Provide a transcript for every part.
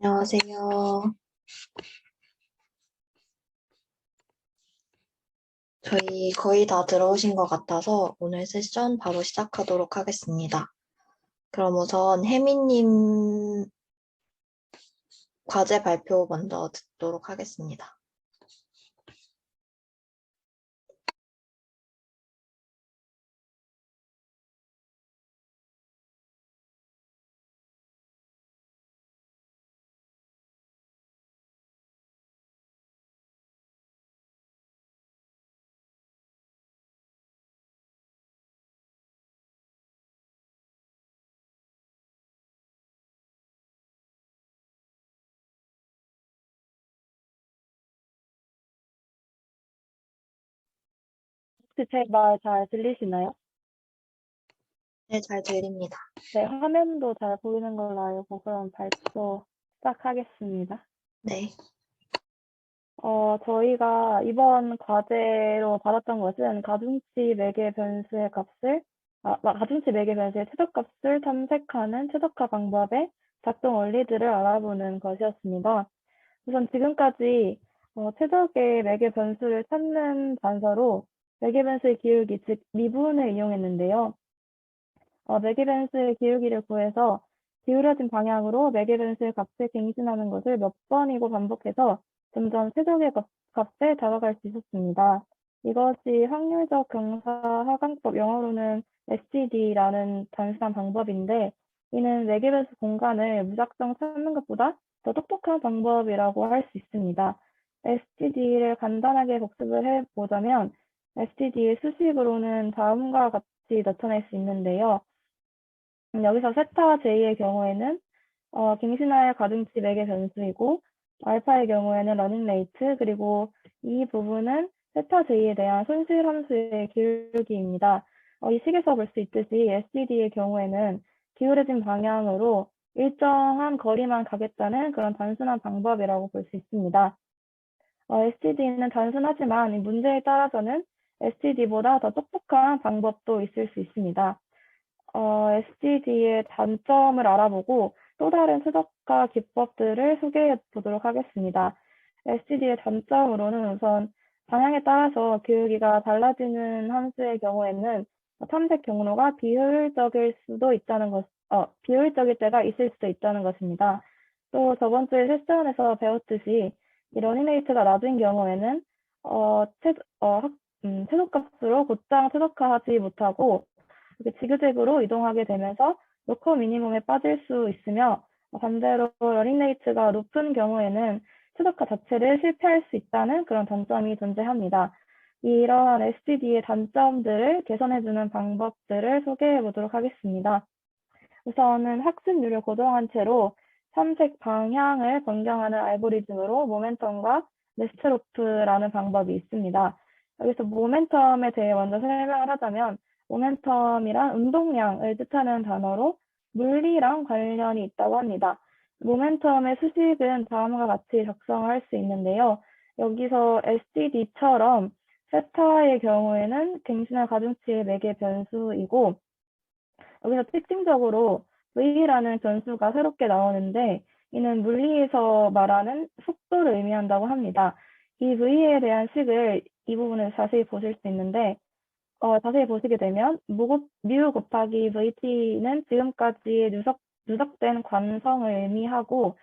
안녕하세요. 저희 거의 다 들어오신 것 같아서 오늘 세션 바로 시작하도록 하겠습니다. 그럼 우선 혜미님 과제 발표 먼저 듣도록 하겠습니다. 혹시 제 말 잘 들리시나요? 네, 잘 들립니다. 네, 화면도 잘 보이는 걸로 알고 그럼 발표 시작하겠습니다. 네, 저희가 이번 과제로 받았던 것은 가중치 매개 변수의 값을, 가중치 매개 변수의 최저값을 탐색하는 최적화 방법의 작동 원리들을 알아보는 것이었습니다. 우선 지금까지 최적의 매개 변수를 찾는 단서로 매개 변수의 기울기, 즉 미분을 이용했는데요. 매개 변수의 기울기를 구해서 기울어진 방향으로 매개 변수의 값을 갱신하는 것을 몇 번이고 반복해서 점점 최적의 값에 다가갈 수 있었습니다. 이것이 확률적 경사 하강법, 영어로는 SGD라는 단순한 방법인데, 이는 매개 변수 공간을 무작정 찾는 것보다 더 똑똑한 방법이라고 할 수 있습니다. SGD를 간단하게 복습을 해보자면, SGD의 수식으로는 다음과 같이 나타낼 수 있는데요. 여기서 세타 J의 경우에는 갱신하여 가중치 매개 변수이고, 알파의 경우에는 러닝 레이트, 그리고 이 부분은 세타 J에 대한 손실 함수의 기울기입니다. 이 식에서 볼 수 있듯이 SGD의 경우에는 기울어진 방향으로 일정한 거리만 가겠다는 그런 단순한 방법이라고 볼 수 있습니다. SGD는 단순하지만 문제에 따라서는 SGD보다 더 똑똑한 방법도 있을 수 있습니다. SGD의 단점을 알아보고 또 다른 최적화 기법들을 소개해 보도록 하겠습니다. SGD의 단점으로는 우선 방향에 따라서 기울기가 달라지는 함수의 경우에는 탐색 경로가 비효율적일 수도 있다는 것, 비효율적일 때가 있을 수도 있다는 것입니다. 또 저번 주에 세션에서 배웠듯이 이 러닝레이트가 낮은 경우에는 최소값으로 곧장 최적화하지 못하고 지그재그로 이동하게 되면서 로컬 미니멈에 빠질 수 있으며, 반대로 러닝레이트가 높은 경우에는 최적화 자체를 실패할 수 있다는 그런 단점이 존재합니다. 이러한 SGD의 단점들을 개선해주는 방법들을 소개해 보도록 하겠습니다. 우선은 학습률을 고정한 채로 탐색 방향을 변경하는 알고리즘으로 모멘텀과 네스트로프라는 방법이 있습니다. 여기서 모멘텀에 대해 먼저 설명을 하자면, 모멘텀이란 운동량을 뜻하는 단어로 물리랑 관련이 있다고 합니다. 모멘텀의 수식은 다음과 같이 작성할 수 있는데요. 여기서 SGD처럼 세타의 경우에는 갱신할 가중치의 매개 변수이고, 여기서 특징적으로 V라는 변수가 새롭게 나오는데, 이는 물리에서 말하는 속도를 의미한다고 합니다. 이 V에 대한 식을 이 부분을 자세히 보실 수 있는데, 자세히 보시게 되면 뮤 곱하기 VT는 지금까지의 누적된 관성을 의미하고,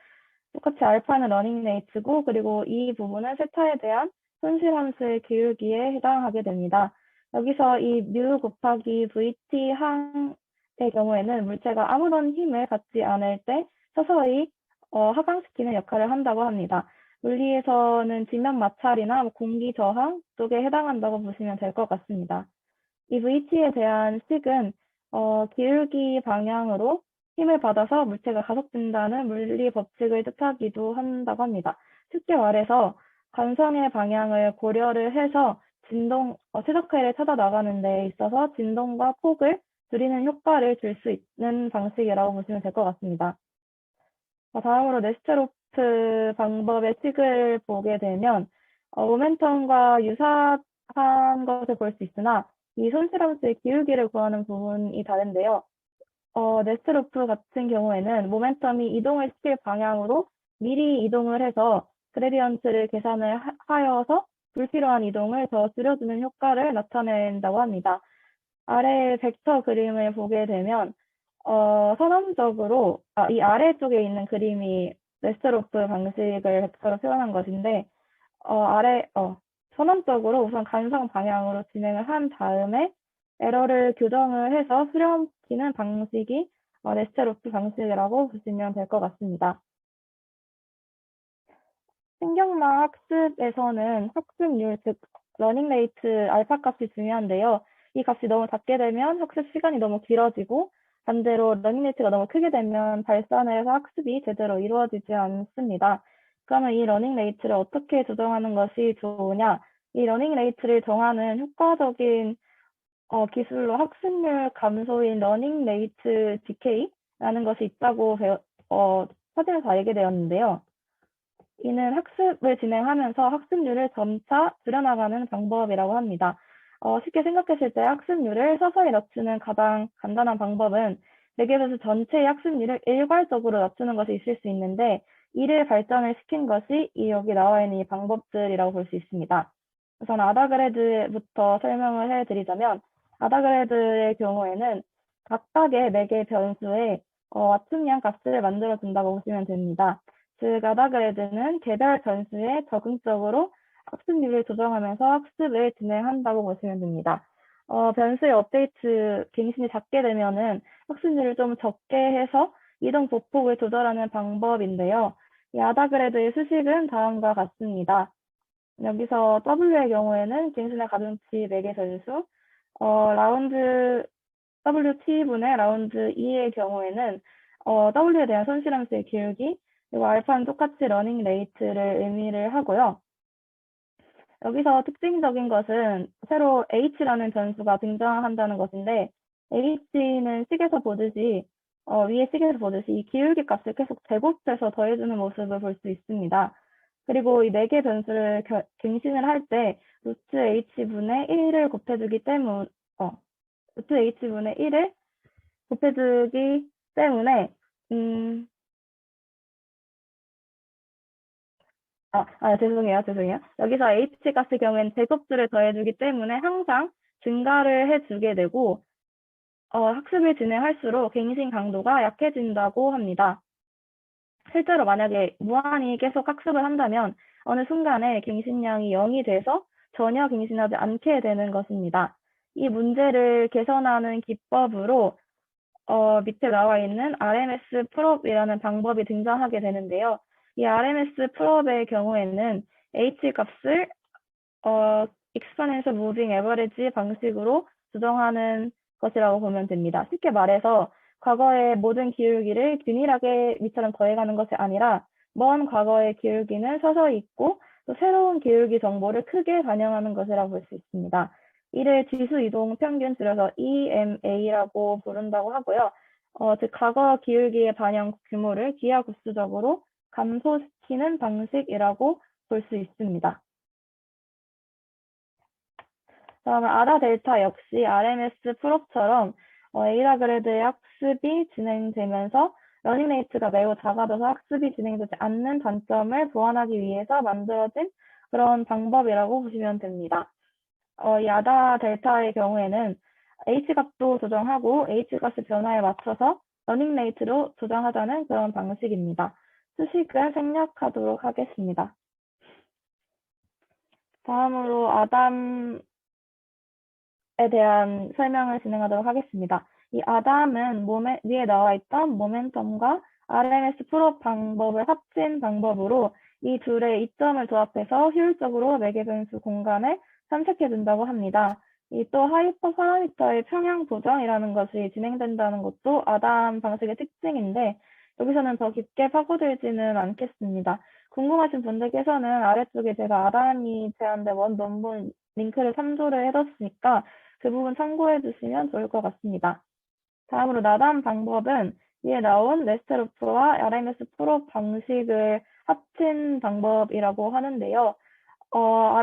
똑같이 알파는 러닝 레이트고, 그리고 이 부분은 세타에 대한 손실 함수의 기울기에 해당하게 됩니다. 여기서 이 뮤 곱하기 VT 항의 경우에는 물체가 아무런 힘을 받지 않을 때 서서히 하강시키는 역할을 한다고 합니다. 물리에서는 지면 마찰이나 공기 저항 쪽에 해당한다고 보시면 될 것 같습니다. 이 VT에 대한 식은 기울기 방향으로 힘을 받아서 물체가 가속된다는 물리 법칙을 뜻하기도 한다고 합니다. 쉽게 말해서 관성의 방향을 고려를 해서 최적화를 찾아 나가는 데 있어서 진동과 폭을 줄이는 효과를 줄 수 있는 방식이라고 보시면 될 것 같습니다. 다음으로 네스테로프 방법의 식을 보게 되면 모멘텀과 유사한 것을 볼 수 있으나 이 손실함수의 기울기를 구하는 부분이 다른데요. 네스트로프 같은 경우에는 모멘텀이 이동을 시킬 방향으로 미리 이동을 해서 그레디언트를 계산을 하여서 불필요한 이동을 더 줄여주는 효과를 나타낸다고 합니다. 아래 벡터 그림을 보게 되면 선언적으로 이 아래쪽에 있는 그림이 웨스테로프 방식을 벡터로 표현한 것인데 선언적으로 우선 간성 방향으로 진행을 한 다음에 에러를 교정을 해서 후려치는 방식이 네스테로프 방식이라고 보시면 될 것 같습니다. 신경망 학습에서는 학습률, 즉 러닝 레이트 알파 값이 중요한데요. 이 값이 너무 작게 되면 학습 시간이 너무 길어지고 반대로 러닝 레이트가 너무 크게 되면 발산을 해서 학습이 제대로 이루어지지 않습니다. 그러면 이 러닝 레이트를 어떻게 조정하는 것이 좋으냐? 이 러닝 레이트를 정하는 효과적인 기술로 학습률 감소인 러닝 레이트 디케이라는 것이 있다고 사진에서 알게 되었는데요. 이는 학습을 진행하면서 학습률을 점차 줄여나가는 방법이라고 합니다. 쉽게 생각했을 때 학습률을 서서히 낮추는 가장 간단한 방법은 매개변수 전체의 학습률을 일괄적으로 낮추는 것이 있을 수 있는데 이를 발전을 시킨 것이 여기 나와 있는 이 방법들이라고 볼 수 있습니다. 우선 아다그레드부터 설명을 해드리자면 아다그레드의 경우에는 각각의 매개 변수에 맞춤량 값을 만들어 준다고 보시면 됩니다. 즉, 아다그레드는 개별 변수에 적응적으로 학습률을 조정하면서 학습을 진행한다고 보시면 됩니다. 변수의 업데이트 갱신이 작게 되면은 학습률을 좀 적게 해서 이동 보폭을 조절하는 방법인데요. 이 아다그레드의 수식은 다음과 같습니다. 여기서 W의 경우에는 갱신의 가중치 매개 변수, 라운드 WT분의 라운드 2의 경우에는 W에 대한 손실함수의 기울기, 그리고 알파는 똑같이 러닝 레이트를 의미를 하고요. 여기서 특징적인 것은 새로 h라는 변수가 등장한다는 것인데 h는 식에서 보듯이 위에 식에서 보듯이 이 기울기 값을 계속 제곱해서 더해주는 모습을 볼 수 있습니다. 그리고 이 4개 변수를 갱신을 할 때 루트 h분의 1을 곱해주기 때문에 루트 h분의 1을 곱해주기 때문에 죄송해요. 여기서 h 같은 경우에는 제곱수를 더해주기 때문에 항상 증가를 해주게 되고 학습을 진행할수록 갱신 강도가 약해진다고 합니다. 실제로 만약에 무한히 계속 학습을 한다면 어느 순간에 갱신량이 0이 돼서 전혀 갱신하지 않게 되는 것입니다. 이 문제를 개선하는 기법으로 밑에 나와 있는 RMS 풀업이라는 방법이 등장하게 되는데요. 이 RMS 풀업의 경우에는 H 값을 exponential moving average 방식으로 조정하는 것이라고 보면 됩니다. 쉽게 말해서 과거의 모든 기울기를 균일하게 위처럼 더해가는 것이 아니라 먼 과거의 기울기는 서서히 있고 또 새로운 기울기 정보를 크게 반영하는 것이라고 볼 수 있습니다. 이를 지수 이동 평균 줄여서 EMA라고 부른다고 하고요. 즉 과거 기울기의 반영 규모를 기하급수적으로 감소시키는 방식이라고 볼 수 있습니다. 다음은 아다 델타 역시 RMS 풀업처럼 에이라그레드의 학습이 진행되면서 러닝 레이트가 매우 작아져서 학습이 진행되지 않는 단점을 보완하기 위해서 만들어진 그런 방법이라고 보시면 됩니다. 이 아다 델타의 경우에는 H값도 조정하고 H값의 변화에 맞춰서 러닝 레이트로 조정하자는 그런 방식입니다. 수식을 생략하도록 하겠습니다. 다음으로 아담에 대한 설명을 진행하도록 하겠습니다. 이 아담은 위에 나와 있던 모멘텀과 RMS 풀업 방법을 합친 방법으로 이 둘의 이점을 조합해서 효율적으로 매개 변수 공간을 산책해 준다고 합니다. 이 또 하이퍼 파라미터의 평형 보정이라는 것이 진행된다는 것도 아담 방식의 특징인데 여기서는 더 깊게 파고들지는 않겠습니다. 궁금하신 분들께서는 아래쪽에 제가 아담이 제한된 원 논문 링크를 참조를 해뒀으니까 그 부분 참고해 주시면 좋을 것 같습니다. 다음으로 나담 방법은 위에 나온 네스테로프와 RMS 프로 방식을 합친 방법이라고 하는데요.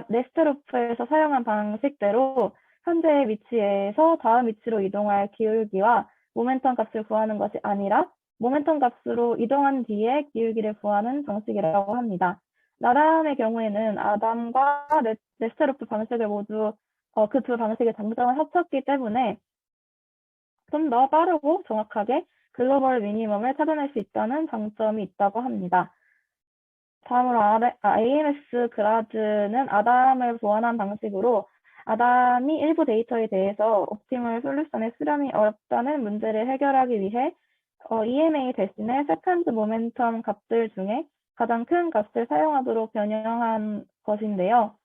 네스테로프에서 사용한 방식대로 현재의 위치에서 다음 위치로 이동할 기울기와 모멘텀 값을 구하는 것이 아니라 모멘텀 값으로 이동한 뒤에 기울기를 구하는 방식이라고 합니다. 나담의 경우에는 아담과 네스테로프 방식을 모두 그 두 방식의 장점을 합쳤기 때문에 좀 더 빠르고 정확하게 글로벌 미니멈을 찾아낼 수 있다는 장점이 있다고 합니다. 다음으로 AMS 그라즈는 아담을 보완한 방식으로 아담이 일부 데이터에 대해서 옵티멀 솔루션의 수렴이 어렵다는 문제를 해결하기 위해 EMA 대신에 세컨드 모멘텀 값들 중에 가장 큰 값을 사용하도록 변형한 것인데요.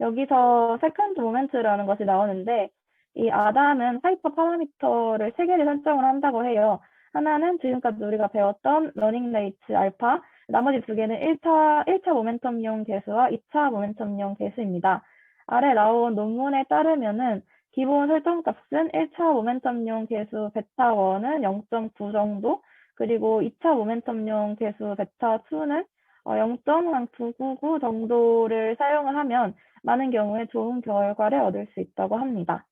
여기서 세컨드 모멘트라는 것이 나오는데 이 아담은 하이퍼 파라미터를 세 개를 설정을 한다고 해요. 하나는 지금까지 우리가 배웠던 러닝 레이트 알파, 나머지 두 개는 1차 모멘텀용 계수와 2차 모멘텀용 계수입니다. 아래 나온 논문에 따르면은 기본 설정값은 1차 모멘텀용 계수 베타1은 0.9 정도, 그리고 2차 모멘텀용 계수 베타2는 0.999 정도를 사용을 하면 많은 경우에 좋은 결과를 얻을 수 있다고 합니다.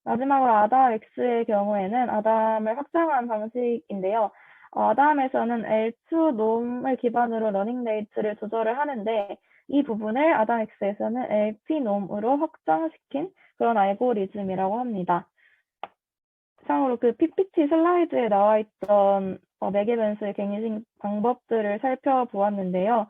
마지막으로 아담 X의 경우에는 아담을 확장한 방식인데요. 아담에서는 L2 놈을 기반으로 러닝 레이트를 조절을 하는데 이 부분을 아담 X에서는 LP 놈으로 확장시킨 그런 알고리즘이라고 합니다. 이상으로 그 PPT 슬라이드에 나와 있던 매개 변수의 갱신 방법들을 살펴보았는데요.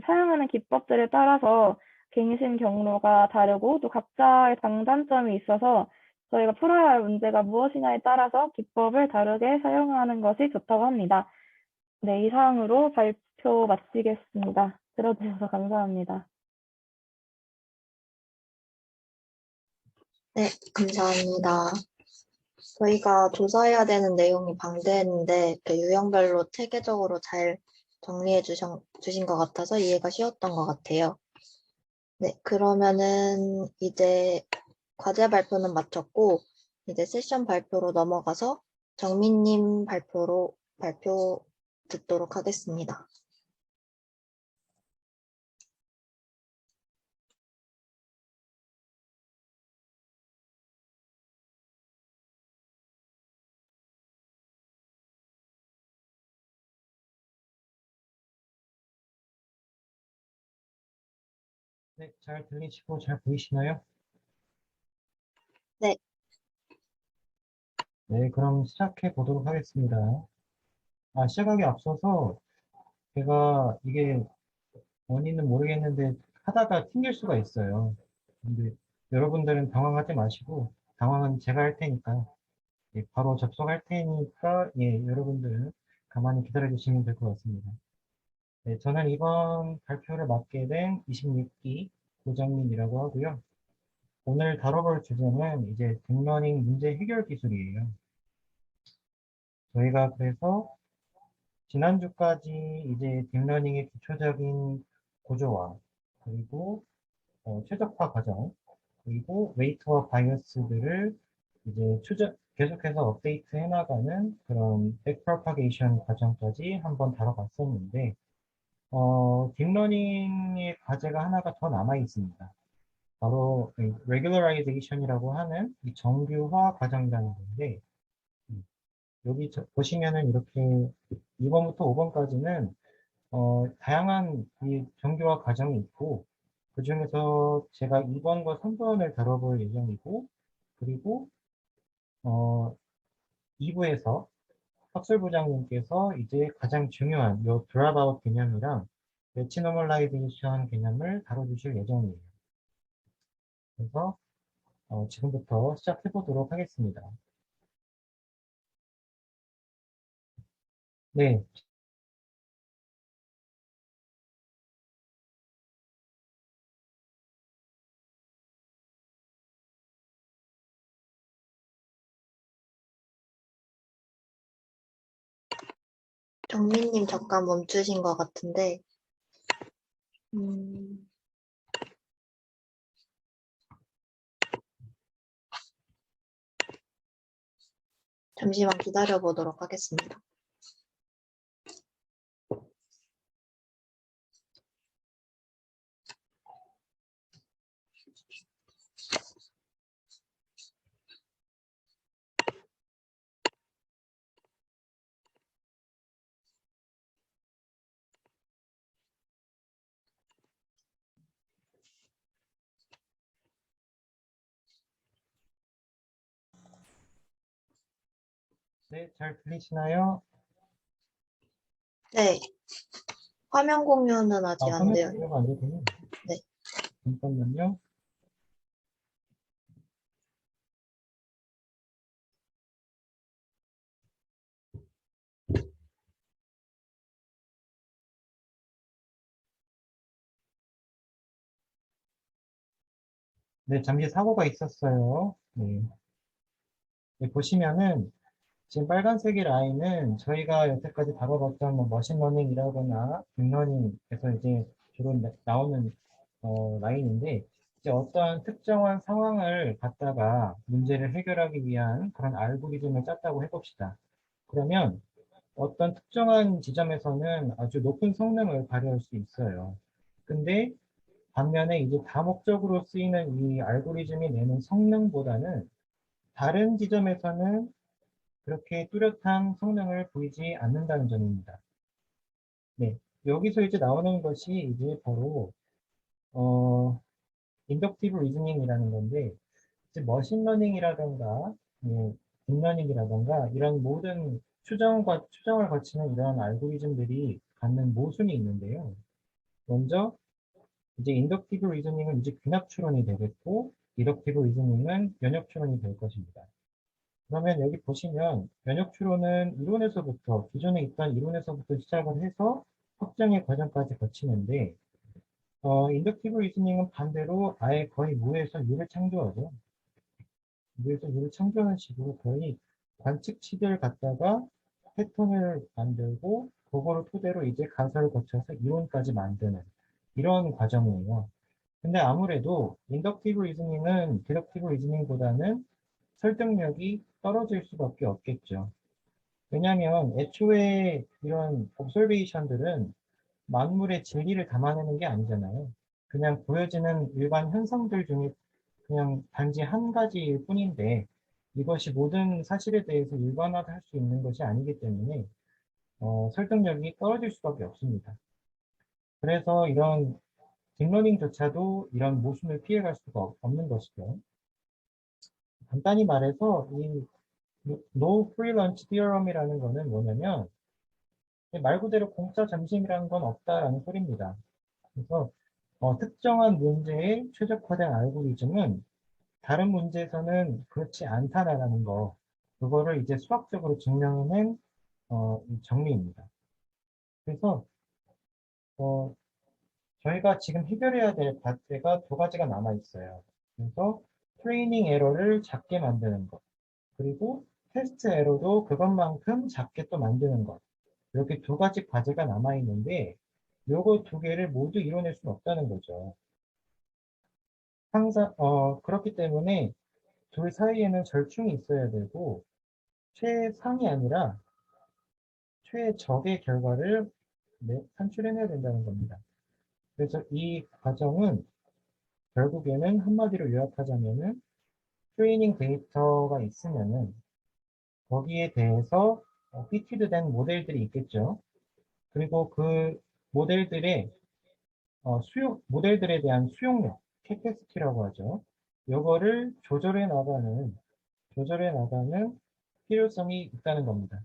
사용하는 기법들에 따라서 갱신 경로가 다르고 또 각자의 장단점이 있어서 저희가 풀어야 할 문제가 무엇이냐에 따라서 기법을 다르게 사용하는 것이 좋다고 합니다. 네, 이상으로 발표 마치겠습니다. 들어주셔서 감사합니다. 네, 감사합니다. 저희가 조사해야 되는 내용이 방대했는데 이렇게 유형별로 체계적으로 잘 정리해 주신 것 같아서 이해가 쉬웠던 것 같아요. 네, 그러면은 이제 과제 발표는 마쳤고 이제 세션 발표로 넘어가서 정민님 발표 듣도록 하겠습니다. 네, 잘 들리시고 잘 보이시나요? 네. 네, 그럼 시작해 보도록 하겠습니다. 시작하기 앞서서 제가 이게 원인은 모르겠는데 하다가 튕길 수가 있어요. 근데 여러분들은 당황하지 마시고 당황은 제가 할 테니까 바로 접속할 테니까 여러분들은 가만히 기다려 주시면 될 것 같습니다. 네, 저는 이번 발표를 맡게 된 26기 고정민이라고 하고요. 오늘 다뤄볼 주제는 이제 딥러닝 문제 해결 기술이에요. 저희가 그래서 지난주까지 이제 딥러닝의 기초적인 구조와 그리고 최적화 과정 그리고 웨이트와 바이어스들을 이제 계속해서 업데이트 해나가는 그런 백프로파게이션 과정까지 한번 다뤄봤었는데 딥러닝의 과제가 하나가 더 남아 있습니다. 바로 regularizations이라고 하는 이 정규화 과정이라는 건데 여기 보시면은 이렇게 2번부터 5번까지는 다양한 이 정규화 과정이 있고 그 중에서 제가 2번과 3번을 다뤄볼 예정이고 그리고 2부에서 학술부장님께서 이제 가장 중요한 요 드랍아웃 개념이랑 매치 노멀라이제이션 개념을 다뤄주실 예정이에요. 그래서 지금부터 시작해 보도록 하겠습니다. 네, 정민님 잠깐 멈추신 것 같은데 잠시만 기다려 보도록 하겠습니다. 네, 잘 들리시나요? 네, 화면 공유는 아직 안 화면 되어 공유가 안 되군요. 네. 잠깐만요. 네, 잠시 사고가 있었어요. 네. 네, 보시면은 지금 빨간색의 라인은 저희가 여태까지 다뤄봤던 뭐 머신러닝이라거나 딥러닝에서 이제 주로 나오는 라인인데 이제 어떠한 특정한 상황을 갖다가 문제를 해결하기 위한 그런 알고리즘을 짰다고 해봅시다. 그러면 어떤 특정한 지점에서는 아주 높은 성능을 발휘할 수 있어요. 근데 반면에 이제 다목적으로 쓰이는 이 알고리즘이 내는 성능보다는 다른 지점에서는 그렇게 뚜렷한 성능을 보이지 않는다는 점입니다. 네. 여기서 이제 나오는 것이 이제 바로, 인덕티브 리즈닝이라는 건데, 이제 머신러닝이라던가, 예, 딥러닝이라던가, 이런 모든 추정을 거치는 이러한 알고리즘들이 갖는 모순이 있는데요. 먼저, 이제 인덕티브 리즈닝은 이제 귀납 추론이 되겠고, 디덕티브 리즈닝은 연역 추론이 될 것입니다. 그러면 여기 보시면 면역 추론은 이론에서부터 기존에 있던 이론에서부터 시작을 해서 확정의 과정까지 거치는데 인덕티브 리즈닝은 반대로 아예 거의 무에서 유를 창조하죠. 무에서 유를 창조하는 식으로 거의 관측치를 갖다가 패턴을 만들고 그거를 토대로 이제 가설을 거쳐서 이론까지 만드는 이런 과정이에요. 근데 아무래도 인덕티브 리즈닝은 디덕티브 리즈닝보다는 설득력이 떨어질 수밖에 없겠죠. 왜냐하면 애초에 이런 옵서베이션들은 만물의 진리를 담아내는 게 아니잖아요. 그냥 보여지는 일반 현상들 중에 그냥 단지 한 가지일 뿐인데 이것이 모든 사실에 대해서 일반화할 수 있는 것이 아니기 때문에 설득력이 떨어질 수밖에 없습니다. 그래서 이런 딥러닝조차도 이런 모순을 피해갈 수가 없는 것이죠. 간단히 말해서 이 No Free Lunch Theorem이라는 거는 뭐냐면 말 그대로 공짜 점심이라는 건 없다라는 소리입니다. 그래서 특정한 문제에 최적화된 알고리즘은 다른 문제에서는 그렇지 않다라는 거, 그거를 이제 수학적으로 증명해낸 이 정리입니다. 그래서 어, 저희가 지금 해결해야 될 과제가 두 가지가 남아 있어요. 그래서 트레이닝 에러를 작게 만드는 것, 그리고 테스트 에러도 그것만큼 작게 또 만드는 것. 이렇게 두 가지 과제가 남아 있는데 요거 두 개를 모두 이뤄낼 수는 없다는 거죠. 항상 그렇기 때문에 둘 사이에는 절충이 있어야 되고 최상이 아니라 최적의 결과를 산출해내야 된다는 겁니다. 그래서 이 과정은 결국에는 한마디로 요약하자면은 트레이닝 데이터가 있으면은 거기에 대해서 피티드된 모델들이 있겠죠. 그리고 그 모델들의 모델들에 대한 수용력, 캐패시티라고 하죠. 요거를 조절해 나가는 필요성이 있다는 겁니다.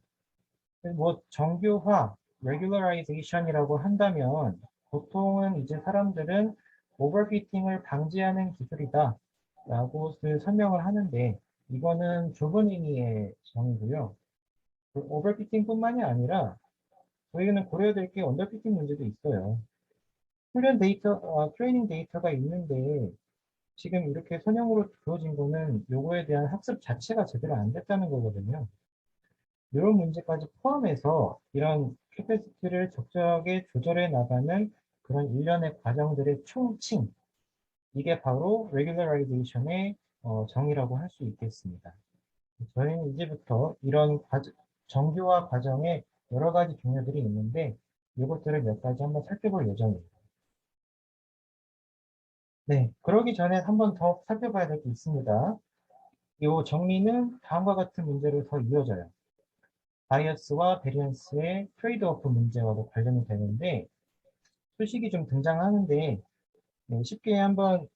뭐, 정교화, regularizations이라고 한다면, 보통은 이제 사람들은 오버피팅을 방지하는 기술이다, 라고 설명을 하는데, 이거는 좁은 의미의 정의고요. 오버피팅뿐만이 아니라, 저희는 고려해야 될 게 언더피팅 문제도 있어요. 트레이닝 데이터가 있는데 지금 이렇게 선형으로 주어진 거는 요거에 대한 학습 자체가 제대로 안 됐다는 거거든요. 이런 문제까지 포함해서 이런 캐패시티를 적절하게 조절해 나가는 그런 일련의 과정들의 총칭, 이게 바로 regularization의 정의라고 할 수 있겠습니다. 저희는 이제부터 이런 정교화 과정에 여러 가지 종류들이 있는데 이것들을 몇 가지 한번 살펴볼 예정입니다. 네, 그러기 전에 한 번 더 살펴봐야 될 게 있습니다. 이 정리는 다음과 같은 문제로 더 이어져요. 바이어스와 베리언스의 트레이드오프 문제와도 관련이 되는데 수식이 좀 등장하는데 네, 쉽게 한번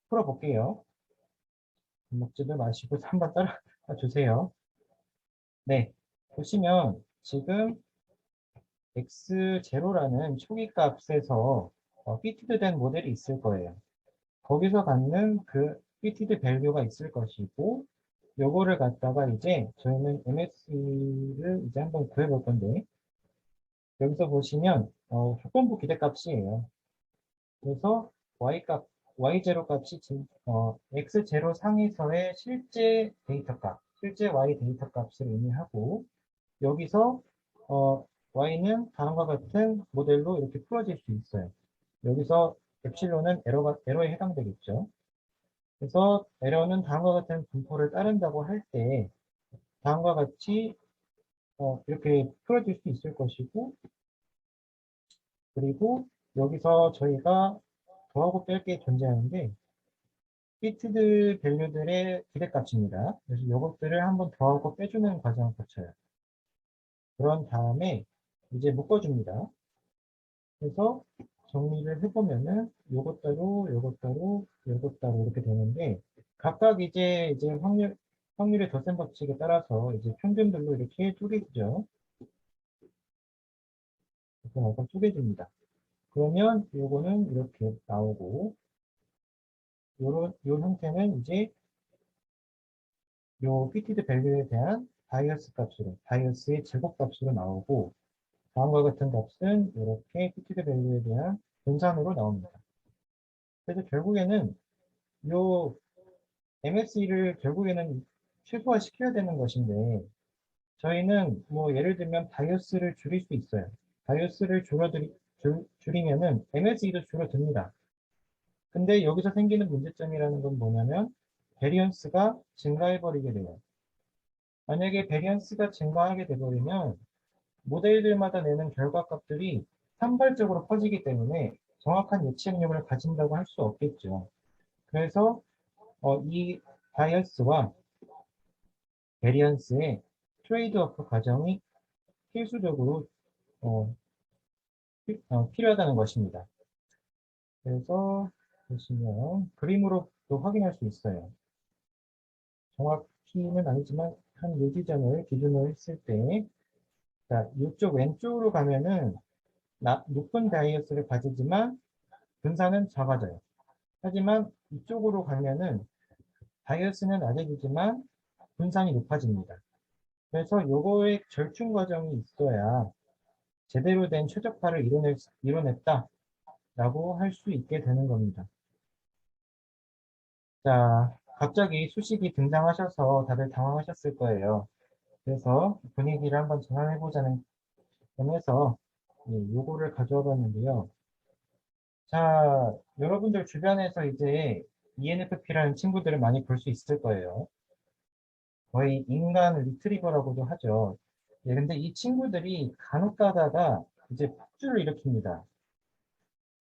풀어볼게요. 먹지도 마시고 한번 따라 주세요. 네, 보시면 지금 x0라는 초기 값에서 피티드 된 모델이 있을 거예요. 거기서 갖는 그 피티드 밸류가 있을 것이고, 요거를 갖다가 이제 저희는 MS를 이제 한번 구해볼 건데, 여기서 보시면 조건부 기대값이에요. 그래서 y0 값이 x0 상에서의 실제 데이터 값, 실제 y 데이터 값을 의미하고, 여기서 y는 다음과 같은 모델로 이렇게 풀어질 수 있어요. 여기서 엡실론은 에러에 해당되겠죠. 그래서 에러는 다음과 같은 분포를 따른다고 할 때 다음과 같이 이렇게 풀어질 수 있을 것이고, 그리고 여기서 저희가 더하고 뺄 게 존재하는데 피트드 밸류들의 기대값입니다. 그래서 이것들을 한번 더하고 빼주는 과정을 거쳐요. 그런 다음에 이제 묶어줍니다. 그래서 정리를 해보면은 요것 따로, 요것 따로, 요것 따로 이렇게 되는데 각각 이제 확률의 덧셈 법칙에 따라서 이제 평균들로 이렇게 쪼개지죠. 이렇게 나서 쪼개집니다. 그러면 요거는 이렇게 나오고 요 형태는 이제 요 피티드 밸류에 대한 바이어스 값으로, 바이어스의 제곱값으로 나오고 다음과 같은 값은 이렇게 피티드 밸류에 대한 분산으로 나옵니다. 그래서 결국에는 요 MSE를 결국에는 최소화시켜야 되는 것인데 저희는 뭐 예를 들면 바이어스를 줄일 수 있어요. 바이어스를 줄이면은 MSE도 줄어듭니다. 근데 여기서 생기는 문제점이라는 건 뭐냐면 베리언스가 증가해버리게 돼요. 만약에 베리언스가 증가하게 돼버리면 모델들마다 내는 결과값들이 산발적으로 퍼지기 때문에 정확한 예측력을 가진다고 할 수 없겠죠. 그래서 이 바이어스와 베리언스의 트레이드오프 과정이 필수적으로 어, 필요하다는 것입니다. 그래서 보시면 그림으로도 확인할 수 있어요. 정확히는 아니지만 한 요 지점을 기준으로 했을 때, 자, 이쪽 왼쪽으로 가면은 높은 바이어스를 가지지만 분산은 작아져요. 하지만 이쪽으로 가면은 바이어스는 낮아지지만 분산이 높아집니다. 그래서 요거의 절충 과정이 있어야 제대로 된 최적화를 이뤄냈다라고 할 수 있게 되는 겁니다. 자, 갑자기 수식이 등장하셔서 다들 당황하셨을 거예요. 그래서 분위기를 한번 전환해보자는 점에서 요거를 가져와 봤는데요. 자, 여러분들 주변에서 이제 ENFP라는 친구들을 많이 볼 수 있을 거예요. 거의 인간 리트리버라고도 하죠. 예, 근데 이 친구들이 간혹 가다가 이제 폭주를 일으킵니다.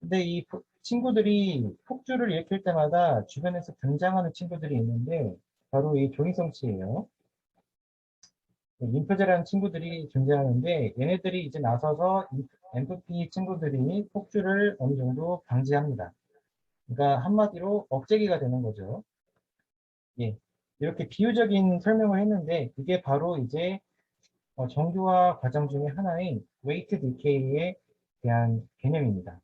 근데 이 친구들이 폭주를 일으킬 때마다 주변에서 등장하는 친구들이 있는데 바로 이 조인성 씨예요. 인프제라는 친구들이 존재하는데 얘네들이 이제 나서서 MFP 친구들이 폭주를 어느 정도 방지합니다. 그러니까 한마디로 억제기가 되는 거죠. 예. 이렇게 비유적인 설명을 했는데 그게 바로 이제 정교화 과정 중에 하나인 웨이트 디케이에 대한 개념입니다.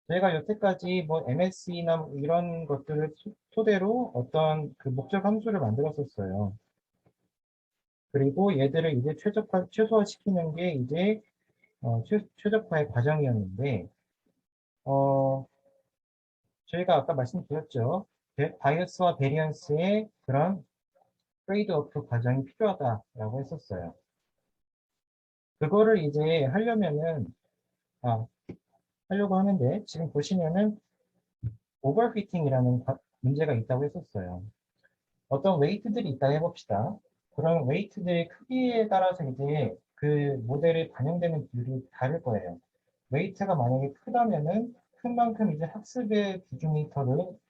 저희가 여태까지 뭐 MSE나 이런 것들을 토대로 어떤 그 목적 함수를 만들었었어요. 그리고 얘들을 이제 최소화시키는 게 이제 최적화의 과정이었는데 저희가 아까 말씀드렸죠. 바이어스와 베리언스의 그런 트레이드오프 과정이 필요하다라고 했었어요. 그거를 이제 하려고 하는데 지금 보시면은 오버피팅이라는 문제가 있다고 했었어요. 어떤 웨이트들이 있다 해봅시다. 그런 웨이트들의 크기에 따라서 이제 그 모델에 반영되는 비율이 다를 거예요. 웨이트가 만약에 크다면은 큰 만큼 이제 학습의 비중이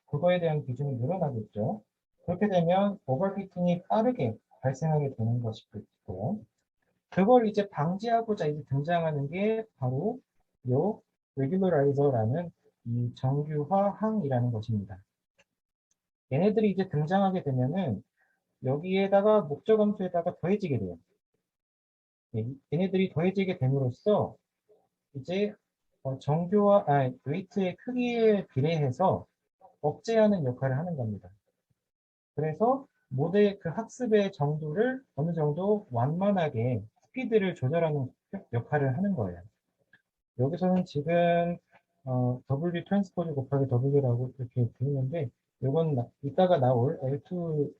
그거에 대한 비중이 늘어나겠죠. 그렇게 되면 오버피팅이 빠르게 발생하게 되는 것이고요. 그걸 이제 방지하고자 이제 등장하는 게 바로 요 레귤러라이저라는 이 정규화 항이라는 것입니다. 얘네들이 이제 등장하게 되면은 여기에다가 목적 함수에다가 더해지게 돼요. 얘네들이 더해지게 됨으로써 이제 웨이트의 크기에 비례해서 억제하는 역할을 하는 겁니다. 그래서 모델 그 학습의 정도를 어느 정도 완만하게 스피드를 조절하는 역할을 하는 거예요. 여기서는 지금 W 트랜스포즈 곱하기 W라고 이렇게 돼 있는데 이건 이따가 나올 L2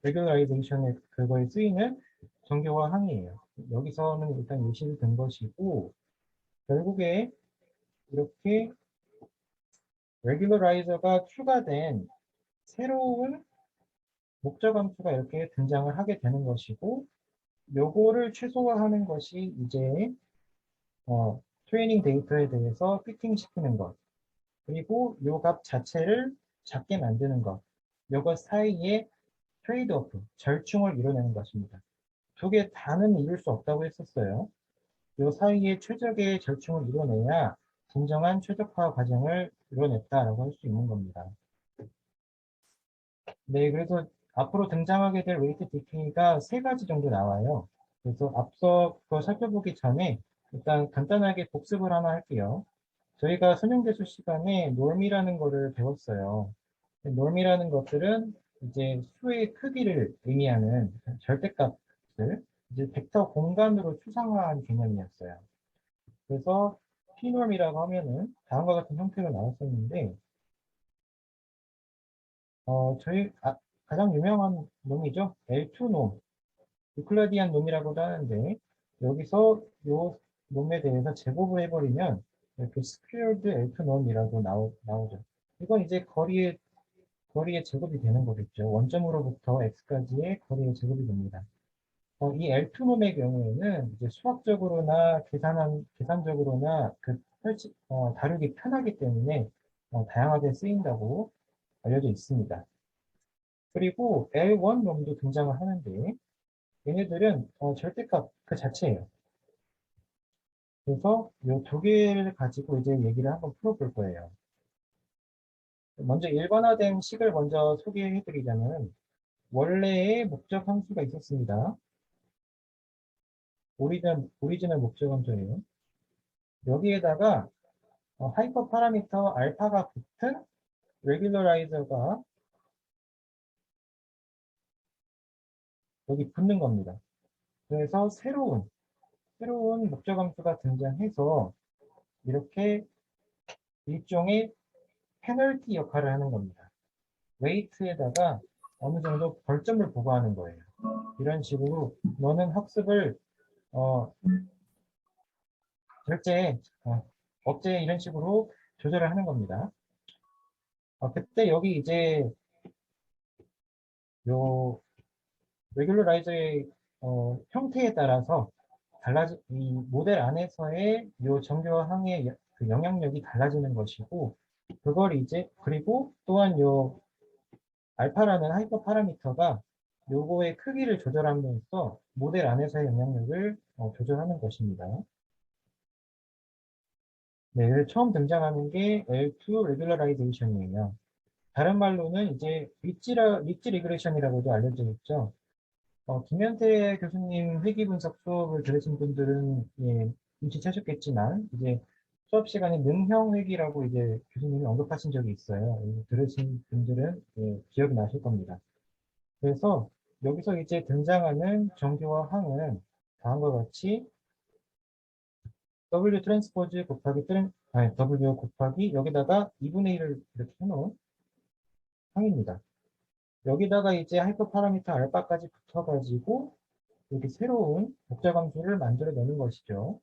레귤러라이제이션의 그거에 쓰이는 정교화 항이에요. 여기서는 일단 예시를 든 것이고 결국에 이렇게 레귤러라이저가 추가된 새로운 목적 함수가 이렇게 등장을 하게 되는 것이고 요거를 최소화하는 것이 이제 트레이닝 데이터에 대해서 피팅 시키는 것 그리고 요 값 자체를 작게 만드는 것 요것 사이에 트레이드오프, 절충을 이뤄내는 것입니다. 두 개 다는 이룰 수 없다고 했었어요. 요 사이에 최적의 절충을 이뤄내야 진정한 최적화 과정을 이뤄냈다라고 할 수 있는 겁니다. 네, 그래서 앞으로 등장하게 될 웨이트 디케이가 세 가지 정도 나와요. 그래서 앞서 그거 살펴보기 전에 일단 간단하게 복습을 하나 할게요. 저희가 설명대수 시간에 norm이라는 거를 배웠어요. norm이라는 것들은 이제 수의 크기를 의미하는 절대값을 이제 벡터 공간으로 추상화한 개념이었어요. 그래서 pnorm이라고 하면은 다음과 같은 형태로 나왔었는데 가장 유명한 놈이죠. L2놈, 유클리디안 놈이라고도 하는데 여기서 요 놈에 대해서 제곱을 해버리면 이렇게 스퀘어드 L2놈이라고 나오죠. 이건 이제 거리의 제곱이 되는 거겠죠. 원점으로부터 x까지의 거리의 제곱이 됩니다. 이 L2놈의 경우에는 이제 수학적으로나 계산적으로나 다루기 편하기 때문에 다양하게 쓰인다고 알려져 있습니다. 그리고 L1놈도 등장을 하는데 얘네들은 절대값 그 자체예요. 그래서 이 두 개를 가지고 이제 얘기를 한번 풀어볼 거예요. 먼저 일반화된 식을 먼저 소개해 드리자면 원래의 목적 함수가 있었습니다. 오리지널 목적 함수예요. 여기에다가 하이퍼 파라미터 알파가 붙은 레귤러라이저가 여기 붙는 겁니다. 그래서 새로운 목적 함수가 등장해서 이렇게 일종의 페널티 역할을 하는 겁니다. 웨이트에다가 어느 정도 벌점을 부과하는 거예요. 이런 식으로 너는 학습을 어, 절제, 억제 이런 식으로 조절을 하는 겁니다. 그때 여기 이제 요 레귤러라이저의 형태에 따라서 이 모델 안에서의 요 정교와 항의 그 영향력이 달라지는 것이고 그걸 이제 그리고 또한 요 알파라는 하이퍼 파라미터가 요거의 크기를 조절함으로써 모델 안에서의 영향력을 조절하는 것입니다. 네, 처음 등장하는 게 L2 레귤러라이제이션이에요. 다른 말로는 이제 리치 리그레션이라고도 알려져 있죠. 김현태 교수님 회귀 분석 수업을 들으신 분들은 예, 눈치채셨겠지만 이제 수업 시간에 능형 회귀라고 이제 교수님이 언급하신 적이 있어요. 들으신 분들은 예, 기억이 나실 겁니다. 그래서 여기서 이제 등장하는 정교와 항은 다음과 같이 W 트랜스포즈 W 곱하기 여기다가 2분의 1을 이렇게 해놓은 항입니다. 여기다가 이제 하이퍼 파라미터 알파까지 붙어가지고 이렇게 새로운 복잡 함수를 만들어내는 것이죠.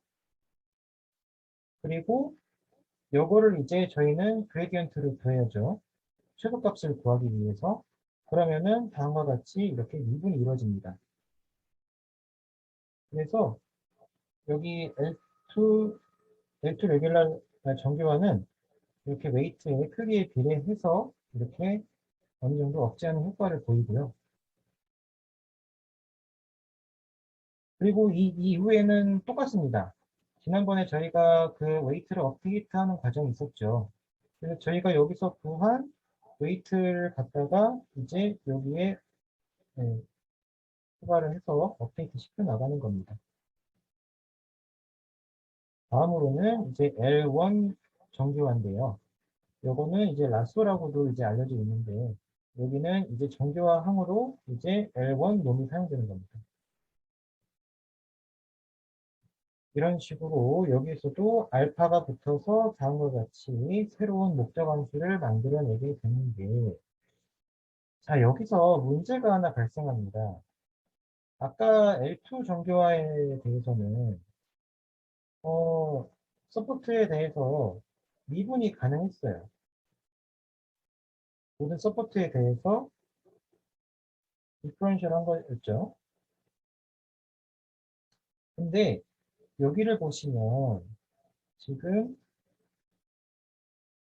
그리고 요거를 이제 저희는 그레디언트를 구해야죠. 최소값을 구하기 위해서. 그러면은 다음과 같이 이렇게 미분이 이루어집니다. 그래서 여기 L2 레귤러 정교화는 이렇게 웨이트의 크기에 비례해서 이렇게 어느 정도 억제하는 효과를 보이고요. 그리고 이 이후에는 똑같습니다. 지난번에 저희가 그 웨이트를 업데이트하는 과정이 있었죠. 그래서 저희가 여기서 구한 웨이트를 갖다가 이제 여기에 네, 추가를 해서 업데이트 시켜 나가는 겁니다. 다음으로는 이제 L1 정교화인데요. 요거는 이제 라쏘라고도 이제 알려져 있는데 여기는 이제 정교화항으로 이제 L1 놈이 사용되는 겁니다. 이런 식으로 여기서도 알파가 붙어서 다음과 같이 새로운 목적 함수를 만들어내게 되는데 자 여기서 문제가 하나 발생합니다. 아까 L2 정교화에 대해서는 서포트에 대해서 미분이 가능했어요. 모든 서포트에 대해서 디퍼런셜 한 거였죠. 근데 여기를 보시면 지금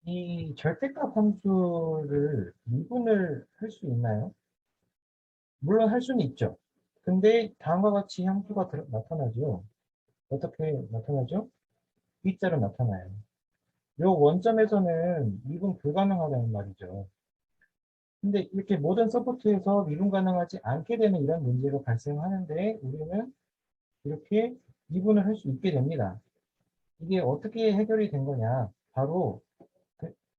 이 절대값 함수를 미분을 할 수 있나요? 물론 할 수는 있죠. 근데 다음과 같이 함수가 나타나죠. 어떻게 나타나죠? B자로 나타나요. 요 원점에서는 미분 불가능하다는 말이죠. 근데 이렇게 모든 서포트에서 미분 가능하지 않게 되는 이런 문제가 발생하는데 우리는 이렇게 미분을 할 수 있게 됩니다. 이게 어떻게 해결이 된 거냐? 바로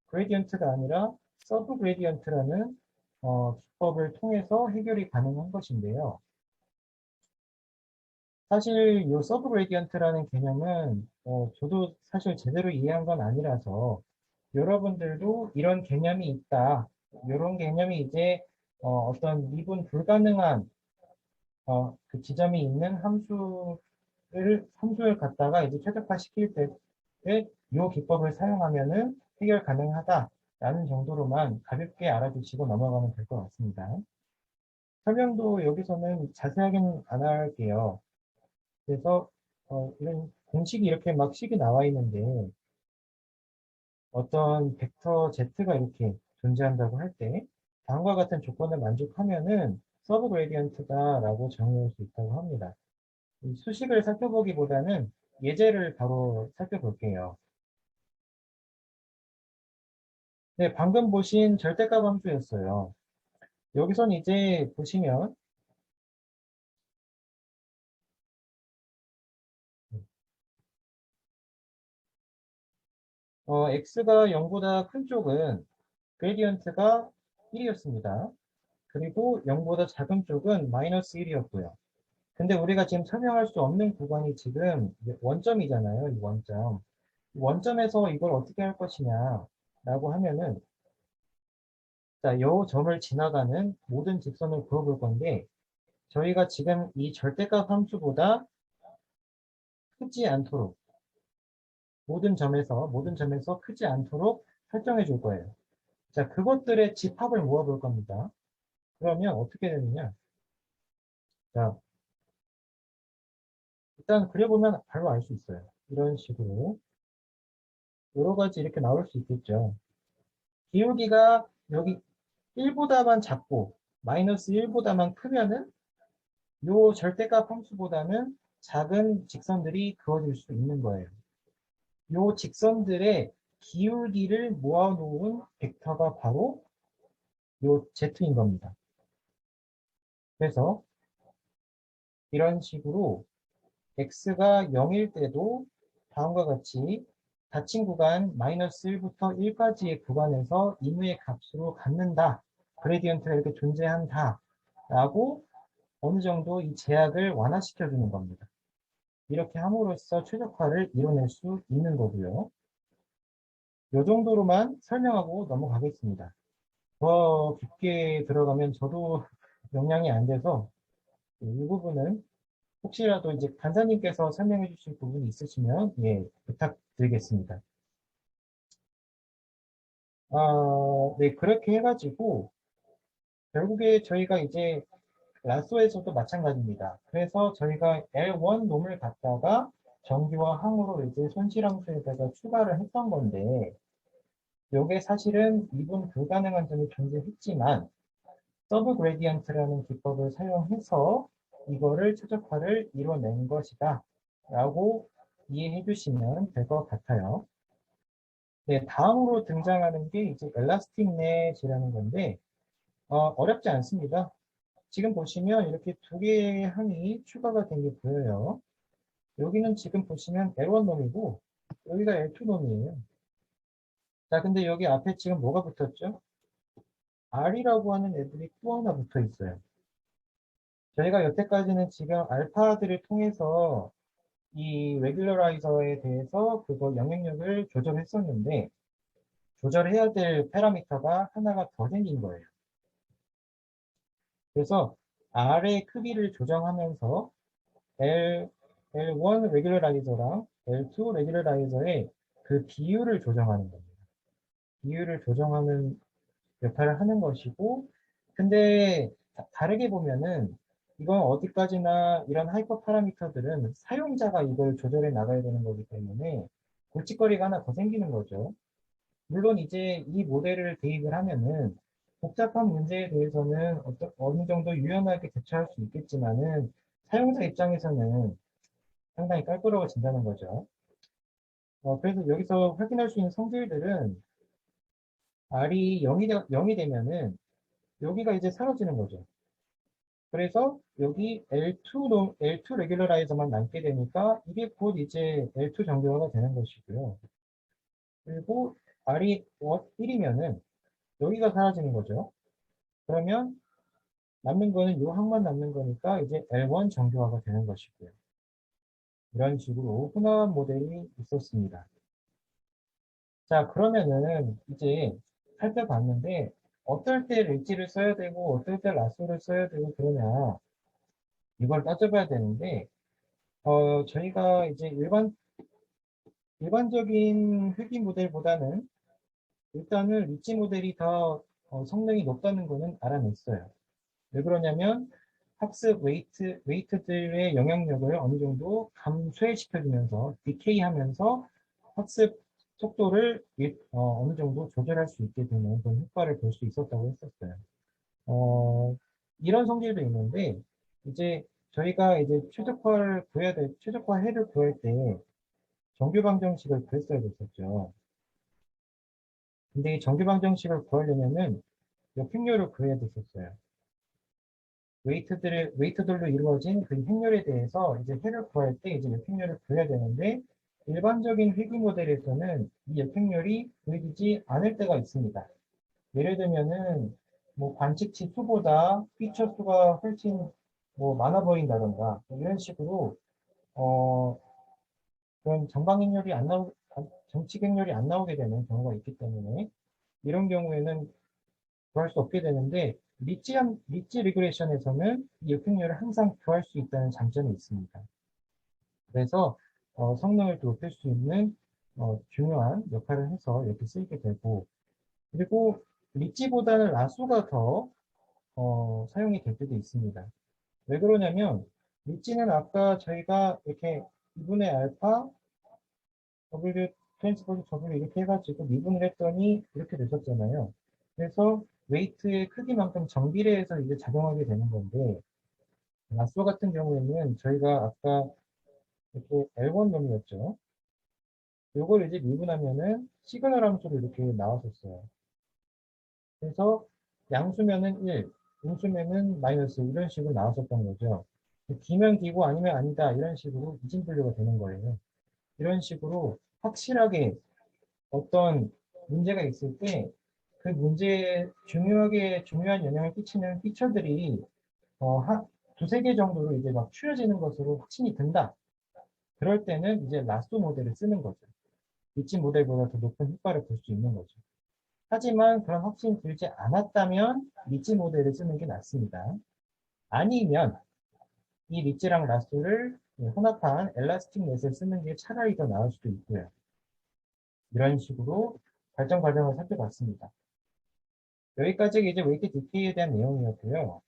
그레디언트가 아니라 서브 그레디언트라는 기법을 통해서 해결이 가능한 것인데요. 사실 이 서브 그레디언트라는 개념은 저도 사실 제대로 이해한 건 아니라서 여러분들도 이런 개념이 있다. 이런 개념이 이제 어떤 미분 불가능한 그 지점이 있는 함수를 갖다가 이제 최적화시킬 때 이 기법을 사용하면은 해결 가능하다라는 정도로만 가볍게 알아두시고 넘어가면 될 것 같습니다. 설명도 여기서는 자세하게는 안 할게요. 그래서 이런 공식이 이렇게 막 식이 나와 있는데 어떤 벡터 Z가 이렇게 존재한다고 할 때 다음과 같은 조건을 만족하면은 서브 그레디언트다라고 정의할 수 있다고 합니다. 이 수식을 살펴보기보다는 예제를 바로 살펴볼게요. 네, 방금 보신 절대값 함수였어요. 여기선 이제 보시면 x가 0보다 큰 쪽은 그레디언트가 1이었습니다. 그리고 0보다 작은 쪽은 마이너스 1이었고요. 근데 우리가 지금 설명할 수 없는 구간이 지금 원점이잖아요. 이 원점. 원점에서 이걸 어떻게 할 것이냐 라고 하면은 자, 이 점을 지나가는 모든 직선을 그어볼 건데 저희가 지금 이 절대값 함수보다 크지 않도록 모든 점에서 크지 않도록 설정해 줄 거예요. 자, 그것들의 집합을 모아 볼 겁니다. 그러면 어떻게 되느냐? 자, 일단 그려보면 바로 알 수 있어요. 이런 식으로 여러 가지 이렇게 나올 수 있겠죠. 기울기가 여기 1보다만 작고 마이너스 1보다만 크면은 요 절대값 함수보다는 작은 직선들이 그어질 수 있는 거예요. 요 직선들의 기울기를 모아놓은 벡터가 바로 요 Z인 겁니다. 그래서 이런 식으로 x가 0일 때도 다음과 같이 닫힌 구간 마이너스 1부터 1까지의 구간에서 임의의 값으로 갖는다. 그레디언트가 이렇게 존재한다. 라고 어느 정도 이 제약을 완화시켜 주는 겁니다. 이렇게 함으로써 최적화를 이뤄낼 수 있는 거고요. 이 정도로만 설명하고 넘어가겠습니다. 더 깊게 들어가면 저도 역량이 안 돼서 이 부분은 혹시라도 이제 간사님께서 설명해 주실 부분이 있으시면 예, 부탁드리겠습니다. 네, 그렇게 해가지고 결국에 저희가 이제 라쏘에서도 마찬가지입니다. 그래서 저희가 L1 놈을 갖다가 정규와 항으로 이제 손실함수에다가 추가를 했던 건데 이게 사실은 미분 불가능한 점이 존재했지만 서브 그레디언트라는 기법을 사용해서 이거를 최적화를 이뤄낸 것이다 라고 이해해 주시면 될 것 같아요. 네, 다음으로 등장하는 게 이제 엘라스틱 넷이라는 건데, 어렵지 않습니다. 지금 보시면 이렇게 두 개의 항이 추가가 된 게 보여요. 여기는 지금 보시면 L1 놈이고, 여기가 L2 놈이에요. 자, 근데 여기 앞에 지금 뭐가 붙었죠? R이라고 하는 애들이 또 하나 붙어 있어요. 저희가 여태까지는 지금 알파들을 통해서 이 레귤러라이저에 대해서 그거 영향력을 조절했었는데, 조절해야 될 파라미터가 하나가 더 생긴 거예요. 그래서 R의 크기를 조정하면서 L1 레귤러라이저랑 L2 레귤러라이저의 그 비율을 조정하는 겁니다. 비율을 조정하는 역할을 하는 것이고, 근데 다르게 보면은 이건 어디까지나 이런 하이퍼 파라미터들은 사용자가 이걸 조절해 나가야 되는 거기 때문에 골칫거리가 하나 더 생기는 거죠. 물론 이제 이 모델을 대입을 하면은 복잡한 문제에 대해서는 어느 정도 유연하게 대처할 수 있겠지만은 사용자 입장에서는 상당히 깔끔해진다는 거죠. 그래서 여기서 확인할 수 있는 성질들은 R이 0이 되면은 여기가 이제 사라지는 거죠. 그래서 여기 L2 레귤러라이저만 남게 되니까 이게 곧 이제 L2 정교화가 되는 것이고요. 그리고 R이 1이면은 여기가 사라지는 거죠. 그러면 남는 거는 이 항만 남는 거니까 이제 L1 정교화가 되는 것이고요. 이런 식으로 흔한 모델이 있었습니다. 자, 그러면은 이제 살펴봤는데 어떨 때 릿지를 써야 되고 어떨 때 라쏘를 써야 되고 그러냐 이걸 따져봐야 되는데 저희가 이제 일반적인 회귀 모델보다는 일단은 릿지 모델이 더 성능이 높다는 거는 알아냈어요. 왜 그러냐면 학습 웨이트들의 영향력을 어느 정도 감소시켜주면서 디케이 하면서 학습 속도를 어느 정도 조절할 수 있게 되는 그런 효과를 볼 수 있었다고 했었어요. 어, 이런 성질도 있는데 이제 저희가 이제 최적화해를 구할 때 정규 방정식을 구했어야 됐었죠. 근데 이 정규 방정식을 구하려면은 역행렬을 구해야 됐었어요. 웨이트들로 이루어진 그 행렬에 대해서 이제 해를 구할 때 이제 역행렬을 구해야 되는데, 일반적인 회귀 모델에서는 이 역행렬이 구해지지 않을 때가 있습니다. 예를 들면은, 뭐, 관측치 수보다 피처 수가 훨씬 뭐 많아 보인다던가, 이런 식으로, 어, 그런 정칙 행렬이 안 나오게 되는 경우가 있기 때문에, 이런 경우에는 구할 수 없게 되는데 리치 리그레이션에서는 이 역행률을 항상 구할 수 있다는 장점이 있습니다. 그래서 성능을 높일 수 있는 중요한 역할을 해서 이렇게 쓰이게 되고 그리고 리치보다는 라수가 더 사용이 될 때도 있습니다. 왜 그러냐면 리치는 아까 저희가 이렇게 2분의 알파 W 트랜스포즈 W 이렇게 해가지고 미분을 했더니 이렇게 되셨잖아요. 그래서 웨이트의 크기만큼 정비례해서 이제 작용하게 되는 건데, 라쏘 같은 경우에는 저희가 아까 이렇게 L1 놈이었죠. 요걸 이제 미분하면은 시그널 함수로 이렇게 나왔었어요. 그래서 양수면은 1, 음수면은 마이너스 이런 식으로 나왔었던 거죠. 기면 기고 아니면 아니다 이런 식으로 이진 분류가 되는 거예요. 이런 식으로 확실하게 어떤 문제가 있을 때 그 문제에 중요한 영향을 끼치는 피처들이 한 두세 개 정도로 이제 막 추려지는 것으로 확신이 든다. 그럴 때는 이제 라쏘 모델을 쓰는 거죠. 리치 모델보다 더 높은 효과를 볼 수 있는 거죠. 하지만 그런 확신이 들지 않았다면 리치 모델을 쓰는 게 낫습니다. 아니면 이 리치랑 라쏘를 혼합한 엘라스틱 넷을 쓰는 게 차라리 더 나을 수도 있고요. 이런 식으로 발전 과정을 살펴봤습니다. 여기까지가 이제 웨이트 디케이에 대한 내용이었고요.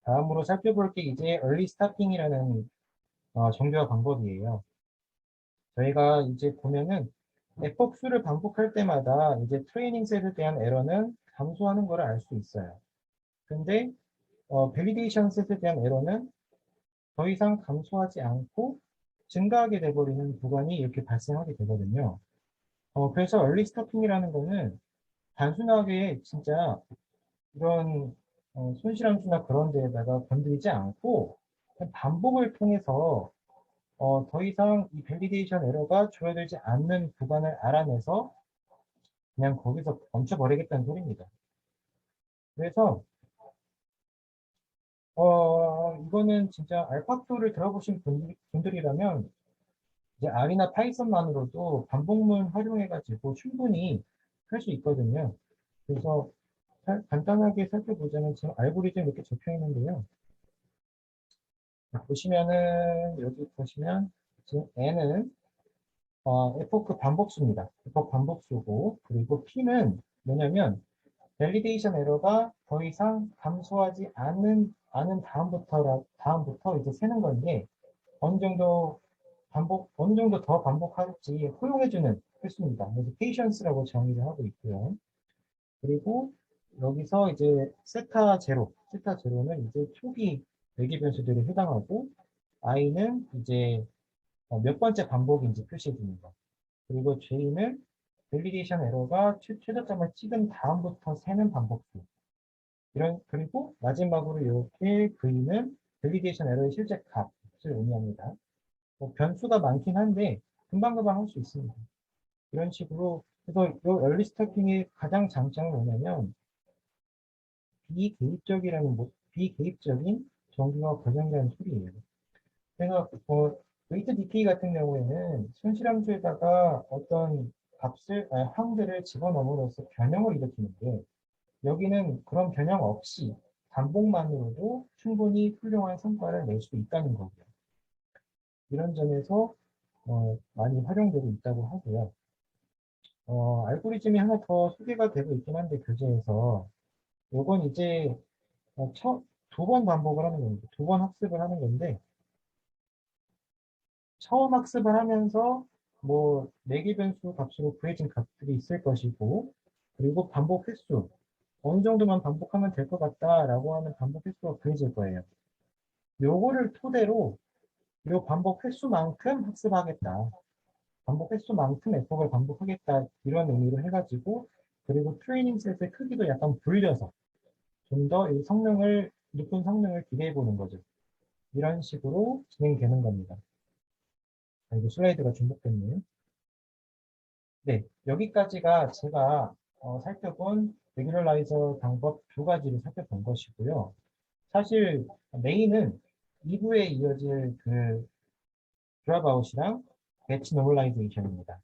다음으로 살펴볼 게 이제 early stopping이라는 정교화 방법이에요. 저희가 이제 보면은 에폭 수를 반복할 때마다 이제 트레이닝 셋에 대한 에러는 감소하는 것을 알 수 있어요. 근데 밸리데이션 셋에 대한 에러는 더 이상 감소하지 않고 증가하게 돼버리는 구간이 이렇게 발생하게 되거든요. 그래서 early 스토킹이라는 거는 단순하게 진짜 이런 손실함수나 그런 데에다가 건드리지 않고 그냥 반복을 통해서 더 이상 이 밸리데이션 에러가 줄어들지 않는 구간을 알아내서 그냥 거기서 멈춰버리겠다는 소리입니다. 그래서 이거는 진짜 알파토를 들어보신 분들이라면 이제 R이나 파이썬만으로도 반복문 활용해가지고 충분히 할 수 있거든요. 그래서 간단하게 살펴보자면 지금 알고리즘 이렇게 적혀 있는데요. 보시면은 여기 보시면 지금 N은 에포크 반복수입니다. 에포크 반복수고 그리고 P는 뭐냐면 밸리데이션 에러가 더 이상 감소하지 않은 다음부터 이제 세는 건데 어느 정도 더 반복할지 허용해주는 횟수입니다. 그래서 patience라고 정의를 하고 있고요. 그리고 여기서 이제 세타 제로는 이제 초기 대기 변수들에 해당하고 i는 이제 몇 번째 반복인지 표시해 줍니다. 그리고 j는 밸리데이션 에러가 최저점을 찍은 다음부터 세는 반복수. 그리고 마지막으로 이렇게 v는 밸리데이션 에러의 실제 값을 의미합니다. 변수가 많긴 한데 금방금방 할 수 있습니다. 이런 식으로 그래서 이 얼리 스타팅의 가장 장점은 뭐냐면 비개입적인 정규가 고정된 소리예요. 그래서 웨이트 디케이 같은 경우에는 손실함수에다가 어떤 항들을 집어넣음으로써 변형을 일으키는데 여기는 그런 변형 없이 반복만으로도 충분히 훌륭한 성과를 낼 수 있다는 거고요. 이런 점에서 많이 활용되고 있다고 하고요. 알고리즘이 하나 더 소개가 되고 있긴 한데 교재에서 요건 이제 두 번 반복을 하는 겁니다. 두 번 학습을 하는 건데 처음 학습을 하면서 뭐 내기 변수 값으로 구해진 값들이 있을 것이고 그리고 반복 횟수 어느 정도만 반복하면 될 것 같다라고 하는 반복 횟수가 구해질 거예요. 요거를 토대로 요 반복 횟수만큼 학습하겠다. 반복 횟수만큼 에폭을 반복하겠다. 이런 의미로 해가지고 그리고 트레이닝 셋의 크기도 약간 불려서 좀 더 높은 성능을 기대해 보는 거죠. 이런 식으로 진행되는 겁니다. 이거 슬라이드가 중복됐네요. 네, 여기까지가 제가 살펴본 레귤러라이저 방법 두 가지를 살펴본 것이고요. 사실 메인은 2부에 이어질 그 드랍아웃이랑 배치 노멀라이제이션입니다.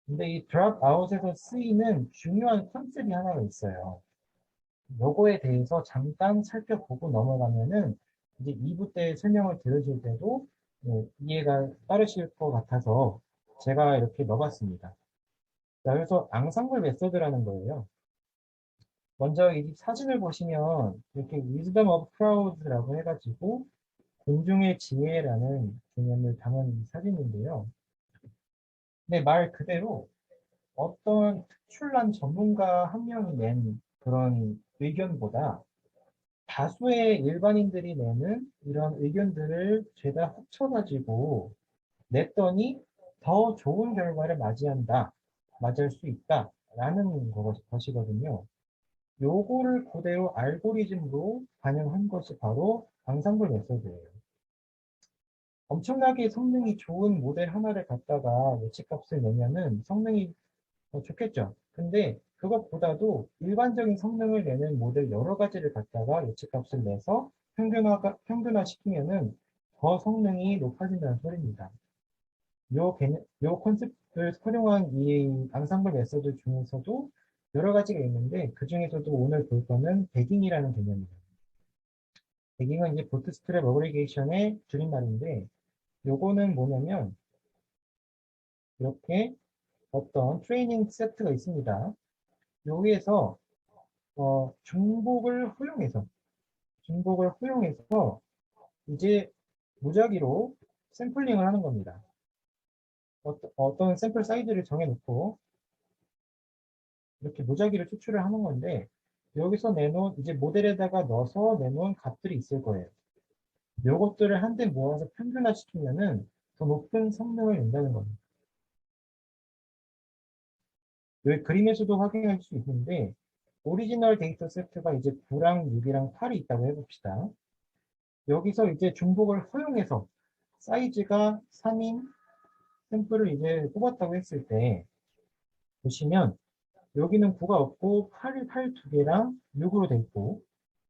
근데 이 드랍아웃에서 쓰이는 중요한 컨셉이 하나가 있어요. 요거에 대해서 잠깐 살펴보고 넘어가면은 이제 2부 때 설명을 들으실 때도 이해가 빠르실 것 같아서 제가 이렇게 넣어봤습니다. 자, 그래서 앙상블 메서드라는 거예요. 먼저 이 사진을 보시면 이렇게 wisdom of crowds라고 해가지고 공중의 지혜라는 개념을 담은 사진인데요. 근데 말 그대로 어떤 특출난 전문가 한 명이 낸 그런 의견보다 다수의 일반인들이 내는 이런 의견들을 죄다 합쳐가지고 냈더니 더 좋은 결과를 맞을 수 있다라는 것이거든요. 요거를 그대로 알고리즘으로 반영한 것이 바로 앙상블 메소드예요. 엄청나게 성능이 좋은 모델 하나를 갖다가 예측값을 내면은 성능이 좋겠죠. 근데 그것보다도 일반적인 성능을 내는 모델 여러 가지를 갖다가 예측값을 내서 평균화시키면은 더 성능이 높아진다는 소리입니다. 요 컨셉을 활용한 이 앙상블 메소드 중에서도 여러 가지가 있는데 그 중에서도 오늘 볼 거는 베깅이라는 개념입니다. 베깅은 이제 보트스트랩 어그리게이션의 줄임말인데 요거는 뭐냐면 이렇게 어떤 트레이닝 세트가 있습니다. 여기에서 중복을 허용해서 이제 무작위로 샘플링을 하는 겁니다. 어떤 샘플 사이즈를 정해놓고 이렇게 무작위로 추출을 하는 건데 여기서 내놓은 이제 모델에다가 넣어서 내놓은 값들이 있을 거예요. 요것들을 한데 모아서 평균화시키면은 더 높은 성능을 낸다는 겁니다. 여기 그림에서도 확인할 수 있는데 오리지널 데이터 세트가 이제 9랑 6이랑 8이 있다고 해봅시다. 여기서 이제 중복을 허용해서 사이즈가 3인 샘플을 이제 뽑았다고 했을 때 보시면 여기는 9가 없고 8 2개랑 6으로 돼 있고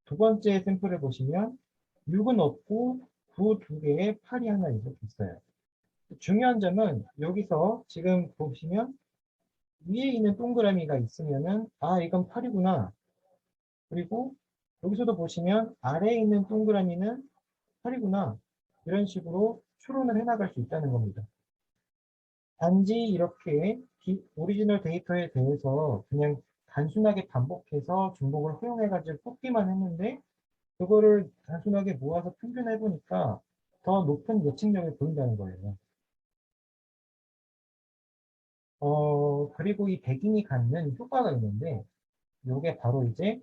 두 번째 샘플을 보시면 6은 없고 9 2개에 8이 하나 이렇게 있어요. 중요한 점은 여기서 지금 보시면 위에 있는 동그라미가 있으면은 아 이건 8이구나. 그리고 여기서도 보시면 아래에 있는 동그라미는 8이구나. 이런 식으로 추론을 해나갈 수 있다는 겁니다. 단지 이렇게 오리지널 데이터에 대해서 그냥 단순하게 반복해서 중복을 허용해가지고 뽑기만 했는데 그거를 단순하게 모아서 평균해 보니까 더 높은 예측력을 보인다는 거예요. 그리고 이 백인이 갖는 효과가 있는데 이게 바로 이제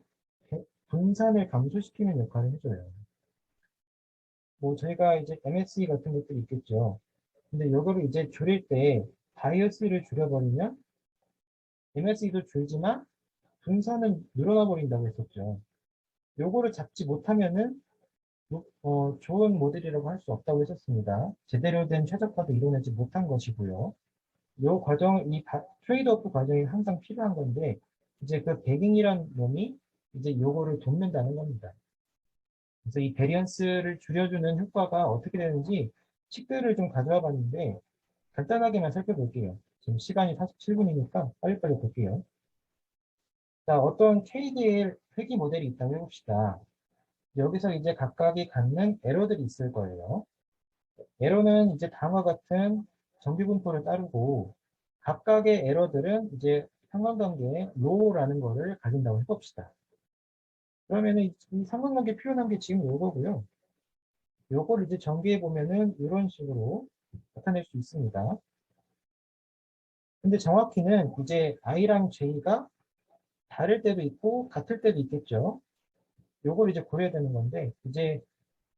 분산을 감소시키는 역할을 해줘요. 뭐 저희가 이제 MSE 같은 것들이 있겠죠. 근데 이거를 이제 줄일 때 바이어스를 줄여버리면 MSE도 줄지만 분산은 늘어나 버린다고 했었죠. 요거를 잡지 못하면은 좋은 모델이라고 할 수 없다고 했었습니다. 제대로 된 최적화도 이뤄내지 못한 것이고요. 요 과정, 트레이드오프 과정이 항상 필요한 건데, 이제 그 배깅이란 놈이 이제 요거를 돕는다는 겁니다. 그래서 이 베리언스를 줄여주는 효과가 어떻게 되는지 식들을 좀 가져와 봤는데, 간단하게만 살펴볼게요. 지금 시간이 47분이니까 빨리빨리 볼게요. 자, 어떤 KDL 회귀 모델이 있다고 해봅시다. 여기서 이제 각각이 갖는 에러들이 있을 거예요. 에러는 이제 다음과 같은 정비분포를 따르고 각각의 에러들은 이제 상관관계에 로라는 거를 가진다고 해봅시다. 그러면은 이 상관관계 표현한 게 지금 요거고요. 요거를 이제 전개해 보면은 이런 식으로 나타낼 수 있습니다. 근데 정확히는 이제 i랑 j가 다를 때도 있고 같을 때도 있겠죠. 요걸 이제 고려해야 되는 건데 이제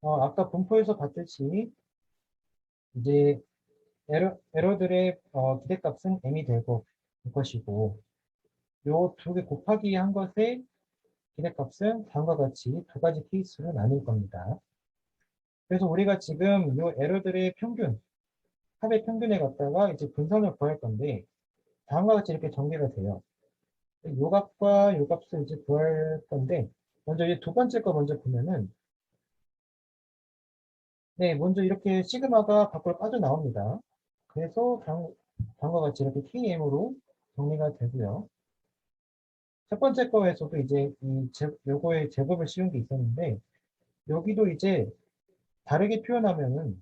아까 분포에서 봤듯이 이제 에러들의 기대값은 m이 되고 것이고 요 두 개 곱하기 한 것의 기대값은 다음과 같이 두 가지 케이스로 나눌 겁니다. 그래서 우리가 지금 요 에러들의 평균, 합의 평균에 갖다가 이제 분산을 구할 건데 다음과 같이 이렇게 전개가 돼요. 요 값과 요 값을 이제 구할 건데 먼저 이 두 번째 거 먼저 보면은 네, 먼저 이렇게 시그마가 밖으로 빠져나옵니다. 그래서 다음과 같이 이렇게 KM으로 정리가 되고요. 첫 번째 거에서도 이제 요거의 제곱을 씌운 게 있었는데 여기도 이제 다르게 표현하면은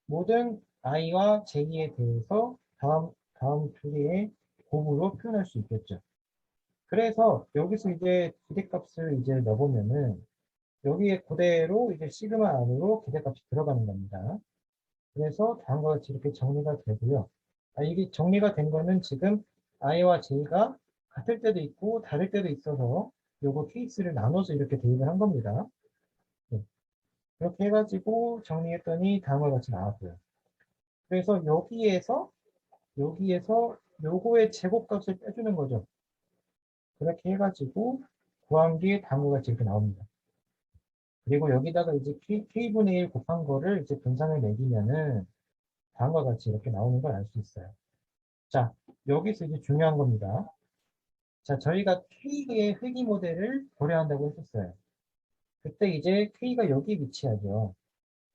모든 i와 j에 대해서 다음 두 개의 곱으로 표현할 수 있겠죠. 그래서 여기서 이제 기대값을 이제 넣어보면은 여기에 그대로 이제 시그마 안으로 기대값이 들어가는 겁니다. 그래서 다음과 같이 이렇게 정리가 되고요. 이게 정리가 된 거는 지금 i와 j가 같을 때도 있고 다를 때도 있어서 요거 케이스를 나눠서 이렇게 대입을 한 겁니다. 네. 그렇게 해가지고 정리했더니 다음과 같이 나왔고요. 그래서 여기에서 요거의 제곱값을 빼주는 거죠. 그렇게 해가지고 구한 게 다음과 같이 이렇게 나옵니다. 그리고 여기다가 이제 K분의 1 곱한 거를 이제 분산을 매기면은 다음과 같이 이렇게 나오는 걸 알 수 있어요. 자, 여기서 이제 중요한 겁니다. 자, 저희가 K의 회귀 모델을 고려한다고 했었어요. 그때 이제 K가 여기 위치하죠.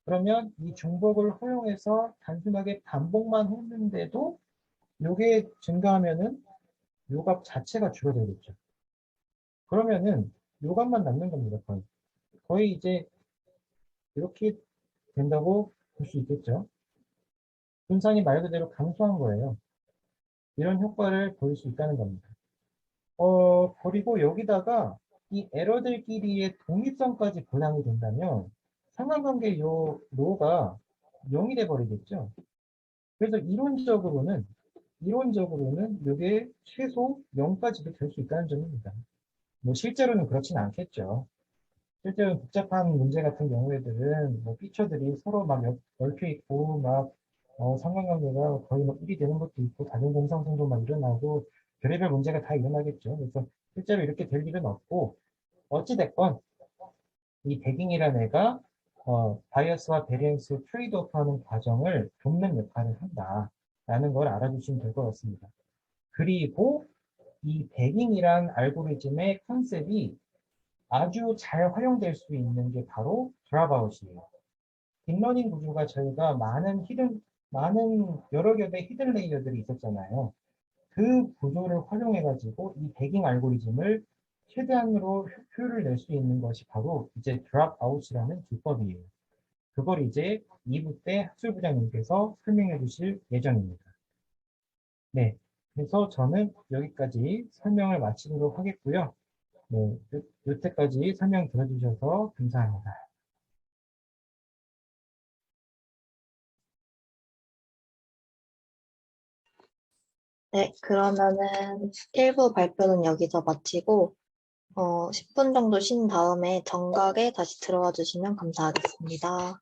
그러면 이 중복을 허용해서 단순하게 반복만 했는데도 요게 증가하면은 요 값 자체가 줄어들겠죠. 그러면은 요 값만 남는 겁니다, 거의. 거의 이제 이렇게 된다고 볼 수 있겠죠. 분산이 말 그대로 감소한 거예요. 이런 효과를 보일 수 있다는 겁니다. 그리고 여기다가 이 에러들끼리의 독립성까지 보장이 된다면 상관관계 요 로가 0이 돼 버리겠죠. 그래서 이론적으로는 이게 최소 0까지도 될 수 있다는 점입니다. 뭐 실제로는 그렇진 않겠죠. 실제로 복잡한 문제 같은 경우에들은 뭐 피처들이 서로 막 얽혀 있고 막 상관관계가 거의 뭐 1이 되는 것도 있고 다중공상성도 막 일어나고 별의별 문제가 다 일어나겠죠. 그래서 실제로 이렇게 될 일은 없고, 어찌됐건 이 대깅이라는 애가 바이어스와 베리언스 트레이드오프하는 과정을 돕는 역할을 한다라는 걸 알아두시면 될 것 같습니다. 그리고 이 대깅이란 알고리즘의 컨셉이 아주 잘 활용될 수 있는 게 바로 드랍아웃이에요. 딥러닝 구조가 저희가 많은 여러 겹의 히든 레이어들이 있었잖아요. 그 구조를 활용해가지고 이 대깅 알고리즘을 최대한으로 효율을 낼 수 있는 것이 바로 이제 드랍아웃이라는 기법이에요. 그걸 이제 2부 때 학술부장님께서 설명해 주실 예정입니다. 네. 그래서 저는 여기까지 설명을 마치도록 하겠고요. 네, 여태까지 설명 들어주셔서 감사합니다. 네, 그러면은 1부 발표는 여기서 마치고 10분 정도 쉰 다음에 정각에 다시 들어와 주시면 감사하겠습니다.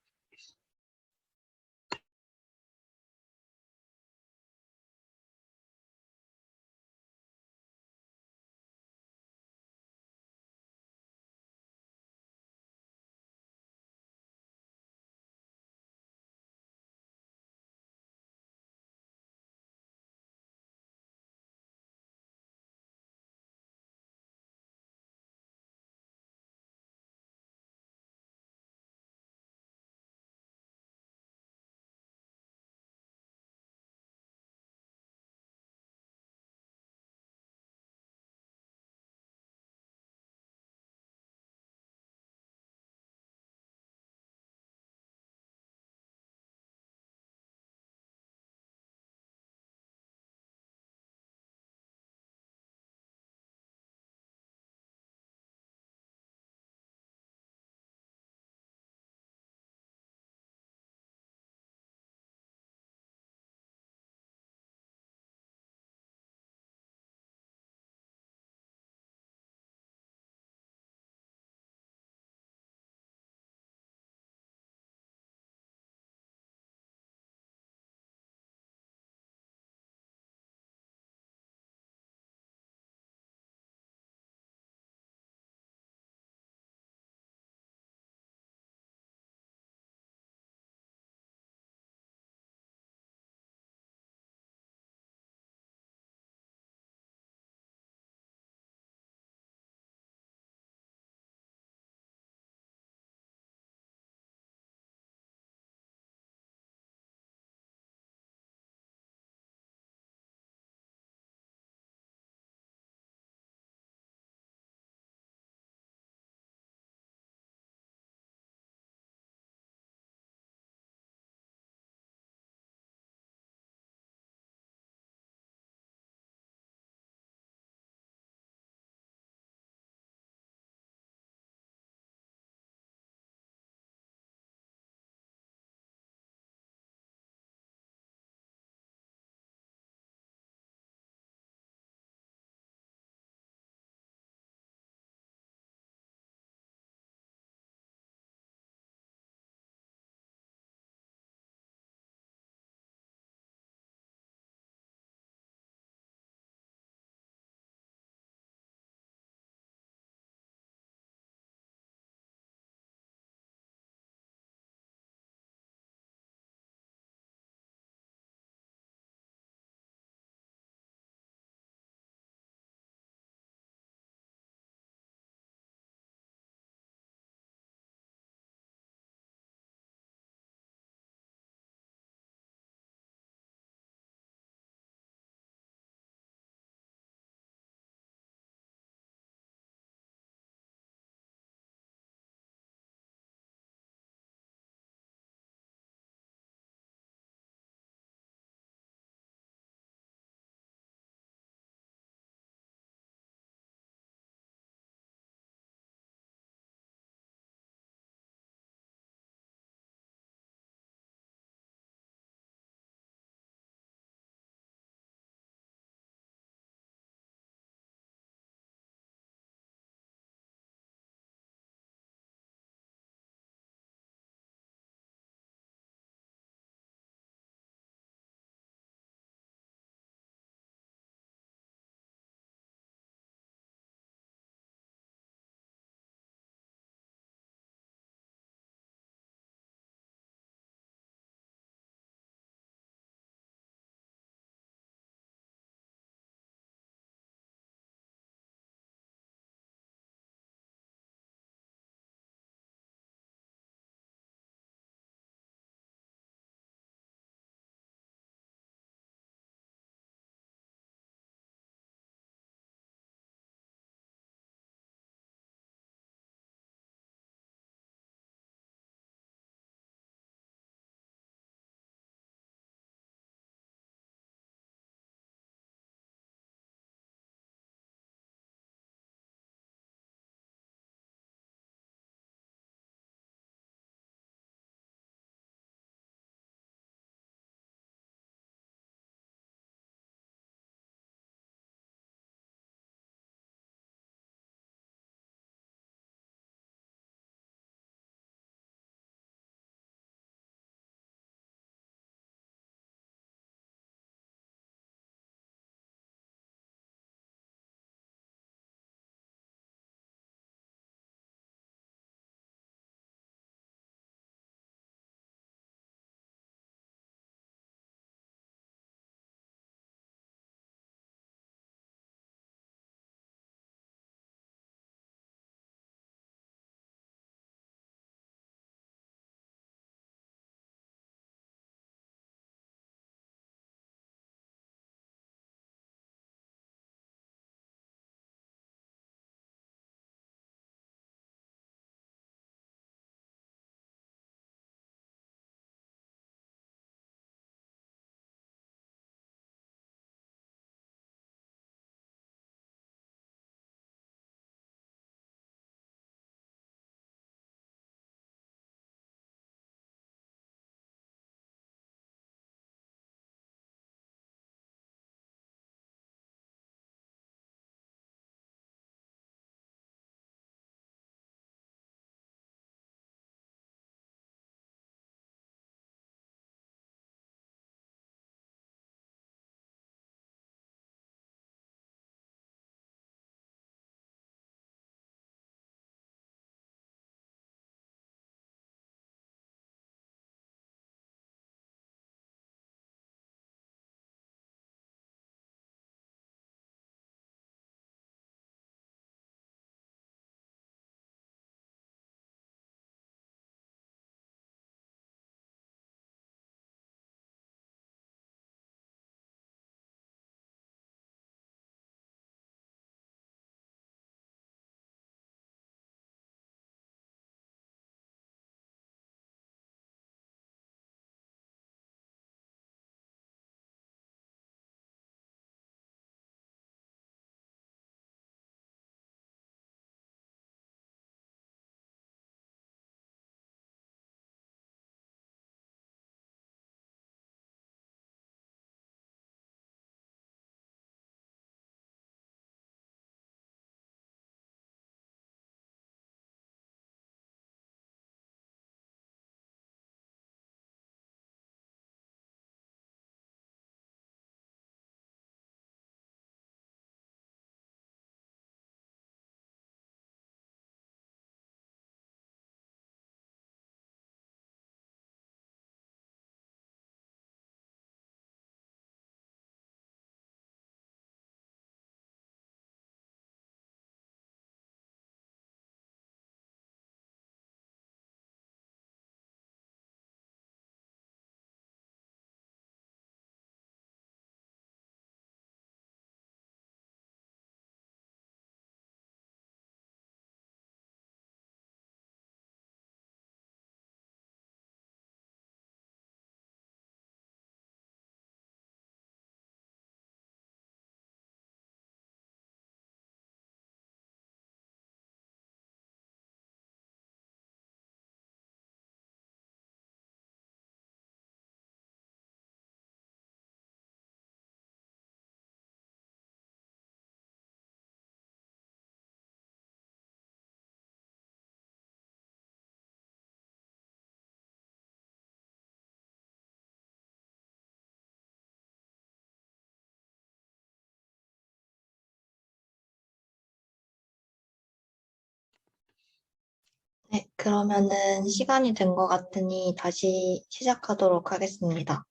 네, 그러면은 시간이 된 것 같으니 다시 시작하도록 하겠습니다.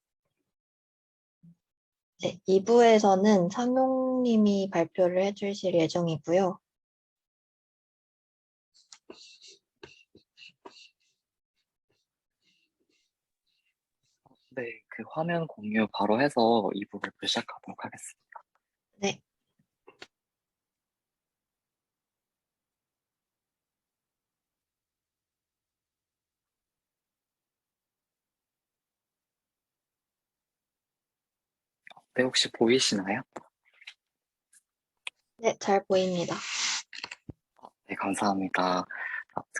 네, 2부에서는 상용님이 발표를 해주실 예정이고요. 네, 그 화면 공유 바로 해서 2부 발표 시작하도록 하겠습니다. 네. 네, 혹시 보이시나요? 네, 잘 보입니다. 네, 감사합니다.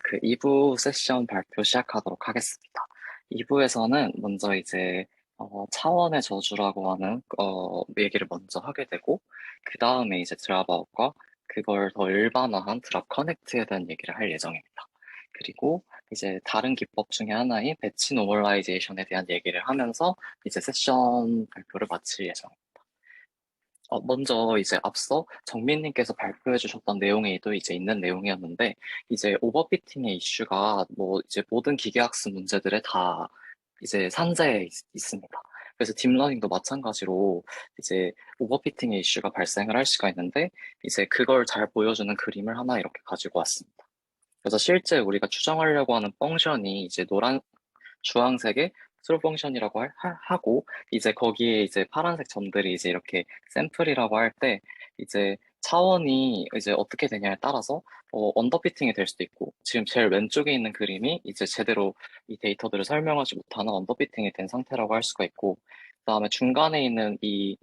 그 2부 세션 발표 시작하도록 하겠습니다. 2부에서는 먼저 이제 차원의 저주라고 하는 얘기를 먼저 하게 되고 그 다음에 이제 드랍아웃과 그걸 더 일반화한 드랍 커넥트에 대한 얘기를 할 예정입니다. 그리고 이제 다른 기법 중에 하나인 배치 노멀라이제이션에 대한 얘기를 하면서 이제 세션 발표를 마칠 예정입니다. 먼저 이제 앞서 정민님께서 발표해 주셨던 내용에도 이제 있는 내용이었는데, 이제 오버피팅의 이슈가 뭐 이제 모든 기계학습 문제들에 다 이제 산재에 있습니다. 그래서 딥러닝도 마찬가지로 이제 오버피팅의 이슈가 발생을 할 수가 있는데, 이제 그걸 잘 보여주는 그림을 하나 이렇게 가지고 왔습니다. 그래서 실제 우리가 추정하려고 하는 펑션이 이제 주황색의 트루 펑션이라고 하고, 이제 거기에 이제 파란색 점들이 이제 이렇게 샘플이라고 할 때, 이제 차원이 이제 어떻게 되냐에 따라서, 언더피팅이 될 수도 있고, 지금 제일 왼쪽에 있는 그림이 이제 제대로 이 데이터들을 설명하지 못하는 언더피팅이 된 상태라고 할 수가 있고, 그 다음에 중간에 있는 이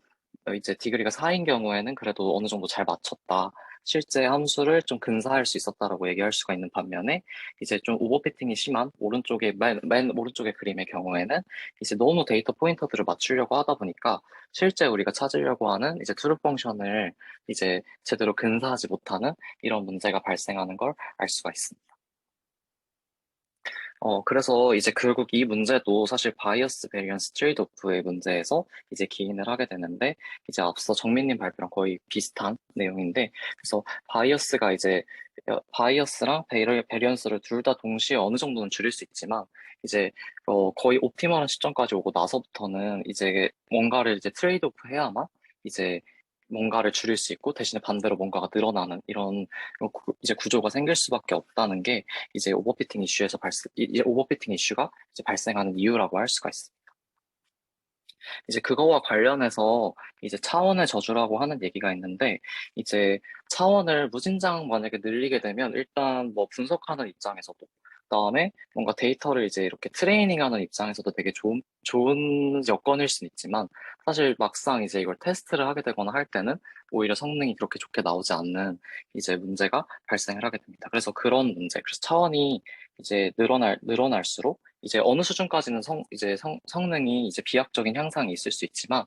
이제 디그리가 4인 경우에는 그래도 어느 정도 잘 맞췄다. 실제 함수를 좀 근사할 수 있었다라고 얘기할 수가 있는 반면에 이제 좀 오버피팅이 심한 오른쪽에 맨 오른쪽의 그림의 경우에는 이제 너무 데이터 포인터들을 맞추려고 하다 보니까 실제 우리가 찾으려고 하는 이제 트루 펑션을 이제 제대로 근사하지 못하는 이런 문제가 발생하는 걸 알 수가 있습니다. 그래서 이제 결국 이 문제도 사실 바이어스 베리언스 트레이드오프의 문제에서 이제 기인을 하게 되는데, 이제 앞서 정민님 발표랑 거의 비슷한 내용인데, 그래서 바이어스가 이제 바이어스랑 베리언스를 둘 다 동시에 어느 정도는 줄일 수 있지만, 이제 거의 옵티멀한 시점까지 오고 나서부터는 이제 뭔가를 이제 트레이드오프 해야만 이제 뭔가를 줄일 수 있고, 대신에 반대로 뭔가가 늘어나는 이런 이제 구조가 생길 수밖에 없다는 게 이제 오버피팅 이슈가 이제 발생하는 이유라고 할 수가 있습니다. 이제 그거와 관련해서 이제 차원의 저주라고 하는 얘기가 있는데, 이제 차원을 무진장 만약에 늘리게 되면 일단 뭐 분석하는 입장에서도, 그다음에 뭔가 데이터를 이제 이렇게 트레이닝하는 입장에서도 되게 좋은 여건일 수는 있지만, 사실 막상 이제 이걸 테스트를 하게 되거나 할 때는 오히려 성능이 그렇게 좋게 나오지 않는 이제 문제가 발생을 하게 됩니다. 그래서 그런 문제, 그래서 차원이 이제 늘어날수록 이제 어느 수준까지는 성능이 이제 비약적인 향상이 있을 수 있지만,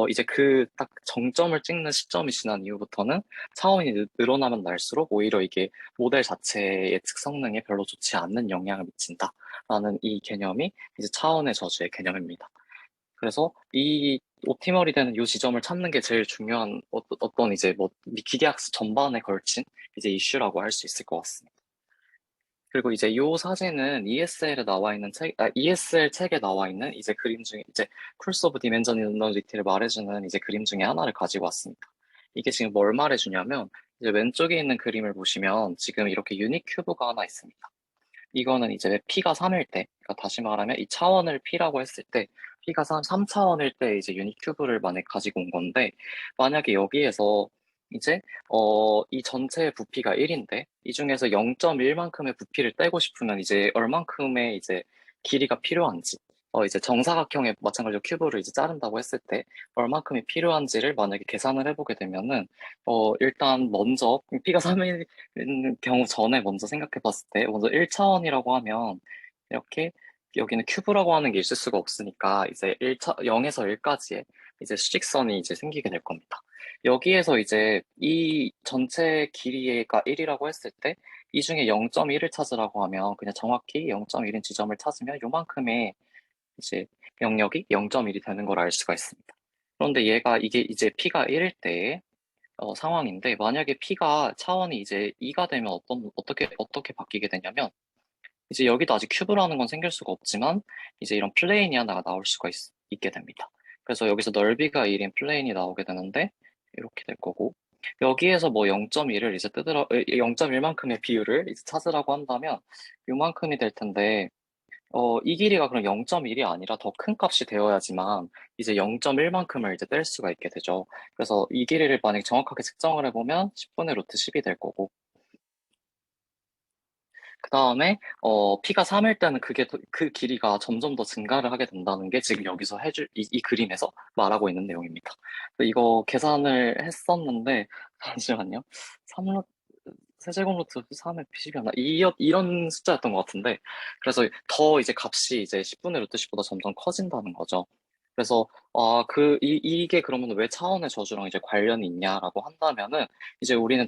이제 그 딱 정점을 찍는 시점이 지난 이후부터는 차원이 늘어나면 날수록 오히려 이게 모델 자체의 예측 성능에 별로 좋지 않는 영향을 미친다라는 이 개념이 이제 차원의 저주의 개념입니다. 그래서 이 옵티멀이 되는 이 지점을 찾는 게 제일 중요한 어떤 이제 뭐 기계학습 전반에 걸친 이제 이슈라고 할 수 있을 것 같습니다. 그리고 이제 이 사진은 ESL 책에 나와 있는 이제 그림 중에 이제 쿨스 오브 디멘저널리티를 말해주는 이제 그림 중에 하나를 가지고 왔습니다. 이게 지금 뭘 말해주냐면, 이제 왼쪽에 있는 그림을 보시면 지금 이렇게 유닛 큐브가 하나 있습니다. 이거는 이제 P가 3일 때, 그러니까 다시 말하면 이 차원을 P라고 했을 때, P가 3차원일 때 이제 유닛 큐브를 만약 가지고 온 건데, 만약에 여기에서 이제, 이 전체의 부피가 1인데, 이 중에서 0.1만큼의 부피를 떼고 싶으면 이제 얼만큼의 이제 길이가 필요한지, 이제 정사각형의 마찬가지로 큐브를 이제 자른다고 했을 때, 얼만큼이 필요한지를 만약에 계산을 해보게 되면은, 일단 먼저, P가 3일 경우 전에 먼저 생각해 봤을 때, 먼저 1차원이라고 하면, 이렇게, 여기는 큐브라고 하는 게 있을 수가 없으니까, 이제 0에서 1까지의 이제 수직선이 이제 생기게 될 겁니다. 여기에서 이제 이 전체 길이가 1이라고 했을 때, 이 중에 0.1을 찾으라고 하면, 그냥 정확히 0.1인 지점을 찾으면 요만큼의 이제 영역이 0.1이 되는 걸 알 수가 있습니다. 그런데 이게 이제 P가 1일 때, 상황인데, 만약에 P가 차원이 이제 2가 되면 어떻게 바뀌게 되냐면, 이제 여기도 아직 큐브라는 건 생길 수가 없지만 이제 이런 플레인이 하나가 나올 수가 있게 됩니다. 그래서 여기서 넓이가 1인 플레인이 나오게 되는데 이렇게 될 거고 여기에서 뭐 0.1을 이제 0.1만큼의 비율을 이제 찾으라고 한다면 요만큼이 될 텐데 이 길이가 그럼 0.1이 아니라 더 큰 값이 되어야지만 이제 0.1만큼을 이제 뗄 수가 있게 되죠. 그래서 이 길이를 만약에 정확하게 측정을 해보면 10분의 루트 10이 될 거고 그 다음에 P가 3일 때는 그 길이가 점점 더 증가를 하게 된다는 게 지금 여기서 이 그림에서 말하고 있는 내용입니다. 이거 계산을 했었는데 잠시만요. 3 세제곱 루트 3의 P10이었나? 이런 숫자였던 것 같은데 그래서 더 이제 값이 이제 10분의 루트 10보다 점점 커진다는 거죠. 그래서 이게 그러면 왜 차원의 저주랑 이제 관련이 있냐라고 한다면은 이제 우리는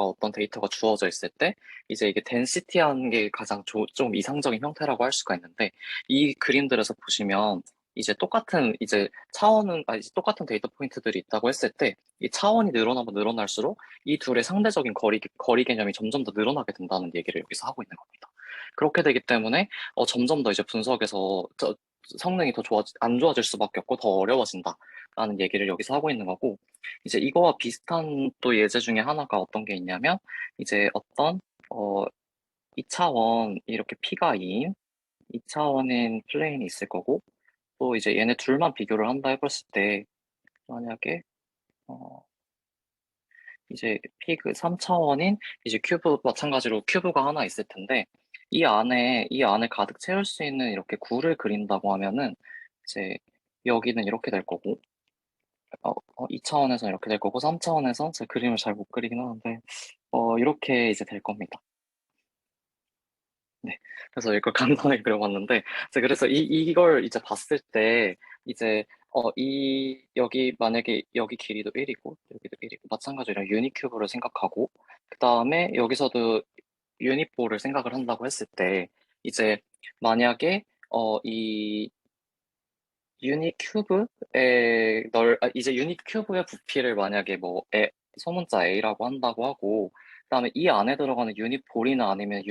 어떤 데이터가 주어져 있을 때 이제 이게 덴시티한 게 가장 좀 이상적인 형태라고 할 수가 있는데 이 그림들에서 보시면 이제 이제 똑같은 데이터 포인트들이 있다고 했을 때 이 차원이 늘어나면 늘어날수록 이 둘의 상대적인 거리 개념이 점점 더 늘어나게 된다는 얘기를 여기서 하고 있는 겁니다. 그렇게 되기 때문에 점점 더 이제 분석에서 성능이 안 좋아질 수밖에 없고 더 어려워진다라는 얘기를 여기서 하고 있는 거고 이제 이거와 비슷한 또 예제 중에 하나가 어떤 게 있냐면 이제 어, 2차원 이렇게 P가 2인 2차원인 플레인이 있을 거고 또 이제 얘네 둘만 비교를 한다 해봤을 때 만약에 이제 피그 3차원인 이제 마찬가지로 큐브가 하나 있을 텐데 이 안을 가득 채울 수 있는 이렇게 구를 그린다고 하면은 이제 여기는 이렇게 될 거고 2차원에서 이렇게 될 거고 3차원에서 제 그림을 잘 못 그리긴 하는데 이렇게 이제 될 겁니다. 네. 그래서 이걸 간단하게 그려봤는데, 그래서 이걸 이제 봤을 때, 이제, 만약에 여기 길이도 1이고, 여기도 1이고, 마찬가지로 이런 유니큐브를 생각하고, 그 다음에 여기서도 유니포를 생각을 한다고 했을 때, 이제, 만약에, 이 이제 유니큐브의 부피를 만약에 소문자 A라고 한다고 하고, 그 다음에 이 안에 들어가는 유니볼이나 아니면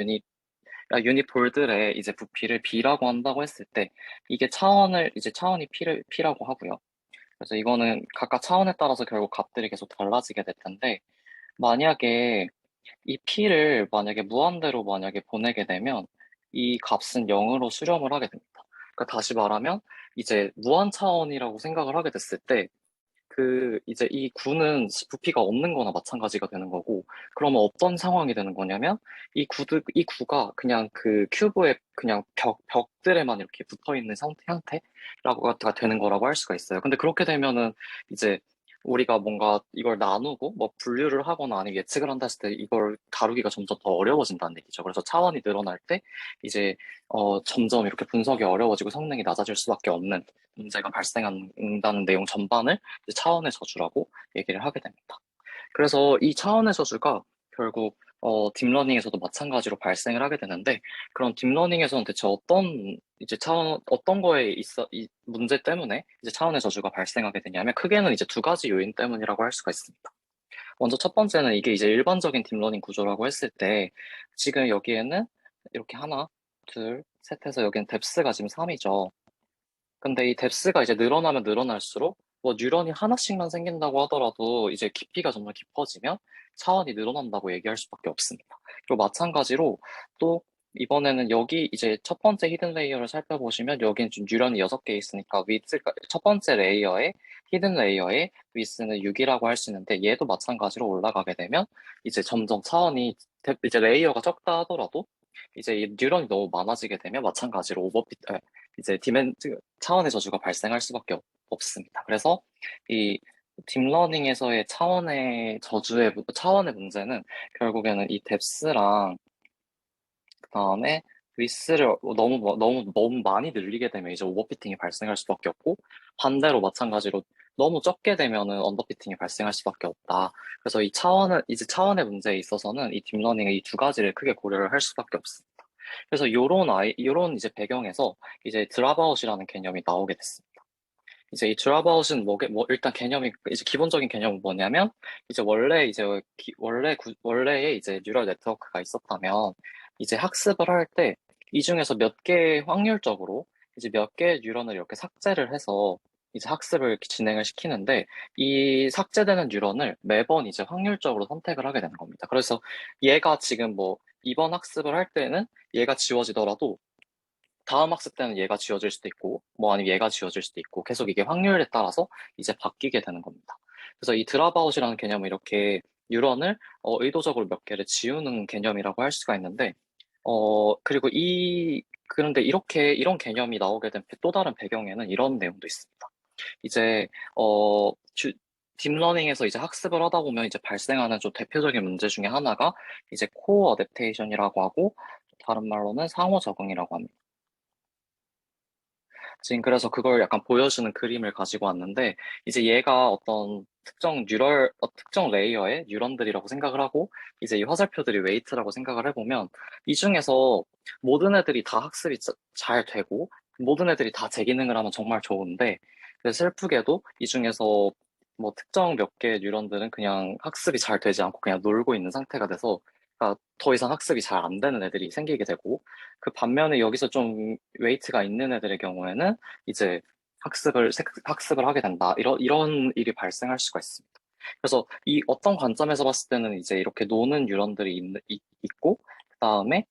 유닛볼들의 이제 부피를 B라고 한다고 했을 때 이게 차원이 P라고 하고요. 그래서 이거는 각각 차원에 따라서 결국 값들이 계속 달라지게 될 텐데 만약에 이 P를 만약에 무한대로 만약에 보내게 되면 이 값은 0으로 수렴을 하게 됩니다. 그러니까 다시 말하면 이제 무한 차원이라고 생각을 하게 됐을 때 이제 이 구는 부피가 없는 거나 마찬가지가 되는 거고, 그러면 어떤 상황이 되는 거냐면, 이 구가 그냥 그 큐브의 그냥 벽들에만 이렇게 붙어 있는 형태라고 되는 거라고 할 수가 있어요. 근데 그렇게 되면은 이제 우리가 뭔가 이걸 나누고 뭐 분류를 하거나 아니면 예측을 한다 했을 때 이걸 다루기가 점점 더 어려워진다는 얘기죠. 그래서 차원이 늘어날 때 이제 점점 이렇게 분석이 어려워지고 성능이 낮아질 수밖에 없는 문제가 발생한다는 내용 전반을 이제 차원의 저주라고 얘기를 하게 됩니다. 그래서 이 차원의 저주가 결국 딥러닝에서도 마찬가지로 발생을 하게 되는데 그럼 딥러닝에서는 대체 어떤 거에 이 문제 때문에 이제 차원의 저주가 발생하게 되냐면 크게는 이제 두 가지 요인 때문이라고 할 수가 있습니다. 먼저 첫 번째는 이게 이제 일반적인 딥러닝 구조라고 했을 때 지금 여기에는 이렇게 하나, 둘, 셋 해서 여기는 뎁스가 지금 3이죠. 근데 이 뎁스가 이제 늘어나면 늘어날수록 뭐 뉴런이 하나씩만 생긴다고 하더라도 이제 깊이가 정말 깊어지면 차원이 늘어난다고 얘기할 수밖에 없습니다. 그리고 마찬가지로 또 이번에는 여기 이제 첫 번째 히든 레이어를 살펴보시면 여기는 좀 뉴런이 6개 있으니까 첫 번째 레이어의 히든 레이어의 위스는 6이라고 할 수 있는데 얘도 마찬가지로 올라가게 되면 이제 점점 이제 레이어가 적다 하더라도 이제 이 뉴런이 너무 많아지게 되면 마찬가지로 이제 차원의 저주가 발생할 수밖에 없습니다. 그래서 이 딥러닝에서의 차원의 문제는 결국에는 이 뎁스랑 그다음에 위스를 너무 많이 늘리게 되면 이제 오버피팅이 발생할 수밖에 없고 반대로 마찬가지로 너무 적게 되면은 언더피팅이 발생할 수밖에 없다. 그래서 이제 차원의 문제에 있어서는 이 딥러닝의 이 두 가지를 크게 고려를 할 수밖에 없습니다. 그래서 요런 이제 배경에서 이제 드랍아웃이라는 개념이 나오게 됐습니다. 이제 이 드랍아웃은 일단 이제 기본적인 개념은 뭐냐면, 이제 원래의 이제 뉴럴 네트워크가 있었다면, 이제 학습을 할 때, 이 중에서 몇 개 확률적으로 이제 몇 개의 뉴런을 이렇게 삭제를 해서 이제 학습을 이렇게 진행을 시키는데 이 삭제되는 뉴런을 매번 이제 확률적으로 선택을 하게 되는 겁니다. 그래서 얘가 지금 뭐 이번 학습을 할 때는 얘가 지워지더라도 다음 학습 때는 얘가 지워질 수도 있고, 뭐 아니면 얘가 지워질 수도 있고, 계속 이게 확률에 따라서 이제 바뀌게 되는 겁니다. 그래서 이 드랍아웃이라는 개념은 이렇게 뉴런을 의도적으로 몇 개를 지우는 개념이라고 할 수가 있는데, 그리고 그런데 이런 개념이 나오게 된 또 다른 배경에는 이런 내용도 있습니다. 이제, 딥러닝에서 이제 학습을 하다 보면 이제 발생하는 좀 대표적인 문제 중에 하나가 이제 코어 어댑테이션이라고 하고, 다른 말로는 상호 적응이라고 합니다. 지금 그래서 그걸 약간 보여주는 그림을 가지고 왔는데, 이제 얘가 어떤 특정 레이어의 뉴런들이라고 생각을 하고, 이제 이 화살표들이 웨이트라고 생각을 해보면, 이 중에서 모든 애들이 다 학습이 잘 되고, 모든 애들이 다 제 기능을 하면 정말 좋은데, 근데 슬프게도 이 중에서 뭐 특정 몇 개의 뉴런들은 그냥 학습이 잘 되지 않고 그냥 놀고 있는 상태가 돼서, 그러니까 더 이상 학습이 잘 안 되는 애들이 생기게 되고, 그 반면에 여기서 좀 웨이트가 있는 애들의 경우에는 이제 학습을 하게 된다. 이런 일이 발생할 수가 있습니다. 그래서 이 어떤 관점에서 봤을 때는 이제 이렇게 노는 뉴런들이 있고, 그 다음에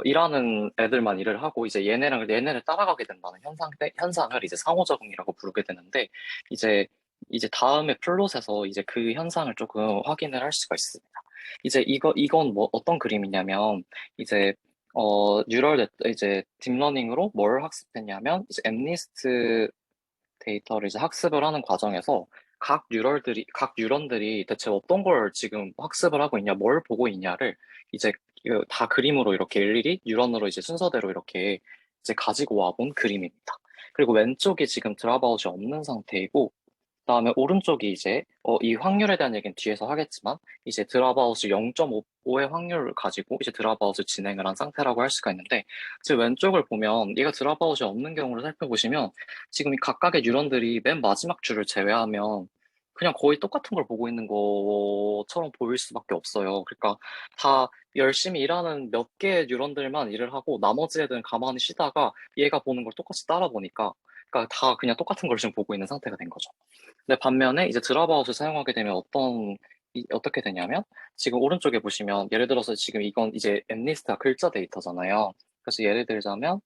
일하는 애들만 일을 하고 이제 얘네를 따라가게 된다는 현상을 이제 상호작용이라고 부르게 되는데, 이제 다음에 플롯에서 이제 그 현상을 조금 확인을 할 수가 있습니다. 이제 이건 뭐 어떤 그림이냐면, 이제 이제 딥러닝으로 뭘 학습했냐면, 이제 엠니스트 데이터를 이제 학습을 하는 과정에서 각 뉴런들이 대체 어떤 걸 지금 학습을 하고 있냐, 뭘 보고 있냐를 이제 이거 다 그림으로 이렇게 일일이 뉴런으로 이제 순서대로 이렇게 이제 가지고 와본 그림입니다. 그리고 왼쪽이 지금 드랍아웃이 없는 상태이고, 그다음에 오른쪽이 이제 이 확률에 대한 얘기는 뒤에서 하겠지만 이제 드랍아웃을 0.5의 확률을 가지고 이제 드랍아웃을 진행을 한 상태라고 할 수가 있는데, 지금 왼쪽을 보면 얘가 드랍아웃이 없는 경우를 살펴보시면 지금 이 각각의 뉴런들이 맨 마지막 줄을 제외하면 그냥 거의 똑같은 걸 보고 있는 것처럼 보일 수밖에 없어요. 그러니까 다 열심히 일하는 몇 개의 뉴런들만 일을 하고 나머지 애들은 가만히 쉬다가 얘가 보는 걸 똑같이 따라 보니까, 그러니까 다 그냥 똑같은 걸 지금 보고 있는 상태가 된 거죠. 근데 반면에 이제 드랍아웃을 사용하게 되면 어떻게 되냐면, 지금 오른쪽에 보시면 예를 들어서 지금 이건 이제 엠리스트가 글자 데이터잖아요. 그래서 예를 들자면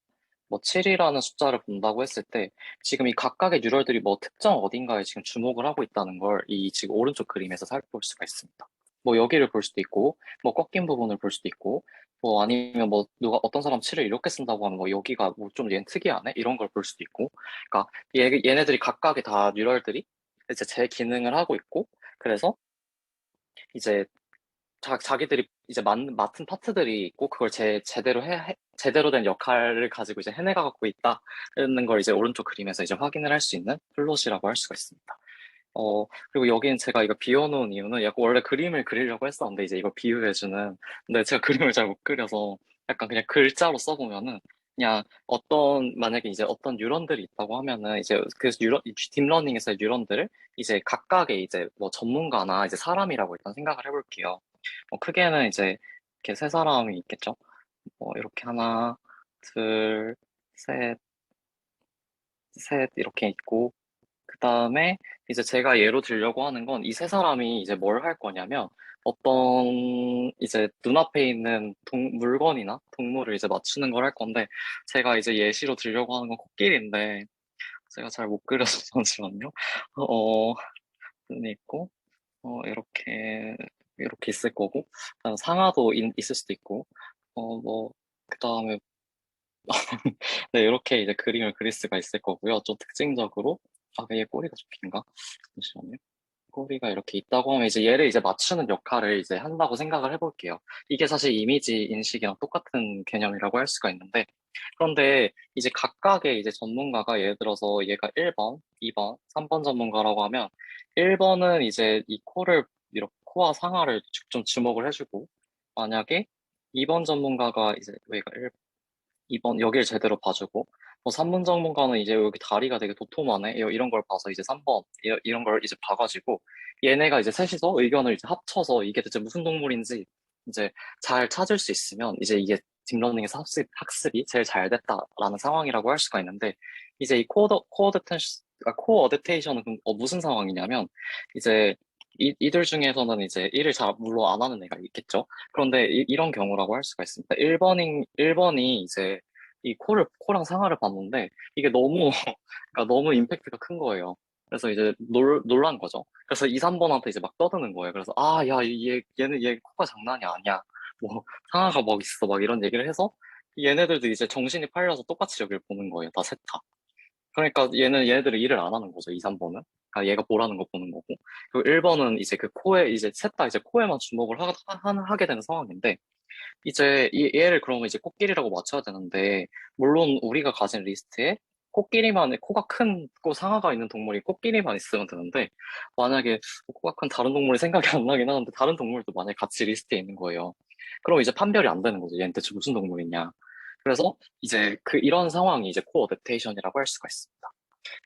뭐 7이라는 숫자를 본다고 했을 때 지금 이 각각의 뉴럴들이 뭐 특정 어딘가에 지금 주목을 하고 있다는 걸 이 지금 오른쪽 그림에서 살펴볼 수가 있습니다. 뭐 여기를 볼 수도 있고, 뭐 꺾인 부분을 볼 수도 있고, 뭐 아니면 뭐 어떤 사람 7을 이렇게 쓴다고 하면 뭐 여기가 뭐 좀 얘는 특이하네? 이런 걸 볼 수도 있고. 그러니까 얘네들이 각각의 다 뉴럴들이 이제 제 기능을 하고 있고, 그래서 이제 자기들이 이제 맡은 파트들이 있고, 그걸 제대로 된 역할을 가지고 이제 해내가고 있다는 걸 이제 오른쪽 그림에서 이제 확인을 할 수 있는 플롯이라고 할 수가 있습니다. 그리고 여기는 제가 이거 비워놓은 이유는 약간 원래 그림을 그리려고 했었는데 이제 이거 비유해주는, 근데 제가 그림을 잘 못 그려서 약간 그냥 글자로 써보면은 그냥 만약에 이제 어떤 뉴런들이 있다고 하면은 이제 그래서 딥러닝에서의 뉴런들을 이제 각각의 이제 뭐 전문가나 이제 사람이라고 일단 생각을 해볼게요. 크게는 이제 이렇게 세 사람이 있겠죠. 이렇게 하나, 둘, 셋, 셋 이렇게 있고, 그 다음에 이제 제가 예로 들려고 하는 건 이 세 사람이 이제 뭘 할 거냐면 어떤 이제 눈앞에 있는 물건이나 동물을 이제 맞추는 걸 할 건데, 제가 이제 예시로 들려고 하는 건 코끼리인데 제가 잘 못 그려서 잠시만요. 눈이 있고, 이렇게 있을 거고, 그다음 상아도 있을 수도 있고, 뭐, 그 다음에, 네, 이렇게 이제 그림을 그릴 수가 있을 거고요. 좀 특징적으로, 얘 꼬리가 좀 긴가? 잠시만요. 꼬리가 이렇게 있다고 하면 이제 얘를 이제 맞추는 역할을 이제 한다고 생각을 해볼게요. 이게 사실 이미지 인식이랑 똑같은 개념이라고 할 수가 있는데, 그런데 이제 각각의 이제 전문가가 예를 들어서 얘가 1번, 2번, 3번 전문가라고 하면 1번은 이제 이 이렇게 코와 상하를 좀 주목을 해주고, 만약에 2번 전문가가 이제 얘가 2번 여기를 제대로 봐주고, 뭐 3번 전문가는 이제 여기 다리가 되게 도톰하네 이런 걸 봐서 이제 3번 이런 걸 이제 봐가지고 얘네가 이제 셋이서 의견을 이제 합쳐서 이게 대체 무슨 동물인지 이제 잘 찾을 수 있으면 이제 이게 딥러닝에서 학습이 제일 잘 됐다라는 상황이라고 할 수가 있는데, 이제 이 코어데테이션은 무슨 상황이냐면, 이제 이들 중에서는 이제 일을 잘 물론 안 하는 애가 있겠죠. 그런데 이런 경우라고 할 수가 있습니다. 1번이 이제 이 코랑 상하를 봤는데 이게 너무 그러니까 너무 임팩트가 큰 거예요. 그래서 이제 놀란 거죠. 그래서 2, 3번한테 이제 막 떠드는 거예요. 그래서 아, 야, 얘 코가 장난이 아니야. 뭐 상하가 막 있어. 막 이런 얘기를 해서 얘네들도 이제 정신이 팔려서 똑같이 여기를 보는 거예요. 다 셋 다. 그러니까 얘네들이 일을 안 하는 거죠. 2, 3번은. 그러니까 얘가 보라는 거 보는 거고. 그리고 1번은 이제 그 코에 이제 셋 다 이제 코에만 주목을 하게 되는 상황인데 이제 얘를 그러면 이제 코끼리라고 맞춰야 되는데 물론 우리가 가진 리스트에 코가 큰 상아가 있는 동물이 코끼리만 있으면 되는데 만약에 코가 큰 다른 동물이 생각이 안 나긴 하는데 다른 동물도 만약에 같이 리스트에 있는 거예요. 그럼 이제 판별이 안 되는 거죠. 얘는 대체 무슨 동물이냐. 그래서 이제 이런 상황이 이제 코어 어댑테이션이라고 할 수가 있습니다.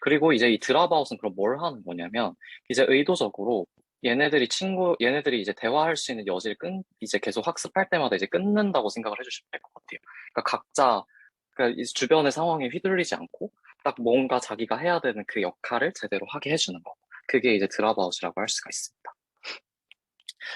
그리고 이제 이 드랍아웃은 그럼 뭘 하는 거냐면, 이제 의도적으로 얘네들이 이제 대화할 수 있는 여지를 이제 계속 학습할 때마다 이제 끊는다고 생각을 해주시면 될 것 같아요. 그러니까 그러니까 이 주변의 상황에 휘둘리지 않고, 딱 뭔가 자기가 해야 되는 그 역할을 제대로 하게 해주는 거. 그게 이제 드랍아웃이라고 할 수가 있습니다.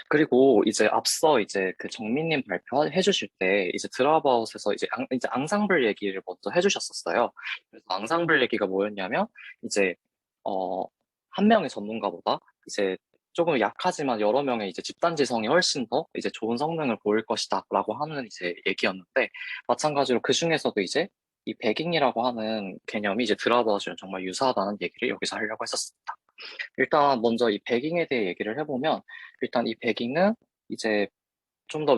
그리고 이제 앞서 이제 그 정민님 발표해 주실 때 이제 드랍아웃에서 이제 앙상블 얘기를 먼저 해주셨었어요. 그래서 앙상블 얘기가 뭐였냐면 이제 어, 한 명의 전문가보다 이제 조금 약하지만 여러 명의 이제 집단 지성이 훨씬 더 이제 좋은 성능을 보일 것이다라고 하는 이제 얘기였는데 마찬가지로 그 중에서도 이제 이 배깅이라고 하는 개념이 이제 드랍아웃이랑 정말 유사하다는 얘기를 여기서 하려고 했었습니다. 일단 먼저 이 배깅에 대해 얘기를 해보면 일단 이 배깅은 이제 좀 더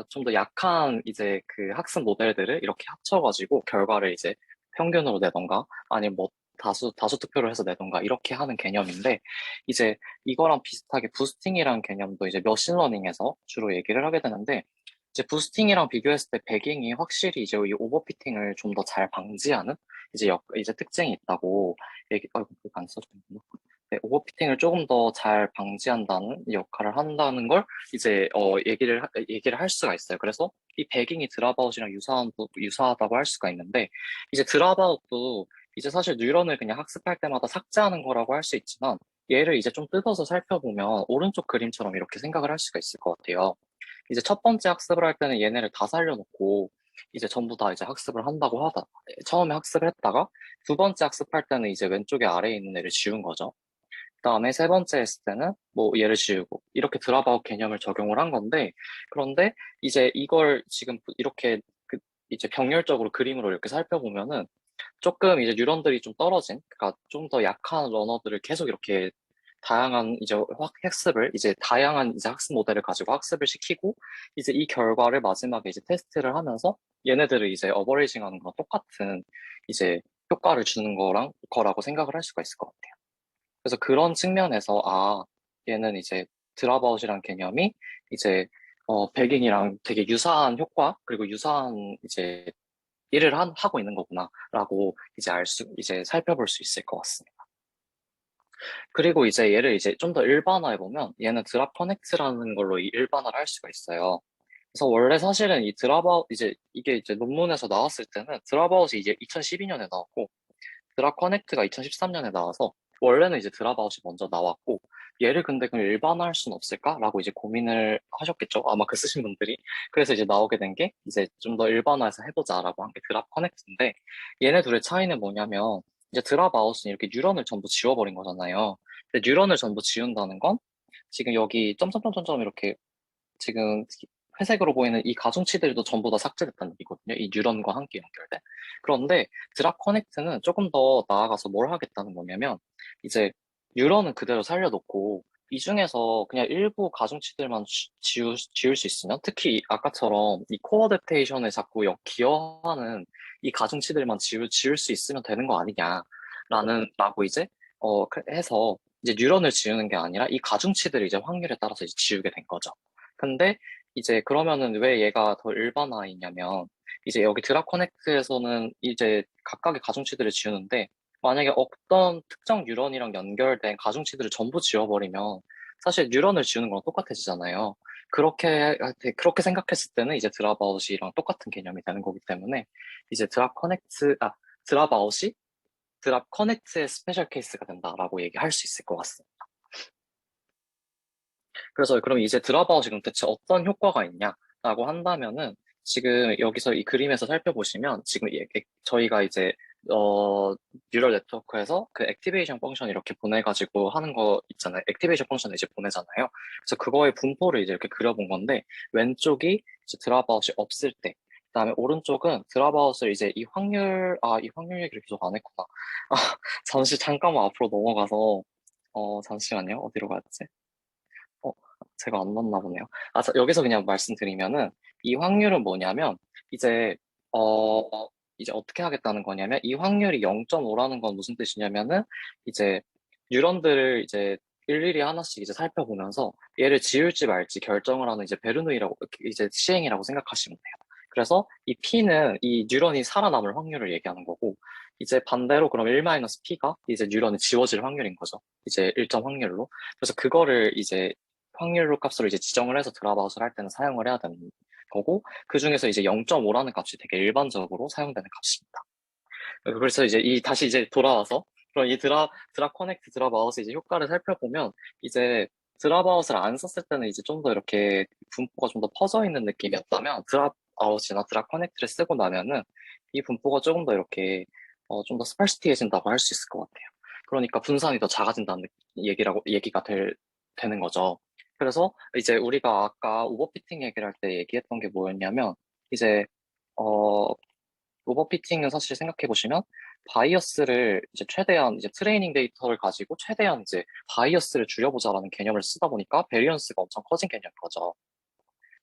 좀 더 약한 이제 그 학습 모델들을 이렇게 합쳐가지고 결과를 이제 평균으로 내던가 아니면 뭐 다수 투표를 해서 내던가 이렇게 하는 개념인데 이제 이거랑 비슷하게 부스팅이라는 개념도 이제 머신러닝에서 주로 얘기를 하게 되는데 이제 부스팅이랑 비교했을 때 배깅이 확실히 이제 이 오버피팅을 좀 더 잘 방지하는 이제 특징이 있다고 아이고, 안 써졌나? 네, 오버피팅을 조금 더 잘 방지한다는 역할을 한다는 걸 이제 얘기를 할 수가 있어요. 그래서 이 배깅이 드랍아웃이랑 유사하다고 할 수가 있는데 이제 드랍아웃도 이제 사실 뉴런을 그냥 학습할 때마다 삭제하는 거라고 할 수 있지만 얘를 이제 좀 뜯어서 살펴보면 오른쪽 그림처럼 이렇게 생각을 할 수가 있을 것 같아요. 이제 첫 번째 학습을 할 때는 얘네를 다 살려놓고 이제 전부 다 이제 처음에 학습을 했다가 두 번째 학습할 때는 이제 왼쪽에 아래에 있는 애를 지운 거죠. 그다음에 세 번째 했을 때는 뭐 얘를 지우고 이렇게 드랍아웃 개념을 적용을 한 건데 그런데 이제 이걸 지금 이렇게 이제 병렬적으로 그림으로 이렇게 살펴보면은 조금 이제 뉴런들이 좀 떨어진 그러니까 좀 더 약한 러너들을 계속 이렇게 다양한 이제 학습을 이제 다양한 이제 학습 모델을 가지고 학습을 시키고 이제 이 결과를 마지막에 이제 테스트를 하면서 얘네들을 이제 어버레이징하는 거랑 똑같은 이제 효과를 주는 거라고 생각을 할 수가 있을 것 같아요. 그래서 그런 측면에서 얘는 이제 드랍아웃이란 개념이 이제 배깅이랑 되게 유사한 효과 그리고 유사한 이제 일을 하고 있는 거구나라고 이제 살펴볼 수 있을 것 같습니다. 그리고 이제 얘를 이제 좀 더 일반화해 보면 얘는 드랍 커넥트라는 걸로 일반화를 할 수가 있어요. 그래서 원래 사실은 이 드랍아웃 이게 이제 논문에서 나왔을 때는 드랍아웃이 이제 2012년에 나왔고 드랍 커넥트가 2013년에 나와서 원래는 이제 드랍아웃이 먼저 나왔고 얘를 근데 그럼 일반화할 수는 없을까라고 이제 고민을 하셨겠죠. 아마 그 쓰신 분들이. 그래서 이제 나오게 된 게 이제 좀 더 일반화해서 해보자라고 한 게 드랍 커넥트인데 얘네 둘의 차이는 뭐냐면 이제 드랍아웃은 이렇게 뉴런을 전부 지워버린 거잖아요. 근데 뉴런을 전부 지운다는 건 지금 여기 점점점점점 이렇게 지금 회색으로 보이는 이 가중치들도 전부 다 삭제됐다는 얘기거든요. 이 뉴런과 함께 연결된. 그런데 드랍 커넥트는 조금 더 나아가서 뭘 하겠다는 거냐면 이제 뉴런은 그대로 살려놓고 이 중에서 그냥 일부 가중치들만 지울 수 있으면 특히 아까처럼 이 코어댑테이션에 자꾸 기여하는 이 가중치들만 지울 수 있으면 되는 거 아니냐라고 이제 해서 이제 뉴런을 지우는 게 아니라 이 가중치들을 이제 확률에 따라서 이제 지우게 된 거죠. 근데 이제 그러면은 왜 얘가 더 일반화이냐면 이제 여기 드랍 커넥트에서는 이제 각각의 가중치들을 지우는데 만약에 어떤 특정 뉴런이랑 연결된 가중치들을 전부 지워버리면 사실 뉴런을 지우는 거랑 똑같아지잖아요. 그렇게 생각했을 때는 이제 드랍아웃이랑 똑같은 개념이 되는 거기 때문에 이제 드랍아웃이 드랍 커넥트의 스페셜 케이스가 된다라고 얘기할 수 있을 것 같습니다. 그래서 그럼 이제 드랍아웃이 그럼 대체 어떤 효과가 있냐라고 한다면은 지금 여기서 이 그림에서 살펴보시면 지금 저희가 이제 뉴럴 네트워크에서 그 액티베이션 펑션 이렇게 보내가지고 하는 거 있잖아요. 액티베이션 펑션 이제 보내잖아요. 그래서 그거의 분포를 이제 이렇게 그려본 건데 왼쪽이 이제 드랍아웃이 없을 때, 그다음에 오른쪽은 드랍아웃을 이제 이 확률 얘기를 계속 안 했구나. 아, 잠깐만 앞으로 넘어가서 잠시만요. 어디로 갔지? 어, 제가 안 맞나 보네요. 여기서 그냥 말씀드리면은, 이 확률은 뭐냐면, 이제, 이제 어떻게 하겠다는 거냐면, 이 확률이 0.5라는 건 무슨 뜻이냐면은, 이제, 뉴런들을 이제 일일이 하나씩 이제 살펴보면서, 얘를 지울지 말지 결정을 하는 이제 베르누이라고, 이제 시행이라고 생각하시면 돼요. 그래서 이 P는 이 뉴런이 살아남을 확률을 얘기하는 거고, 이제 반대로 그럼 1-P가 이제 뉴런이 지워질 확률인 거죠. 이제 일정 확률로. 그래서 그거를 이제 확률로 값으로 이제 지정을 해서 드랍아웃을 할 때는 사용을 해야 되는 거고, 그 중에서 이제 0.5라는 값이 되게 일반적으로 사용되는 값입니다. 그래서 이제 다시 이제 돌아와서, 그럼 이 드랍 커넥트, 드랍아웃의 이제 효과를 살펴보면, 이제 드랍아웃을 안 썼을 때는 이제 좀 더 이렇게 분포가 좀 더 퍼져 있는 느낌이었다면, 드랍아웃이나 드랍 커넥트를 쓰고 나면은, 이 분포가 조금 더 이렇게, 좀 더 스파르시티해진다고 할 수 있을 것 같아요. 그러니까 분산이 더 작아진다는 얘기가 되는 거죠. 그래서 이제 우리가 아까 오버피팅 얘기를 할 때 얘기했던 게 뭐였냐면, 이제, 어, 오버피팅은 사실 생각해 보시면, 바이어스를 이제 최대한 이제 트레이닝 데이터를 가지고 최대한 이제 바이어스를 줄여보자라는 개념을 쓰다 보니까 베리언스가 엄청 커진 개념인 거죠.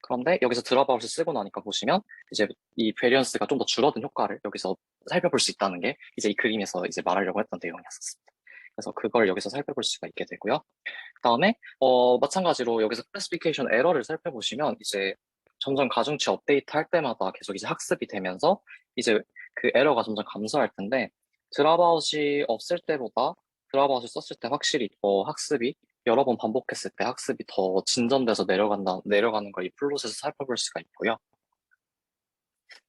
그런데 여기서 드랍아웃을 쓰고 나니까 보시면 이제 이 베리언스가 좀 더 줄어든 효과를 여기서 살펴볼 수 있다는 게 이제 이 그림에서 이제 말하려고 했던 내용이었습니다. 그래서 그걸 여기서 살펴볼 수가 있게 되고요. 그다음에 마찬가지로 여기서 클래시피케이션 에러를 살펴보시면 이제 점점 가중치 업데이트 할 때마다 계속 이제 학습이 되면서 이제 그 에러가 점점 감소할 텐데 드랍아웃이 없을 때보다 드랍아웃을 썼을 때 확실히 더 학습이 여러 번 반복했을 때 학습이 더 진전돼서 내려가는 걸 이 플롯에서 살펴볼 수가 있고요.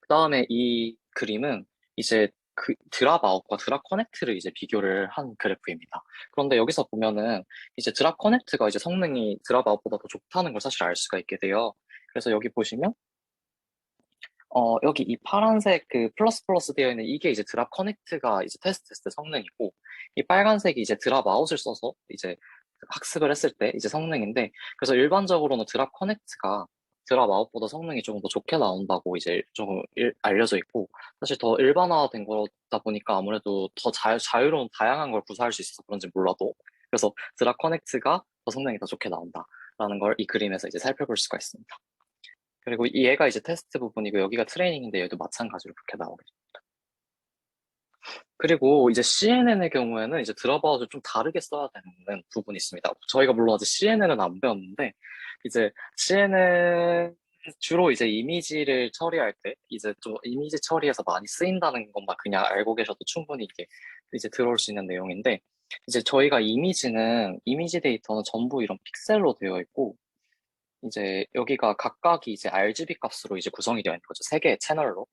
그다음에 이 그림은 이제 그 드랍 아웃과 드랍 커넥트를 이제 비교를 한 그래프입니다. 그런데 여기서 보면은 이제 드랍 커넥트가 이제 성능이 드랍 아웃보다 더 좋다는 걸 사실 알 수가 있게 돼요. 그래서 여기 보시면 여기 이 파란색 그 플러스 되어 있는 이게 이제 드랍 커넥트가 이제 테스트했을 때 성능이고, 이 빨간색이 이제 드랍 아웃을 써서 이제 학습을 했을 때 이제 성능인데, 그래서 일반적으로는 드랍 커넥트가 드랍 아웃보다 성능이 조금 더 좋게 나온다고 이제 좀 알려져 있고, 사실 더 일반화된 거다 보니까 아무래도 더 자유로운 다양한 걸 구사할 수 있어서 그런지 몰라도, 그래서 드랍 커넥트가 더 성능이 더 좋게 나온다라는 걸 이 그림에서 이제 살펴볼 수가 있습니다. 그리고 얘가 이제 테스트 부분이고 여기가 트레이닝인데 얘도 마찬가지로 그렇게 나오게 됩니다. 그리고 이제 CNN의 경우에는 이제 드랍아웃을 좀 다르게 써야 되는 부분이 있습니다. 저희가 물론 아직 CNN은 안 배웠는데, 이제 CNN 주로 이제 이미지를 처리할 때 이제 좀 이미지 처리에서 많이 쓰인다는 것만 그냥 알고 계셔도 충분히 이게 이제 들어올 수 있는 내용인데, 이제 저희가 이미지 데이터는 전부 이런 픽셀로 되어 있고, 이제 여기가 각각이 이제 RGB 값으로 이제 구성이 되어 있는 거죠. 세 개의 채널로.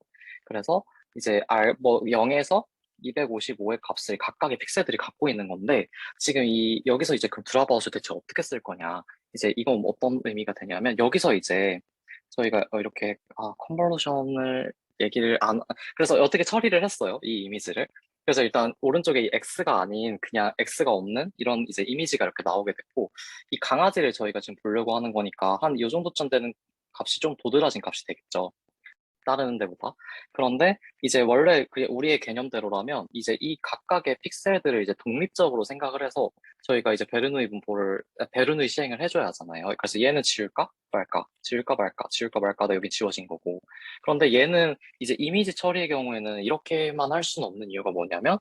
그래서 이제 0에서 255의 값을 각각의 픽셀들이 갖고 있는 건데, 지금 여기서 이제 그 드랍아웃을 대체 어떻게 쓸 거냐. 이제 이건 어떤 의미가 되냐면, 여기서 이제 저희가 이렇게, 컨버전을 그래서 어떻게 처리를 했어요. 이 이미지를. 그래서 일단 오른쪽에 이 X가 아닌 그냥 X가 없는 이런 이제 이미지가 이렇게 나오게 됐고, 이 강아지를 저희가 지금 보려고 하는 거니까 한 이 정도쯤 되는 값이 좀 도드라진 값이 되겠죠. 다른 데보다. 그런데 이제 원래 우리의 개념대로라면 이제 이 각각의 픽셀들을 이제 독립적으로 생각을 해서 저희가 이제 베르누이 시행을 해줘야 하잖아요. 그래서 얘는 지울까 말까, 지울까 말까, 지울까 말까, 다 여기 지워진 거고. 그런데 얘는 이제 이미지 처리의 경우에는 이렇게만 할 수는 없는 이유가 뭐냐면,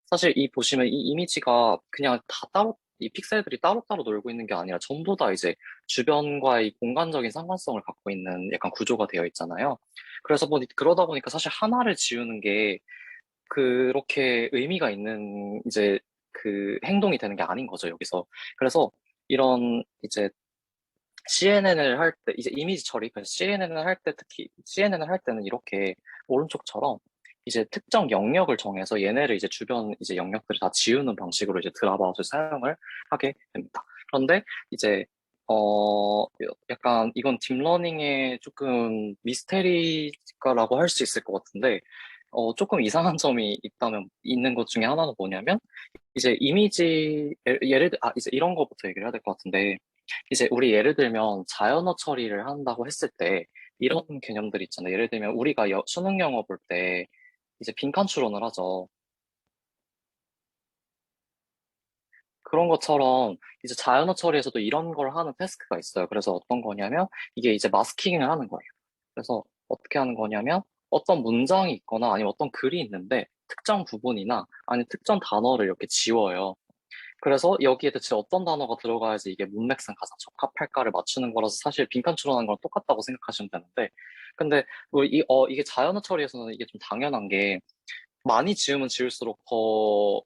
사실 보시면 이 이미지가 그냥 다 이 픽셀들이 따로따로 놀고 있는 게 아니라 전부 다 이제 주변과의 공간적인 상관성을 갖고 있는 약간 구조가 되어 있잖아요. 그래서 그러다 보니까 사실 하나를 지우는 게 그렇게 의미가 있는 이제 그 행동이 되는 게 아닌 거죠, 여기서. 그래서 이런 이제 CNN을 할 때, 이제 이미지 처리, 그래서 CNN을 할 때, 특히 CNN을 할 때는 이렇게 오른쪽처럼 이제 특정 영역을 정해서 얘네를 이제 주변 이제 영역들을 다 지우는 방식으로 이제 드랍아웃을 사용을 하게 됩니다. 그런데 이제, 약간 이건 딥러닝의 조금 미스테리가라고 할 수 있을 것 같은데, 조금 이상한 점이 있는 것 중에 하나는 뭐냐면, 이제 이미지, 이제 이런 거부터 얘기를 해야 될 것 같은데, 이제 우리 예를 들면 자연어 처리를 한다고 했을 때 이런 개념들이 있잖아요. 예를 들면 우리가 수능 영어 볼 때 이제 빈칸 추론을 하죠. 그런 것처럼 이제 자연어 처리에서도 이런 걸 하는 태스크가 있어요. 그래서 어떤 거냐면 이게 이제 마스킹을 하는 거예요. 그래서 어떻게 하는 거냐면 어떤 문장이 있거나 아니면 어떤 글이 있는데 특정 부분이나 아니면 특정 단어를 이렇게 지워요. 그래서 여기에 대체 어떤 단어가 들어가야지 이게 문맥상 가장 적합할까를 맞추는 거라서 사실 빈칸 추론하는 거랑 똑같다고 생각하시면 되는데, 근데 이게 자연어 처리에서는 이게 좀 당연한 게 많이 지우면 지울수록 더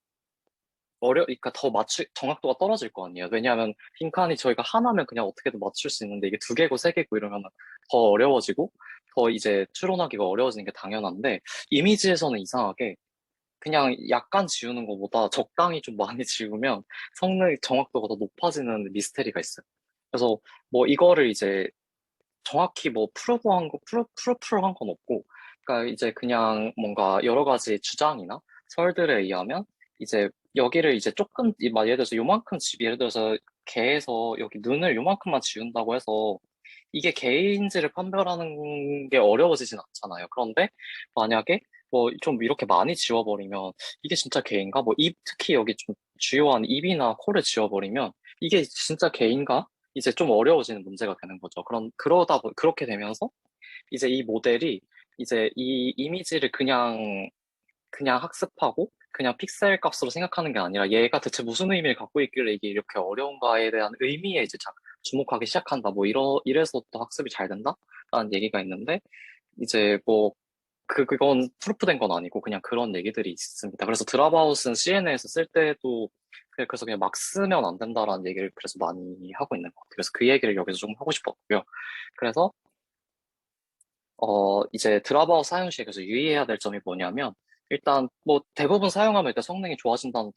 그러니까 더 정확도가 떨어질 거 아니에요. 왜냐하면 빈칸이 저희가 하나면 그냥 어떻게든 맞출 수 있는데 이게 두 개고 세 개고 이러면 더 어려워지고 더 이제 추론하기가 어려워지는 게 당연한데, 이미지에서는 이상하게 그냥 약간 지우는 것보다 적당히 좀 많이 지우면 성능 정확도가 더 높아지는 미스테리가 있어요. 그래서 뭐 이거를 이제 정확히 뭐 프루프한 건 없고, 그러니까 이제 그냥 뭔가 여러 가지 주장이나 설들에 의하면 이제 여기를 이제 조금 예를 들어서 요만큼 예를 들어서 개에서 여기 눈을 요만큼만 지운다고 해서 이게 개인지를 판별하는 게 어려워지진 않잖아요. 그런데 만약에 뭐 좀 이렇게 많이 지워버리면 이게 진짜 개인가? 뭐 특히 여기 좀 주요한 입이나 코를 지워버리면 이게 진짜 개인가? 이제 좀 어려워지는 문제가 되는 거죠. 그렇게 되면서 이제 이 모델이 이제 이 이미지를 그냥 학습하고 그냥 픽셀 값으로 생각하는 게 아니라 얘가 대체 무슨 의미를 갖고 있길래 이게 이렇게 어려운가에 대한 의미에 이제 주목하기 시작한다. 뭐 이래서 또 학습이 잘 된다라는 얘기가 있는데, 이제 뭐 그건 프루프된 건 아니고 그냥 그런 얘기들이 있습니다. 그래서 드랍아웃은 CNN에서 쓸 때도 그래서 그냥 막 쓰면 안 된다라는 얘기를 그래서 많이 하고 있는 것 같아요. 그래서 그 얘기를 여기서 좀 하고 싶었고요. 그래서 이제 드랍아웃 사용 시에 그래서 유의해야 될 점이 뭐냐면, 일단 뭐 대부분 사용하면 일단 성능이 좋아진다는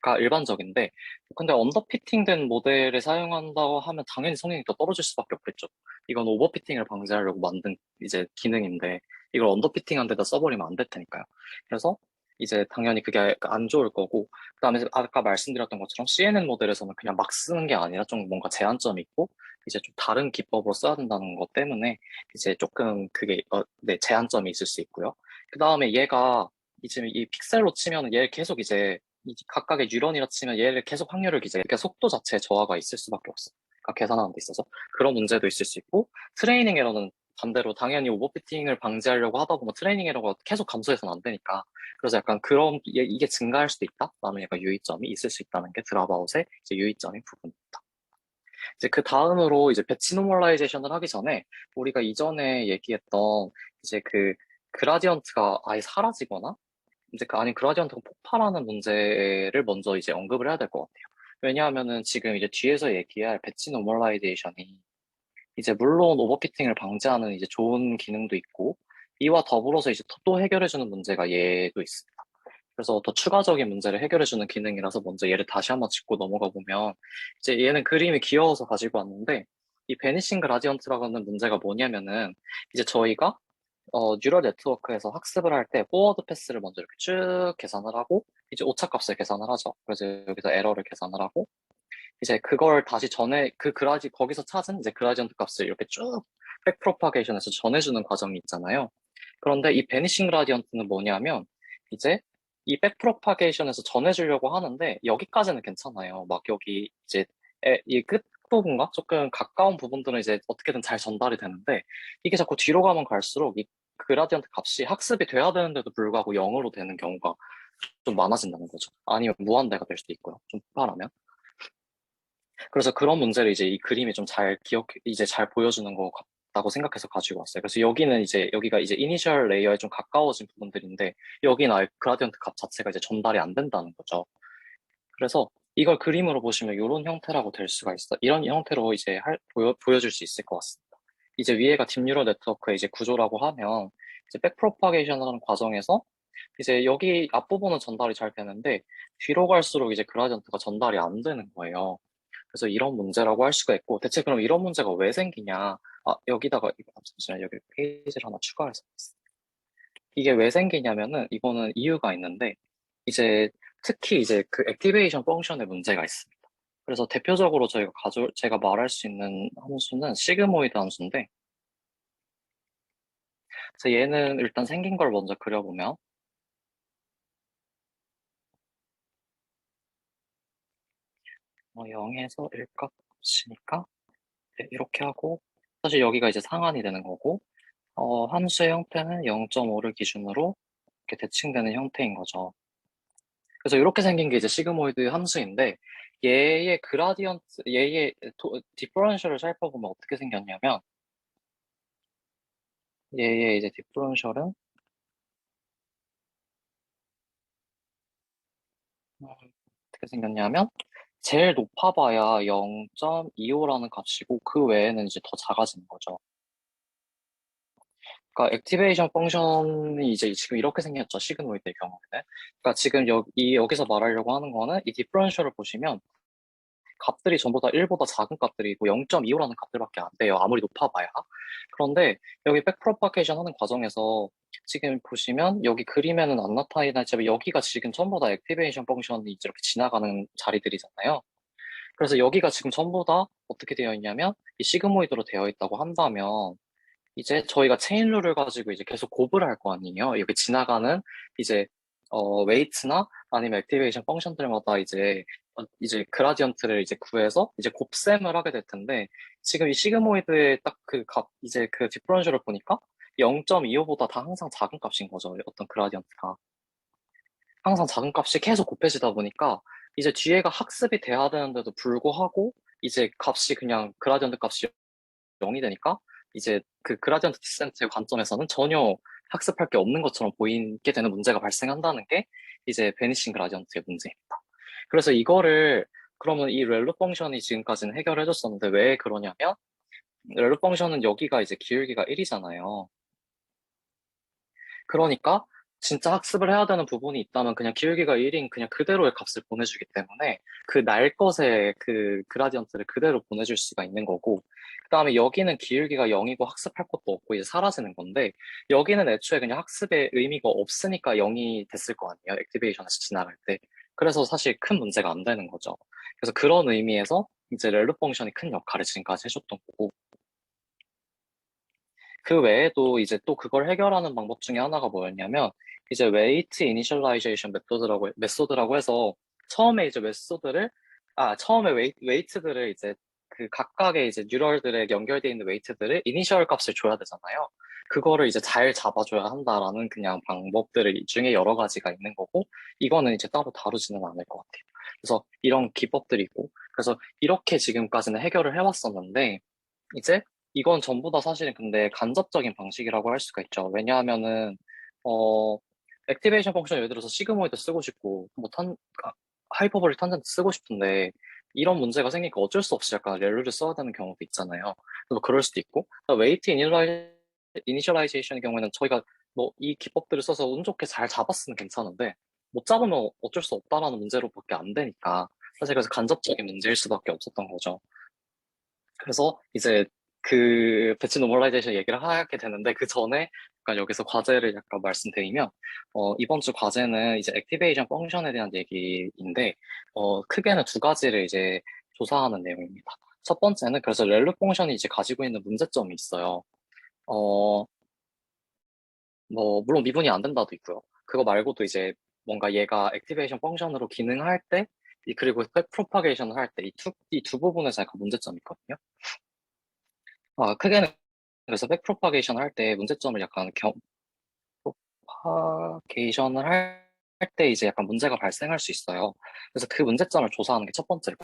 가 일반적인데, 근데 언더피팅된 모델을 사용한다고 하면 당연히 성능이 더 떨어질 수밖에 없겠죠. 이건 오버피팅을 방지하려고 만든 이제 기능인데 이걸 언더피팅한 데다 써버리면 안 될 테니까요. 그래서 이제 당연히 그게 안 좋을 거고, 그다음에 아까 말씀드렸던 것처럼 CNN 모델에서는 그냥 막 쓰는 게 아니라 좀 뭔가 제한점이 있고 이제 좀 다른 기법으로 써야 된다는 것 때문에 이제 조금 그게 네, 제한점이 있을 수 있고요. 그 다음에 얘가 이제 이 픽셀로 치면 얘 계속 이제 이 각각의 뉴런이라 치면 얘를 계속 확률을 그러니까 속도 자체에 저하가 있을 수밖에 없어. 그러니까 계산하는 데 있어서 그런 문제도 있을 수 있고, 트레이닝 에러는 반대로 당연히 오버피팅을 방지하려고 하다 보면 트레이닝 에러가 계속 감소해서는 안 되니까, 그래서 약간 그런 이게 증가할 수도 있다라는 약간 유의점이 있을 수 있다는 게 드랍아웃의 이제 유의점인 부분입니다. 이제 그 다음으로 이제 배치 노멀라이제이션을 하기 전에 우리가 이전에 얘기했던 이제 그 그라디언트가 아예 사라지거나 이제 아니 그라디언트가 폭발하는 문제를 먼저 이제 언급을 해야 될 것 같아요. 왜냐하면은 지금 이제 뒤에서 얘기할 배치 노멀라이제이션이 이제 물론 오버피팅을 방지하는 이제 좋은 기능도 있고 이와 더불어서 이제 또 해결해주는 문제가 얘도 있습니다. 그래서 더 추가적인 문제를 해결해주는 기능이라서 먼저 얘를 다시 한번 짚고 넘어가 보면, 이제 얘는 그림이 귀여워서 가지고 왔는데 이 베니싱 그라디언트라고 하는 문제가 뭐냐면은 이제 저희가 뉴럴 네트워크에서 학습을 할 때 포워드 패스를 먼저 이렇게 쭉 계산을 하고 이제 오차값을 계산을 하죠. 그래서 여기서 에러를 계산을 하고 이제 그걸 다시 거기서 찾은 이제 그라디언트 값을 이렇게 쭉 백프로파게이션에서 전해주는 과정이 있잖아요. 그런데 이 베니싱 그라디언트는 뭐냐면 이제 이 백프로파게이션에서 전해주려고 하는데 여기까지는 괜찮아요. 막 여기 이제 이 끝부분과 조금 가까운 부분들은 이제 어떻게든 잘 전달이 되는데 이게 자꾸 뒤로 가면 갈수록 이 그라디언트 값이 학습이 돼야 되는데도 불구하고 0으로 되는 경우가 좀 많아진다는 거죠. 아니면 무한대가 될 수도 있고요. 좀 폭발하면. 그래서 그런 문제를 이제 이 그림이 좀 이제 잘 보여주는 것 같다고 생각해서 가지고 왔어요. 그래서 여기가 이제 이니셜 레이어에 좀 가까워진 부분들인데, 여기는 아예 그라디언트 값 자체가 이제 전달이 안 된다는 거죠. 그래서 이걸 그림으로 보시면 이런 형태라고 될 수가 있어. 이런 형태로 이제 보여줄 수 있을 것 같습니다. 이제 위에가 딥뉴럴 네트워크의 이제 구조라고 하면 이제 백프로파게이션 하는 과정에서 이제 여기 앞부분은 전달이 잘 되는데 뒤로 갈수록 이제 그라디언트가 전달이 안 되는 거예요. 그래서 이런 문제라고 할 수가 있고 대체 그럼 이런 문제가 왜 생기냐? 여기다가 잠시만요. 여기 페이지를 하나 추가해서 이게 왜 생기냐면은 이거는 이유가 있는데 이제 특히 이제 그 액티베이션 펑션에 문제가 있습니다. 그래서 대표적으로 제가 말할 수 있는 함수는 시그모이드 함수인데 그래서 얘는 일단 생긴 걸 먼저 그려보면 0에서 1값 값이니까 이렇게 하고 사실 여기가 이제 상한이 되는 거고 함수의 형태는 0.5를 기준으로 이렇게 대칭되는 형태인 거죠. 그래서 이렇게 생긴 게 이제 시그모이드 함수인데 얘의 그라디언트, 얘의 디퍼런셜을 살펴보면 어떻게 생겼냐면 얘의 이제 디퍼런셜은 어떻게 생겼냐면 제일 높아봐야 0.25라는 값이고 그 외에는 이제 더 작아지는 거죠. 그러니까 액티베이션 펑션이 이제 지금 이렇게 생겼죠. 시그모이드의 경우에는. 그러니까 지금 여기서 말하려고 하는 거는 이 디퍼런셜을 보시면 값들이 전부 다 1보다 작은 값들이고 0.25라는 값들밖에 안 돼요. 아무리 높아봐야. 그런데 여기 백프로파게이션 하는 과정에서 지금 보시면 여기 그림에는 안 나타나지만 여기가 지금 전부 다 액티베이션 펑션이 이렇게 지나가는 자리들이잖아요. 그래서 여기가 지금 전부 다 어떻게 되어 있냐면 이 시그모이드로 되어 있다고 한다면 이제 저희가 체인 룰을 가지고 이제 계속 곱을 할 거 아니에요. 여기 지나가는 이제 웨이트나 아니면 액티베이션 펑션들마다 이제 그라디언트를 이제 구해서 이제 곱셈을 하게 될 텐데 지금 이 시그모이드의 딱 그 값 이제 그 디퍼런셜을 보니까 0.25보다 다 항상 작은 값인 거죠. 어떤 그라디언트가 항상 작은 값이 계속 곱해지다 보니까 이제 뒤에가 학습이 돼야 되는데도 불구하고 이제 값이 그냥 그라디언트 값이 0이 되니까 이제 그 그라디언트 디센트의 관점에서는 전혀 학습할 게 없는 것처럼 보이게 되는 문제가 발생한다는 게 이제 베니싱 그라디언트의 문제입니다. 그래서 이거를 그러면 이 렐로 펑션이 지금까지는 해결해 줬었는데 왜 그러냐면 렐로 펑션은 여기가 이제 기울기가 1이잖아요. 그러니까 진짜 학습을 해야 되는 부분이 있다면 그냥 기울기가 1인 그냥 그대로의 값을 보내주기 때문에 그 날 것의 그 그라디언트를 그대로 보내줄 수가 있는 거고 그 다음에 여기는 기울기가 0이고 학습할 것도 없고 이제 사라지는 건데 여기는 애초에 그냥 학습의 의미가 없으니까 0이 됐을 거 아니에요. 액티베이션에서 지나갈 때. 그래서 사실 큰 문제가 안 되는 거죠. 그래서 그런 의미에서 이제 렐로 펑션이 큰 역할을 지금까지 해줬던 거고 그 외에도 이제 또 그걸 해결하는 방법 중에 하나가 뭐였냐면 이제 웨이트 이니셜라이제이션 메소드라고 해서 처음에 이제 처음에 웨이트들을 이제 그 각각의 이제 뉴럴들에 연결되어 있는 웨이트들을 이니셜 값을 줘야 되잖아요. 그거를 이제 잘 잡아줘야 한다라는 그냥 방법들을 중에 여러 가지가 있는 거고 이거는 이제 따로 다루지는 않을 것 같아요. 그래서 이런 기법들이 있고 그래서 이렇게 지금까지는 해결을 해왔었는데 이제 이건 전부 다 사실은 근데 간접적인 방식이라고 할 수가 있죠. 왜냐하면은, 어, 액티베이션 펑션 예를 들어서 시그모이드 쓰고 싶고, 하이퍼볼릭 탄젠트 쓰고 싶은데, 이런 문제가 생기니까 어쩔 수 없이 약간 렐루를 써야 되는 경우도 있잖아요. 뭐 그럴 수도 있고, 웨이트 이니셜라이제이션의 경우에는 저희가 뭐 이 기법들을 써서 운 좋게 잘 잡았으면 괜찮은데, 못 잡으면 어쩔 수 없다라는 문제로밖에 안 되니까, 사실 그래서 간접적인 문제일 수밖에 없었던 거죠. 그래서 이제 그 배치 노멀라이제이션 얘기를 하게 되는데 그 전에 약간 여기서 과제를 약간 말씀드리면 이번 주 과제는 이제 액티베이션 펑션에 대한 얘기인데 크게는 두 가지를 이제 조사하는 내용입니다. 첫 번째는 그래서 렐루 펑션이 이제 가지고 있는 문제점이 있어요. 어, 뭐 물론 미분이 안 된다도 있고요. 그거 말고도 이제 뭔가 얘가 액티베이션 펑션으로 기능할 때 그리고 프로파게이션을 할 때 이 두 부분에서 약간 문제점이 있거든요. 크게는 그래서 백프로파게이션 할 때 문제점을 약간 프로파게이션을 할 때 이제 약간 문제가 발생할 수 있어요. 그래서 그 문제점을 조사하는 게 첫 번째고,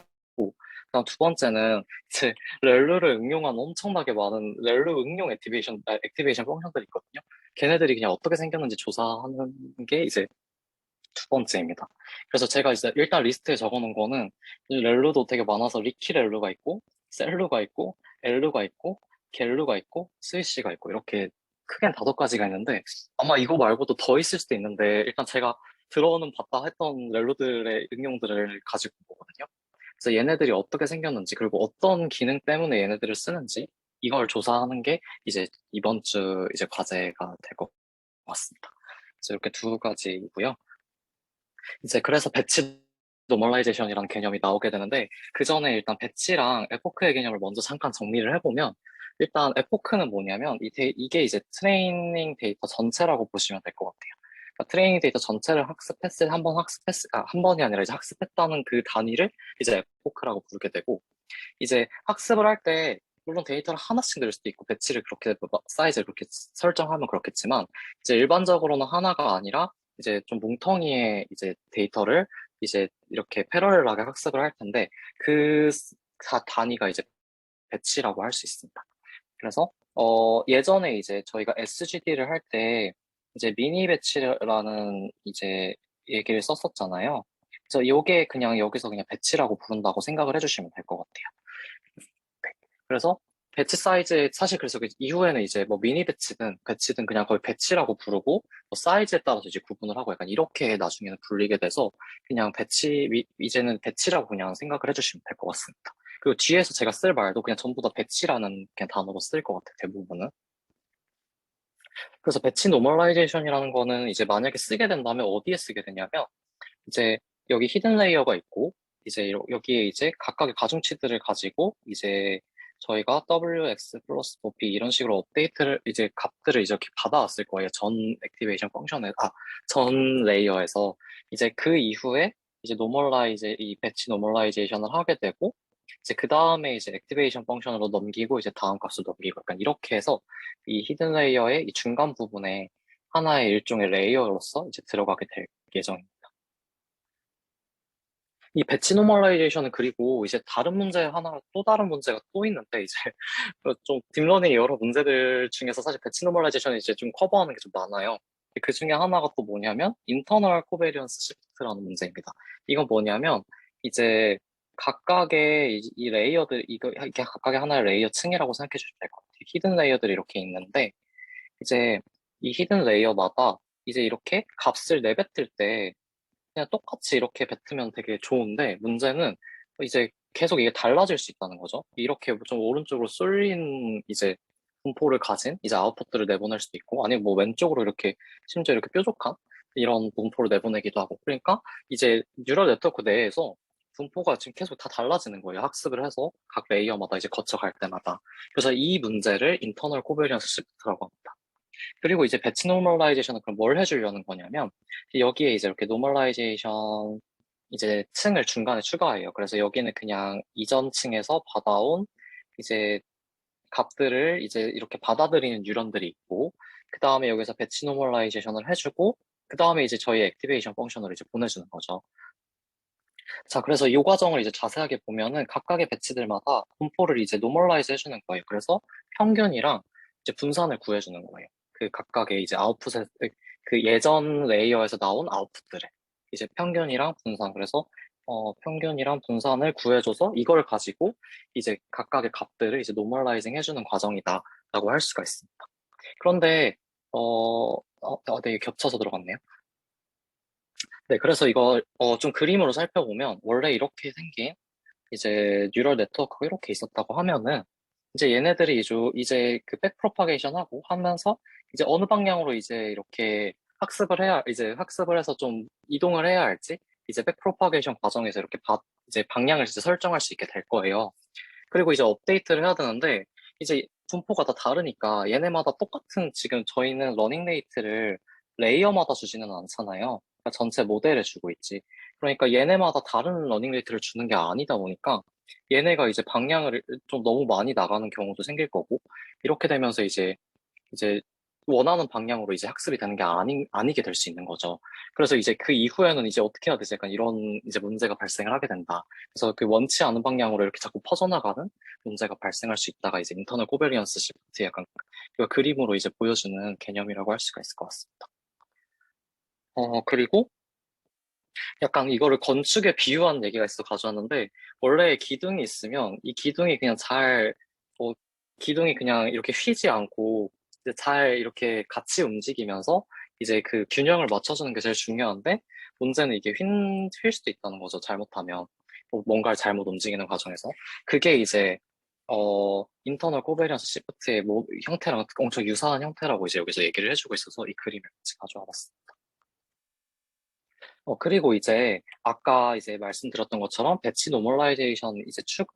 그다음 두 번째는 이제 렐루를 응용한 엄청나게 많은 렐루 응용 액티베이션 펑션들이 있거든요. 걔네들이 그냥 어떻게 생겼는지 조사하는 게 이제 두 번째입니다. 그래서 제가 이제 일단 리스트에 적어놓은 거는 렐루도 되게 많아서 리키 렐루가 있고, 셀루가 있고, 엘루가 있고, 겔루가 있고, 스위시가 있고, 이렇게 크게는 5가지가 있는데, 아마 이거 말고도 더 있을 수도 있는데, 일단 제가 들어는 봤다 했던 렐루들의 응용들을 가지고 온 거거든요. 그래서 얘네들이 어떻게 생겼는지, 그리고 어떤 기능 때문에 얘네들을 쓰는지, 이걸 조사하는 게 이제 이번 주 이제 과제가 될 것 같습니다. 그래서 이렇게 2가지이고요. 이제 그래서 배치 노멀라이제이션이라는 개념이 나오게 되는데, 그 전에 일단 배치랑 에포크의 개념을 먼저 잠깐 정리를 해보면, 일단 에포크는 뭐냐면 이게 이제 트레이닝 데이터 전체라고 보시면 될 것 같아요. 그러니까 트레이닝 데이터 전체를 한 번이 아니라 이제 학습했다는 그 단위를 이제 에포크라고 부르게 되고, 이제 학습을 할 때 물론 데이터를 하나씩 넣을 수도 있고 배치를 그렇게 사이즈를 그렇게 설정하면 그렇겠지만, 이제 일반적으로는 하나가 아니라 이제 좀 뭉텅이의 이제 데이터를 이제 이렇게 패러렐하게 학습을 할 텐데, 그 단위가 이제 배치라고 할 수 있습니다. 그래서 예전에 이제 저희가 SGD를 할 때 이제 미니 배치라는 이제 얘기를 썼었잖아요. 그래서 이게 그냥 여기서 그냥 배치라고 부른다고 생각을 해주시면 될 것 같아요. 네. 그래서 배치 사이즈, 사실 그래서 그 이후에는 이제 뭐 미니 배치든 그냥 거의 배치라고 부르고, 뭐 사이즈에 따라서 이제 구분을 하고 약간 이렇게 나중에는 불리게 돼서 그냥 이제는 배치라고 그냥 생각을 해주시면 될 것 같습니다. 그리고 뒤에서 제가 쓸 말도 그냥 전부 다 배치라는 그냥 단어로 쓸 것 같아요, 대부분은. 그래서 배치 노멀라이제이션이라는 거는 이제 만약에 쓰게 된다면 어디에 쓰게 되냐면, 이제 여기 히든 레이어가 있고, 이제 여기에 이제 각각의 가중치들을 가지고 이제 저희가 WX 플러스 BP 이런 식으로 업데이트를 이제 값들을 이렇게 받아왔을 거예요. 전 액티베이션 전 레이어에서. 이제 그 이후에 이제 이 배치 노멀라이제이션을 하게 되고, 이제 그 다음에 이제 액티베이션 펑션으로 넘기고 이제 다음 값을 넘기고 약간 이렇게 해서 이 히든 레이어의 이 중간 부분에 하나의 일종의 레이어로서 이제 들어가게 될 예정입니다. 이 배치 노멀라이제이션은 그리고 이제 또 다른 문제가 또 있는데, 이제 좀 딥러닝 여러 문제들 중에서 사실 배치 노멀라이제이션이 이제 좀 커버하는 게 좀 많아요. 그 중에 하나가 또 뭐냐면 인터널 코베리언스 시프트라는 문제입니다. 이건 뭐냐면 이제 각각의 이 레이어들, 이게 각각의 하나의 레이어 층이라고 생각해 주시면 될 것 같아요. 히든 레이어들이 이렇게 있는데, 이제 이 히든 레이어마다 이제 이렇게 값을 내뱉을 때 그냥 똑같이 이렇게 뱉으면 되게 좋은데, 문제는 이제 계속 이게 달라질 수 있다는 거죠. 이렇게 좀 오른쪽으로 쏠린 이제 분포를 가진 이제 아웃풋들을 내보낼 수도 있고, 아니면 뭐 왼쪽으로 이렇게 심지어 이렇게 뾰족한 이런 분포를 내보내기도 하고. 그러니까 이제 뉴럴 네트워크 내에서 분포가 지금 계속 다 달라지는 거예요. 학습을 해서 각 레이어마다 이제 거쳐갈 때마다. 그래서 이 문제를 인터널 코베리언스 시프트라고 합니다. 그리고 이제 배치 노멀라이제이션은 그럼 뭘 해주려는 거냐면, 여기에 이제 이렇게 노멀라이제이션 이제 층을 중간에 추가해요. 그래서 여기는 그냥 이전 층에서 받아온 이제 값들을 이제 이렇게 받아들이는 뉴런들이 있고, 그 다음에 여기서 배치 노멀라이제이션을 해주고, 그 다음에 이제 저희 액티베이션 펑션으로 이제 보내주는 거죠. 자, 그래서 이 과정을 이제 자세하게 보면은 각각의 배치들마다 분포를 이제 노멀라이즈 해주는 거예요. 그래서 평균이랑 이제 분산을 구해주는 거예요. 그 각각의 이제 그 예전 레이어에서 나온 아웃풋들을 이제 평균이랑 분산, 그래서 평균이랑 분산을 구해줘서 이걸 가지고 이제 각각의 값들을 이제 노멀라이징 해주는 과정이다라고 할 수가 있습니다. 그런데 되게 겹쳐서 들어갔네요. 네, 그래서 이거 좀 그림으로 살펴보면 원래 이렇게 생긴 이제 뉴럴 네트워크가 이렇게 있었다고 하면은, 이제 얘네들이 이제 그 백프로파게이션 하고 하면서 이제 어느 방향으로 이제 이렇게 이제 학습을 해서 좀 이동을 해야 할지 이제 백프로파게이션 과정에서 이렇게 이제 방향을 이제 설정할 수 있게 될 거예요. 그리고 이제 업데이트를 해야 되는데, 이제 분포가 다 다르니까 얘네마다 똑같은, 지금 저희는 러닝 레이트를 레이어마다 주지는 않잖아요. 그러니까 전체 모델에 주고 있지. 그러니까 얘네마다 다른 러닝 레이트를 주는 게 아니다 보니까 얘네가 이제 방향을 좀 너무 많이 나가는 경우도 생길 거고, 이렇게 되면서 이제 원하는 방향으로 이제 학습이 되는 게 아니게 될 수 있는 거죠. 그래서 이제 그 이후에는 이제 어떻게 해야 되지? 약간 이런 이제 문제가 발생을 하게 된다. 그래서 그 원치 않은 방향으로 이렇게 자꾸 퍼져나가는 문제가 발생할 수 있다가 이제 인터널 코베리언스 시프트, 약간 이 그림으로 이제 보여주는 개념이라고 할 수가 있을 것 같습니다. 그리고 약간 이거를 건축에 비유한 얘기가 있어 가져왔는데, 원래 기둥이 있으면 이 기둥이 그냥 뭐, 기둥이 그냥 이렇게 휘지 않고 이제 잘 이렇게 같이 움직이면서 이제 그 균형을 맞춰주는 게 제일 중요한데, 문제는 이게 휠 수도 있다는 거죠. 잘못하면. 뭐 뭔가를 잘못 움직이는 과정에서. 그게 이제, 인터널 코베리언스 시프트의 뭐 형태랑 엄청 유사한 형태라고 이제 여기서 얘기를 해주고 있어서 이 그림을 같이 가져와 봤습니다. 그리고 이제 아까 이제 말씀드렸던 것처럼 배치 노멀라이제이션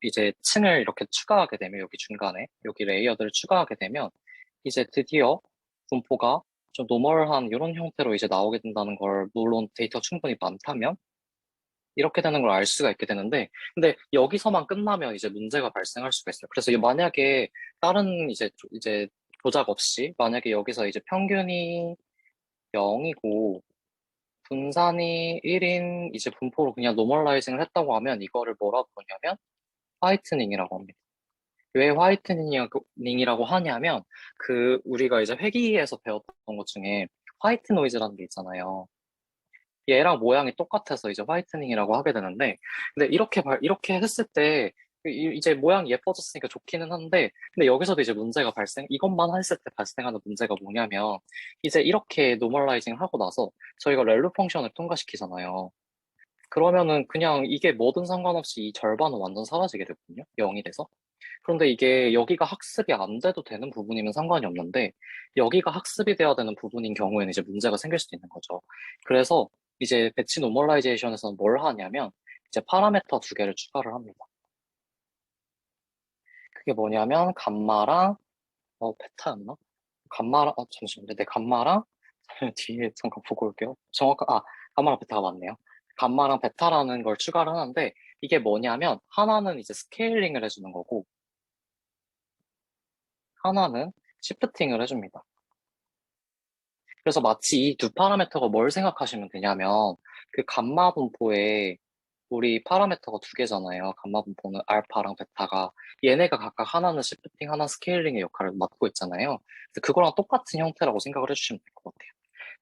이제 층을 이렇게 추가하게 되면 여기 중간에 여기 레이어들을 추가하게 되면 이제 드디어 분포가 좀 노멀한 이런 형태로 이제 나오게 된다는 걸 물론 데이터 충분히 많다면 이렇게 되는 걸 알 수가 있게 되는데 근데 여기서만 끝나면 이제 문제가 발생할 수가 있어요. 그래서 만약에 다른 이제 조작 없이 만약에 여기서 이제 평균이 0이고 분산이 1인 이제 분포로 그냥 노멀라이징을 했다고 하면 이거를 뭐라고 부르냐면 화이트닝이라고 합니다. 왜 화이트닝이라고 하냐면 우리가 이제 회계에서 배웠던 것 중에 화이트 노이즈라는 게 있잖아요. 얘랑 모양이 똑같아서 이제 화이트닝이라고 하게 되는데 근데 이렇게 했을 때 이제 모양이 예뻐졌으니까 좋기는 한데 근데 여기서도 이제 이것만 했을 때 발생하는 문제가 뭐냐면 이제 이렇게 노멀라이징 하고 나서 저희가 렐루 펑션을 통과시키잖아요. 그러면은 그냥 이게 뭐든 상관없이 이 절반은 완전 사라지게 되거든요. 0이 돼서. 그런데 이게 여기가 학습이 안 돼도 되는 부분이면 상관이 없는데 여기가 학습이 돼야 되는 부분인 경우에는 이제 문제가 생길 수도 있는 거죠. 그래서 이제 배치 노멀라이제이션에서는 뭘 하냐면 이제 파라메터 두 개를 추가를 합니다. 그게 뭐냐면 감마랑 베타였나? 잠시만요. 네, 감마랑 뒤에 잠깐 보고 올게요. 감마랑 베타가 맞네요. 감마랑 베타라는 걸 추가를 하는데 이게 뭐냐면 하나는 이제 스케일링을 해주는 거고 하나는 시프팅을 해줍니다. 그래서 마치 이 두 파라미터가 뭘 생각하시면 되냐면 그 감마 분포에 우리 파라미터가 두 개잖아요. 감마 분포는 알파랑 베타가 얘네가 각각 하나는 시프팅, 하나 스케일링의 역할을 맡고 있잖아요. 그래서 그거랑 똑같은 형태라고 생각을 해주시면 될 것 같아요.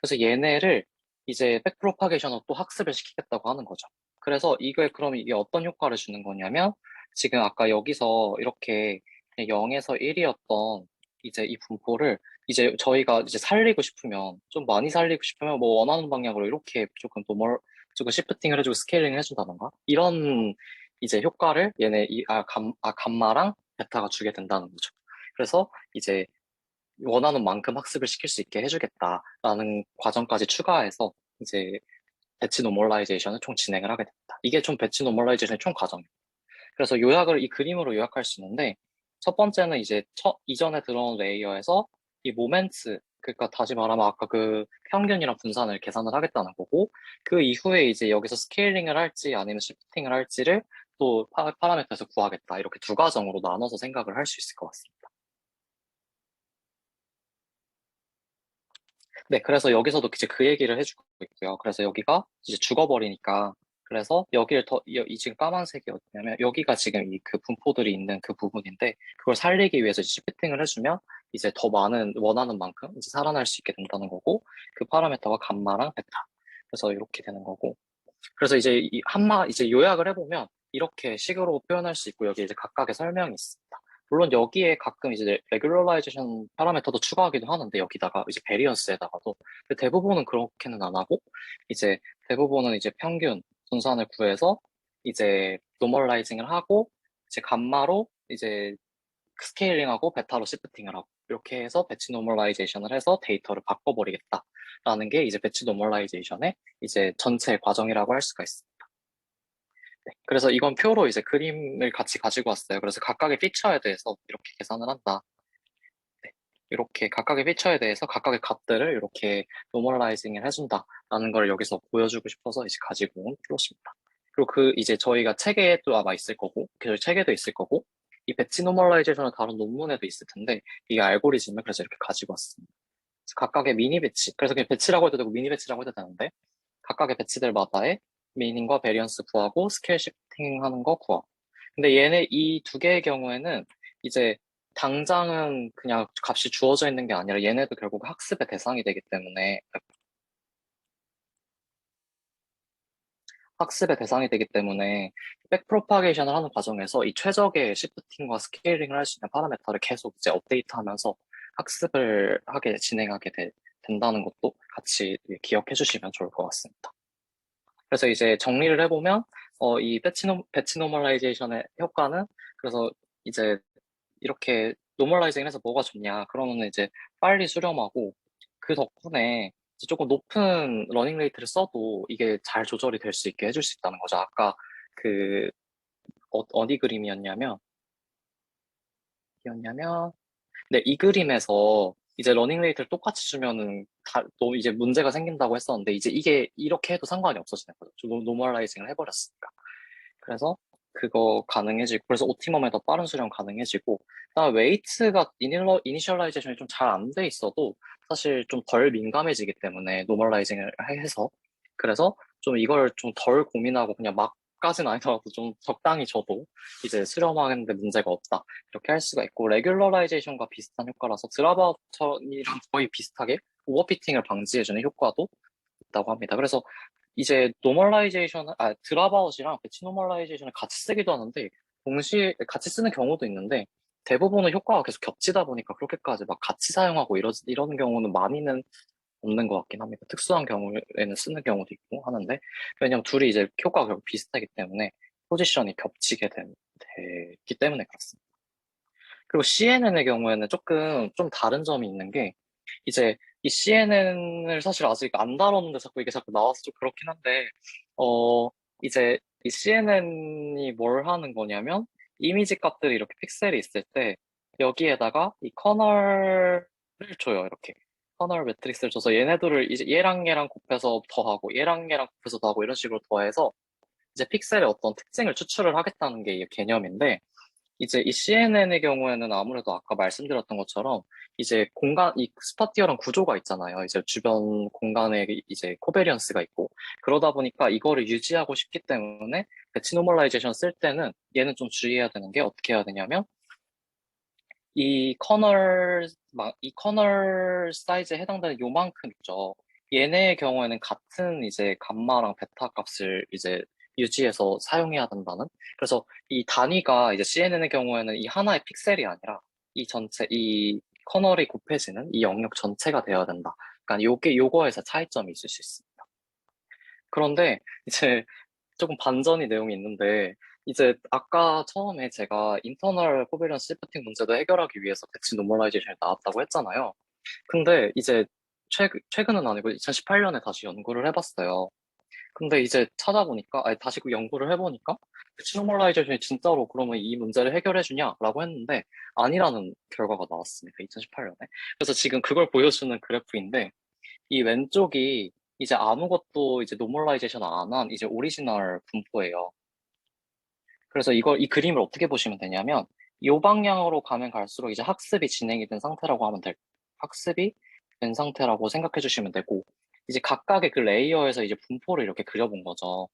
그래서 얘네를 이제 백프로파게이션으로 또 학습을 시키겠다고 하는 거죠. 그래서 그럼 이게 어떤 효과를 주는 거냐면 지금 아까 여기서 이렇게 0에서 1이었던 이제 이 분포를 이제 저희가 이제 살리고 싶으면 좀 많이 살리고 싶으면 뭐 원하는 방향으로 이렇게 조금 시프팅을 해주고 스케일링을 해준다던가 이런 이제 효과를 감마랑 베타가 주게 된다는 거죠. 그래서 이제 원하는 만큼 학습을 시킬 수 있게 해주겠다라는 과정까지 추가해서 이제 배치 노멀라이제이션을 총 진행을 하게 됩니다. 이게 좀 배치 노멀라이제이션의 총 과정이에요. 그래서 요약을 이 그림으로 요약할 수 있는데 첫 번째는 이제 이전에 들어온 레이어에서 이 모멘트 그러니까 다시 말하면 아까 그 평균이랑 분산을 계산을 하겠다는 거고 그 이후에 이제 여기서 스케일링을 할지 아니면 시프팅을 할지를 또 파라미터에서 구하겠다 이렇게 두 과정으로 나눠서 생각을 할 수 있을 것 같습니다. 네, 그래서 여기서도 이제 그 얘기를 해주고 있고요. 그래서 여기가 이제 죽어버리니까, 그래서 지금 까만색이 어디냐면, 여기가 지금 이 그 분포들이 있는 그 부분인데, 그걸 살리기 위해서 시프팅을 해주면, 이제 더 많은, 원하는 만큼 이제 살아날 수 있게 된다는 거고, 그 파라미터가 감마랑 베타. 그래서 이렇게 되는 거고. 그래서 이제 이제 요약을 해보면, 이렇게 식으로 표현할 수 있고, 여기 이제 각각의 설명이 있습니다. 물론 여기에 가끔 이제 레귤러라이제이션 파라미터도 추가하기도 하는데 여기다가 이제 베리언스에다가도 대부분은 그렇게는 안 하고 이제 대부분은 이제 평균 분산을 구해서 이제 노멀라이징을 하고 이제 감마로 이제 스케일링하고 베타로 시프팅을 하고 이렇게 해서 배치 노멀라이제이션을 해서 데이터를 바꿔버리겠다라는 게 이제 배치 노멀라이제이션의 이제 전체 과정이라고 할 수가 있습니다. 네, 그래서 이건 표로 이제 그림을 같이 가지고 왔어요. 그래서 각각의 피처에 대해서 이렇게 계산을 한다. 네, 이렇게 각각의 피처에 대해서 각각의 값들을 이렇게 노멀라이징을 해준다라는 걸 여기서 보여주고 싶어서 이제 가지고 온 플롯입니다. 그리고 이제 저희가 책에도 아마 있을 거고, 저희 책에도 있을 거고, 이 배치 노멀라이제이션을 다룬 논문에도 있을 텐데, 이게 알고리즘을 그래서 이렇게 가지고 왔습니다. 각각의 미니 배치, 그래서 그냥 배치라고 해도 되고 미니 배치라고 해도 되는데, 각각의 배치들마다의 미닝과 베리언스 구하고 스케일 시프팅 하는 거 구하고. 근데 이 두 개의 경우에는 이제 당장은 그냥 값이 주어져 있는 게 아니라 얘네도 결국 학습의 대상이 되기 때문에 학습의 대상이 되기 때문에 백프로파게이션을 하는 과정에서 이 최적의 시프팅과 스케일링을 할 수 있는 파라미터를 계속 이제 업데이트하면서 학습을 진행하게 된다는 것도 같이 기억해 주시면 좋을 것 같습니다. 그래서 이제 정리를 해보면, 이 배치 노멀라이제이션의 효과는, 그래서 이제 이렇게 노멀라이징 해서 뭐가 좋냐. 그러면 이제 빨리 수렴하고, 그 덕분에 이제 조금 높은 러닝 레이트를 써도 이게 잘 조절이 될 수 있게 해줄 수 있다는 거죠. 아까 그, 어디 그림이었냐면, 네, 이 그림에서 이제 러닝 레이트를 똑같이 주면은 또 이제 문제가 생긴다고 했었는데, 이제 이게 이렇게 해도 상관이 없어지는 거죠. 노멀라이징을 해버렸으니까. 그래서 그거 가능해지고, 그래서 옵티멈에 더 빠른 수령 가능해지고, 그다음에 웨이트가 이니셜라이제이션이 좀 잘 안 돼 있어도 사실 좀 덜 민감해지기 때문에 노멀라이징을 해서, 그래서 좀 이걸 좀 덜 고민하고 그냥 막까지는 아니더라도 좀 적당히 줘도 이제 수렴하는데 문제가 없다, 이렇게 할 수가 있고, 레귤러라이제이션과 비슷한 효과라서 드랍아웃이랑 거의 비슷하게 오버피팅을 방지해주는 효과도 있다고 합니다. 그래서 이제 드랍아웃이랑 배치 노멀라이제이션을 같이 쓰기도 하는데, 동시에 같이 쓰는 경우도 있는데, 대부분은 효과가 계속 겹치다 보니까 그렇게까지 막 같이 사용하고 이러는 경우는 많이는 없는 것 같긴 합니다. 특수한 경우에는 쓰는 경우도 있고 하는데, 왜냐면 둘이 이제 효과가 결국 비슷하기 때문에 포지션이 되기 때문에 그렇습니다. 그리고 CNN의 경우에는 좀 다른 점이 있는 게, 이제 이 CNN을 사실 아직 안 다뤘는데 자꾸 나와서 좀 그렇긴 한데, 어, 이제 이 CNN이 뭘 하는 거냐면, 이미지 값들이 이렇게 픽셀이 있을 때, 여기에다가 이 커널을 줘요, 이렇게. 커널 매트릭스를 줘서 얘네들을 이제 얘랑 곱해서 더하고, 얘랑 곱해서 더하고, 이런 식으로 더해서, 이제 픽셀의 어떤 특징을 추출을 하겠다는 게 이 개념인데, 이제 이 CNN의 경우에는 아무래도 아까 말씀드렸던 것처럼 이제 이 스파티어랑 구조가 있잖아요. 이제 주변 공간에 이제 코베리언스가 있고, 그러다 보니까 이거를 유지하고 싶기 때문에 배치 노멀라이제이션 쓸 때는 얘는 좀 주의해야 되는 게, 어떻게 해야 되냐면 이 커널 사이즈에 해당되는 요만큼 있죠. 얘네의 경우에는 같은 이제 감마랑 베타 값을 이제 유지해서 사용해야 된다는. 그래서 이 단위가 이제 CNN의 경우에는 이 하나의 픽셀이 아니라 이 커널이 곱해지는 이 영역 전체가 되어야 된다. 그러니까 요거에서 차이점이 있을 수 있습니다. 그런데 이제 조금 반전이 내용이 있는데, 이제 아까 처음에 제가 인터널 코베리언스 시프팅 문제도 해결하기 위해서 배치 노멀라이제이션이 나왔다고 했잖아요. 근데 이제 최근은 아니고 2018년에 다시 연구를 해봤어요. 근데 이제 찾아보니까, 아니, 다시 그 연구를 해보니까, 배치 노멀라이제이션이 진짜로 그러면 이 문제를 해결해주냐라고 했는데, 아니라는 결과가 나왔습니다. 2018년에. 그래서 지금 그걸 보여주는 그래프인데, 이 왼쪽이 이제 아무것도 이제 노멀라이제이션 안 한 이제 오리지널 분포예요. 그래서 이 그림을 어떻게 보시면 되냐면, 이 방향으로 가면 갈수록 이제 학습이 된 상태라고 생각해 주시면 되고, 이제 각각의 그 레이어에서 이제 분포를 이렇게 그려본 거죠.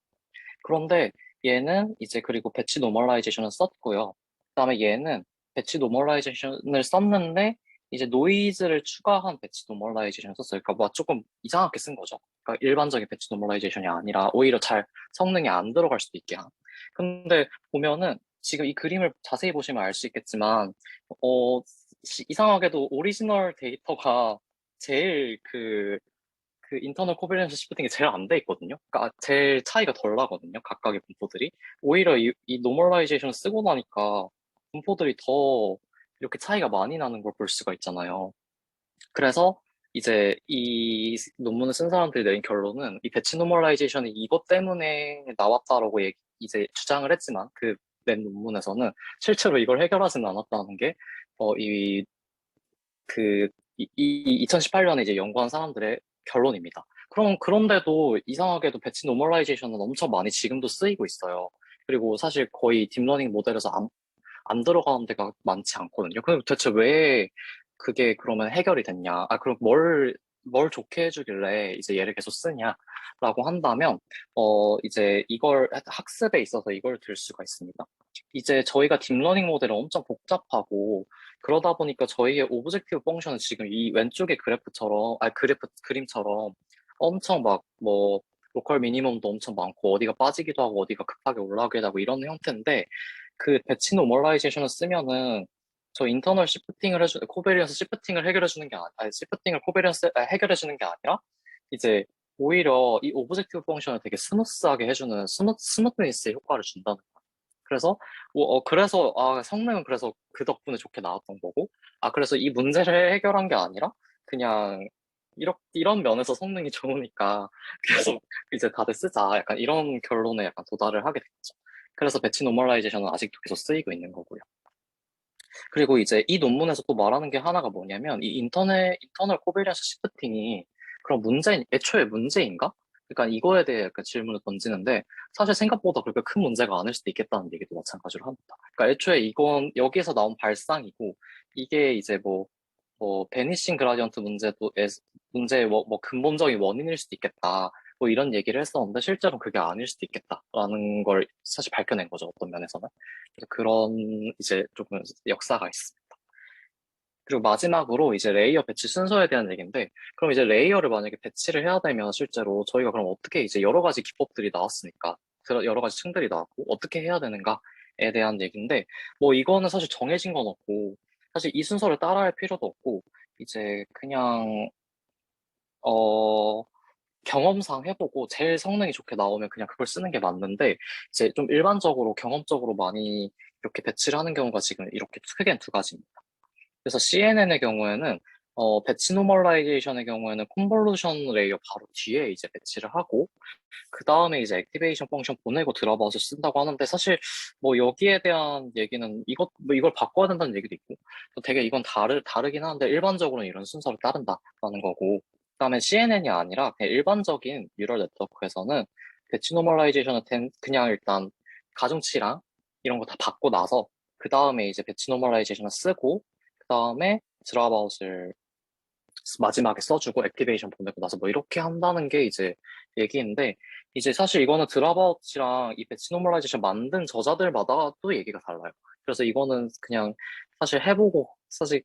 그런데 얘는 이제 그리고 배치 노멀라이제이션을 썼고요. 그다음에 얘는 배치 노멀라이제이션을 썼는데 이제 노이즈를 추가한 배치 노멀라이제이션을 썼어요. 그러니까 뭐 조금 이상하게 쓴 거죠. 그러니까 일반적인 배치 노멀라이제이션이 아니라 오히려 잘 성능이 안 들어갈 수도 있게 한. 근데 보면은 지금 이 그림을 자세히 보시면 알 수 있겠지만, 이상하게도 오리지널 데이터가 제일 그 인터널 코비넌스 시프팅이 제일 안 돼 있거든요. 그러니까 제일 차이가 덜 나거든요. 각각의 분포들이. 오히려 이 노멀라이제이션 쓰고 나니까 분포들이 더 이렇게 차이가 많이 나는 걸 볼 수가 있잖아요. 그래서 이제 이 논문을 쓴 사람들이 내린 결론은, 이 배치 노멀라이제이션이 이것 때문에 나왔다라고 이제 주장을 했지만, 그 낸 논문에서는 실제로 이걸 해결하지는 않았다는 게, 이 2018년에 이제 연구한 사람들의 결론입니다. 그런데도 이상하게도 배치 노멀라이제이션은 엄청 많이 지금도 쓰이고 있어요. 그리고 사실 거의 딥러닝 모델에서 안 들어가는 데가 많지 않거든요. 그럼 대체 왜 그게 그러면 해결이 됐냐? 그럼 뭘 좋게 해주길래 이제 얘를 계속 쓰냐라고 한다면, 이제 학습에 있어서 이걸 들 수가 있습니다. 이제 저희가 딥러닝 모델은 엄청 복잡하고, 그러다 보니까 저희의 오브젝티브 펑션은 지금 이 왼쪽의 그림처럼 엄청 막 로컬 미니멈도 엄청 많고 어디가 빠지기도 하고 어디가 급하게 올라가기도 하고 이런 형태인데 그 배치 노멀라이제이션을 쓰면은 저 인터널 시프팅을 코베리언스 시프팅을 해결해주는 게 아니 시프팅을 코베리언스 해결해주는 게 아니라 이제 오히려 이 오브젝티브 펑션을 되게 스무스하게 해주는 스무트니스의 효과를 준다는 거야. 그래서 그래서 성능은 그래서 그 덕분에 좋게 나왔던 거고 그래서 이 문제를 해결한 게 아니라 그냥 이런 면에서 성능이 좋으니까 계속 이제 다들 쓰자 약간 이런 결론에 약간 도달을 하게 됐죠. 그래서 배치 노멀라이제이션은 아직도 계속 쓰이고 있는 거고요. 그리고 이제 이 논문에서 또 말하는 게 하나가 뭐냐면 이 인터널 코베리언스 시프팅이 그럼 애초에 문제인가? 그러니까 이거에 대해 약간 질문을 던지는데 사실 생각보다 그렇게 큰 문제가 아닐 수도 있겠다는 얘기도 마찬가지로 합니다. 그러니까 애초에 이건 여기에서 나온 발상이고 이게 이제 베니싱 그라디언트 문제의 근본적인 원인일 수도 있겠다. 뭐 이런 얘기를 했었는데 실제로는 그게 아닐 수도 있겠다라는 걸 사실 밝혀낸 거죠. 어떤 면에서는. 그래서 그런 이제 조금 역사가 있습니다. 그리고 마지막으로 이제 레이어 배치 순서에 대한 얘기인데, 그럼 이제 레이어를 만약에 배치를 해야 되면 실제로 저희가 그럼 어떻게 이제 여러 가지 기법들이 나왔으니까, 여러 가지 층들이 나왔고, 어떻게 해야 되는가에 대한 얘기인데, 뭐 이거는 사실 정해진 건 없고, 사실 이 순서를 따라할 필요도 없고, 이제 그냥, 경험상 해보고 제일 성능이 좋게 나오면 그냥 그걸 쓰는 게 맞는데, 이제 좀 일반적으로 경험적으로 많이 이렇게 배치를 하는 경우가 지금 이렇게 크게는 두 가지입니다. 그래서 CNN의 경우에는 배치 노멀라이제이션의 경우에는 컨볼루션 레이어 바로 뒤에 이제 배치를 하고 그 다음에 이제 액티베이션 펑션 보내고 들어봐서 쓴다고 하는데 사실 뭐 여기에 대한 얘기는 이걸 바꿔야 된다는 얘기도 있고 또 되게 이건 다르긴 하는데 일반적으로는 이런 순서를 따른다라는 거고 그다음에 CNN이 아니라 그냥 일반적인 뉴럴 네트워크에서는 배치 노멀라이제이션을 그냥 일단 가중치랑 이런 거 다 받고 나서 그 다음에 이제 배치 노멀라이제이션을 쓰고 그 다음에 드랍아웃을 마지막에 써주고 액티베이션 보내고 나서 뭐 이렇게 한다는 게 이제 얘기인데 이제 사실 이거는 드랍아웃이랑 이 배치 노멀라이제이션 만든 저자들마다 또 얘기가 달라요. 그래서 이거는 그냥 사실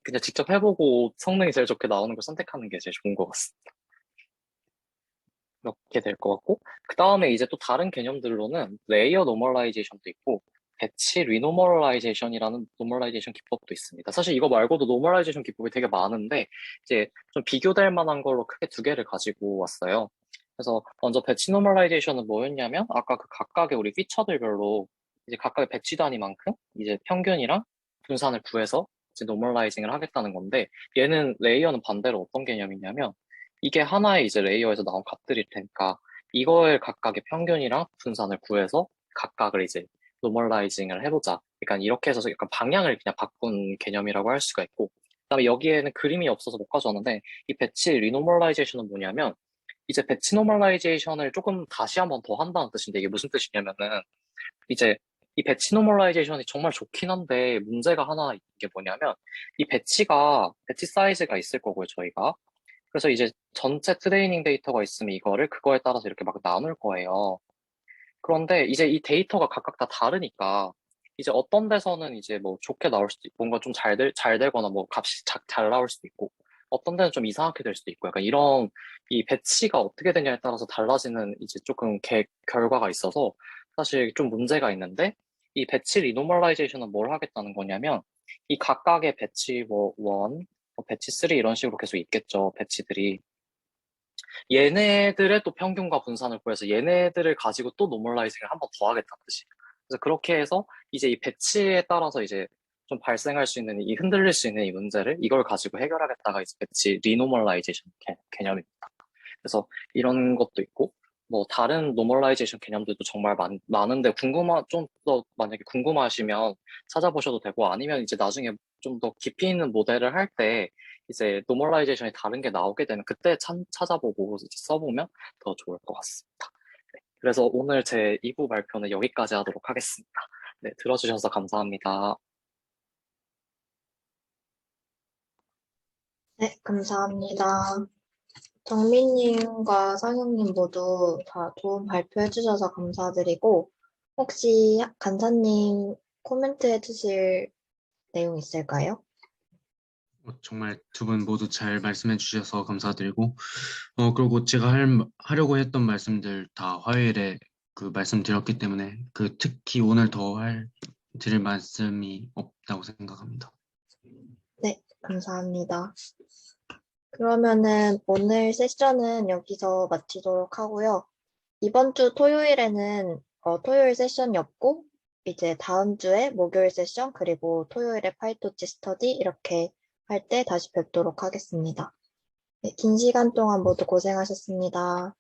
그냥 직접 해보고 성능이 제일 좋게 나오는 걸 선택하는 게 제일 좋은 것 같습니다. 그렇게 될 것 같고 그 다음에 이제 또 다른 개념들로는 레이어 노멀라이제이션도 있고 배치 리노멀라이제이션이라는 노멀라이제이션 기법도 있습니다. 사실 이거 말고도 노멀라이제이션 기법이 되게 많은데 이제 좀 비교될 만한 걸로 크게 두 개를 가지고 왔어요. 그래서 먼저 배치 노멀라이제이션은 뭐였냐면 아까 그 각각의 우리 피처들별로 이제 각각의 배치 단위만큼 이제 평균이랑 분산을 구해서 이제 노멀라이징을 하겠다는 건데 얘는 레이어는 반대로 어떤 개념이냐면 이게 하나의 이제 레이어에서 나온 값들일 테니까 이거의 각각의 평균이랑 분산을 구해서 각각을 이제 노멀라이징을 해보자. 그러니까 이렇게 해서 약간 방향을 그냥 바꾼 개념이라고 할 수가 있고 그다음에 여기에는 그림이 없어서 못 가져왔는데 이 배치 리노멀라이제이션은 뭐냐면 이제 배치 노멀라이제이션을 조금 다시 한번 더 한다는 뜻인데 이게 무슨 뜻이냐면은 이제 이 배치 노멀라이제이션이 정말 좋긴 한데 문제가 하나 있는 게 뭐냐면 이 배치 사이즈가 있을 거고요 저희가 그래서 이제 전체 트레이닝 데이터가 있으면 그거에 따라서 이렇게 막 나눌 거예요. 그런데 이제 이 데이터가 각각 다 다르니까 이제 어떤 데서는 이제 뭐 좋게 나올 수도 있고 뭔가 좀 잘 되거나 뭐 값이 잘 나올 수도 있고 어떤 데는 좀 이상하게 될 수도 있고 약간 이런 이 배치가 어떻게 되냐에 따라서 달라지는 이제 조금 결과가 있어서 사실 좀 문제가 있는데 이 배치 리노멀라이제이션은 뭘 하겠다는 거냐면 이 각각의 배치 1, 배치 3 이런 식으로 계속 있겠죠 배치들이 얘네들의 또 평균과 분산을 구해서 얘네들을 가지고 또 노멀라이징을 한 번 더 하겠다는 뜻이에요. 그래서 그렇게 해서 이제 이 배치에 따라서 이제 좀 발생할 수 있는 흔들릴 수 있는 이 문제를 이걸 가지고 해결하겠다가 이제 배치 리노멀라이제이션 개념입니다. 그래서 이런 것도 있고 뭐 다른 노멀라이제이션 개념들도 정말 많은데 좀 더 만약에 궁금하시면 찾아보셔도 되고 아니면 이제 나중에 좀 더 깊이 있는 모델을 할 때 이제 노멀라이제이션이 다른 게 나오게 되면 그때 찾아보고 이제 써보면 더 좋을 것 같습니다. 네, 그래서 오늘 제 2부 발표는 여기까지 하도록 하겠습니다. 네, 들어주셔서 감사합니다. 네, 감사합니다. 정민님과 상영님 모두 다 좋은 발표해 주셔서 감사드리고, 혹시 간사님 코멘트 해주실 내용 있을까요? 정말 두 분 모두 잘 말씀해 주셔서 감사드리고, 그리고 제가 하려고 했던 말씀들 다 화요일에 그 말씀드렸기 때문에 특히 오늘 드릴 말씀이 없다고 생각합니다. 네, 감사합니다. 그러면은 오늘 세션은 여기서 마치도록 하고요. 이번 주 토요일에는 토요일 세션이 없고 이제 다음 주에 목요일 세션 그리고 토요일에 파이토치 스터디 이렇게 할 때 다시 뵙도록 하겠습니다. 네, 긴 시간 동안 모두 고생하셨습니다.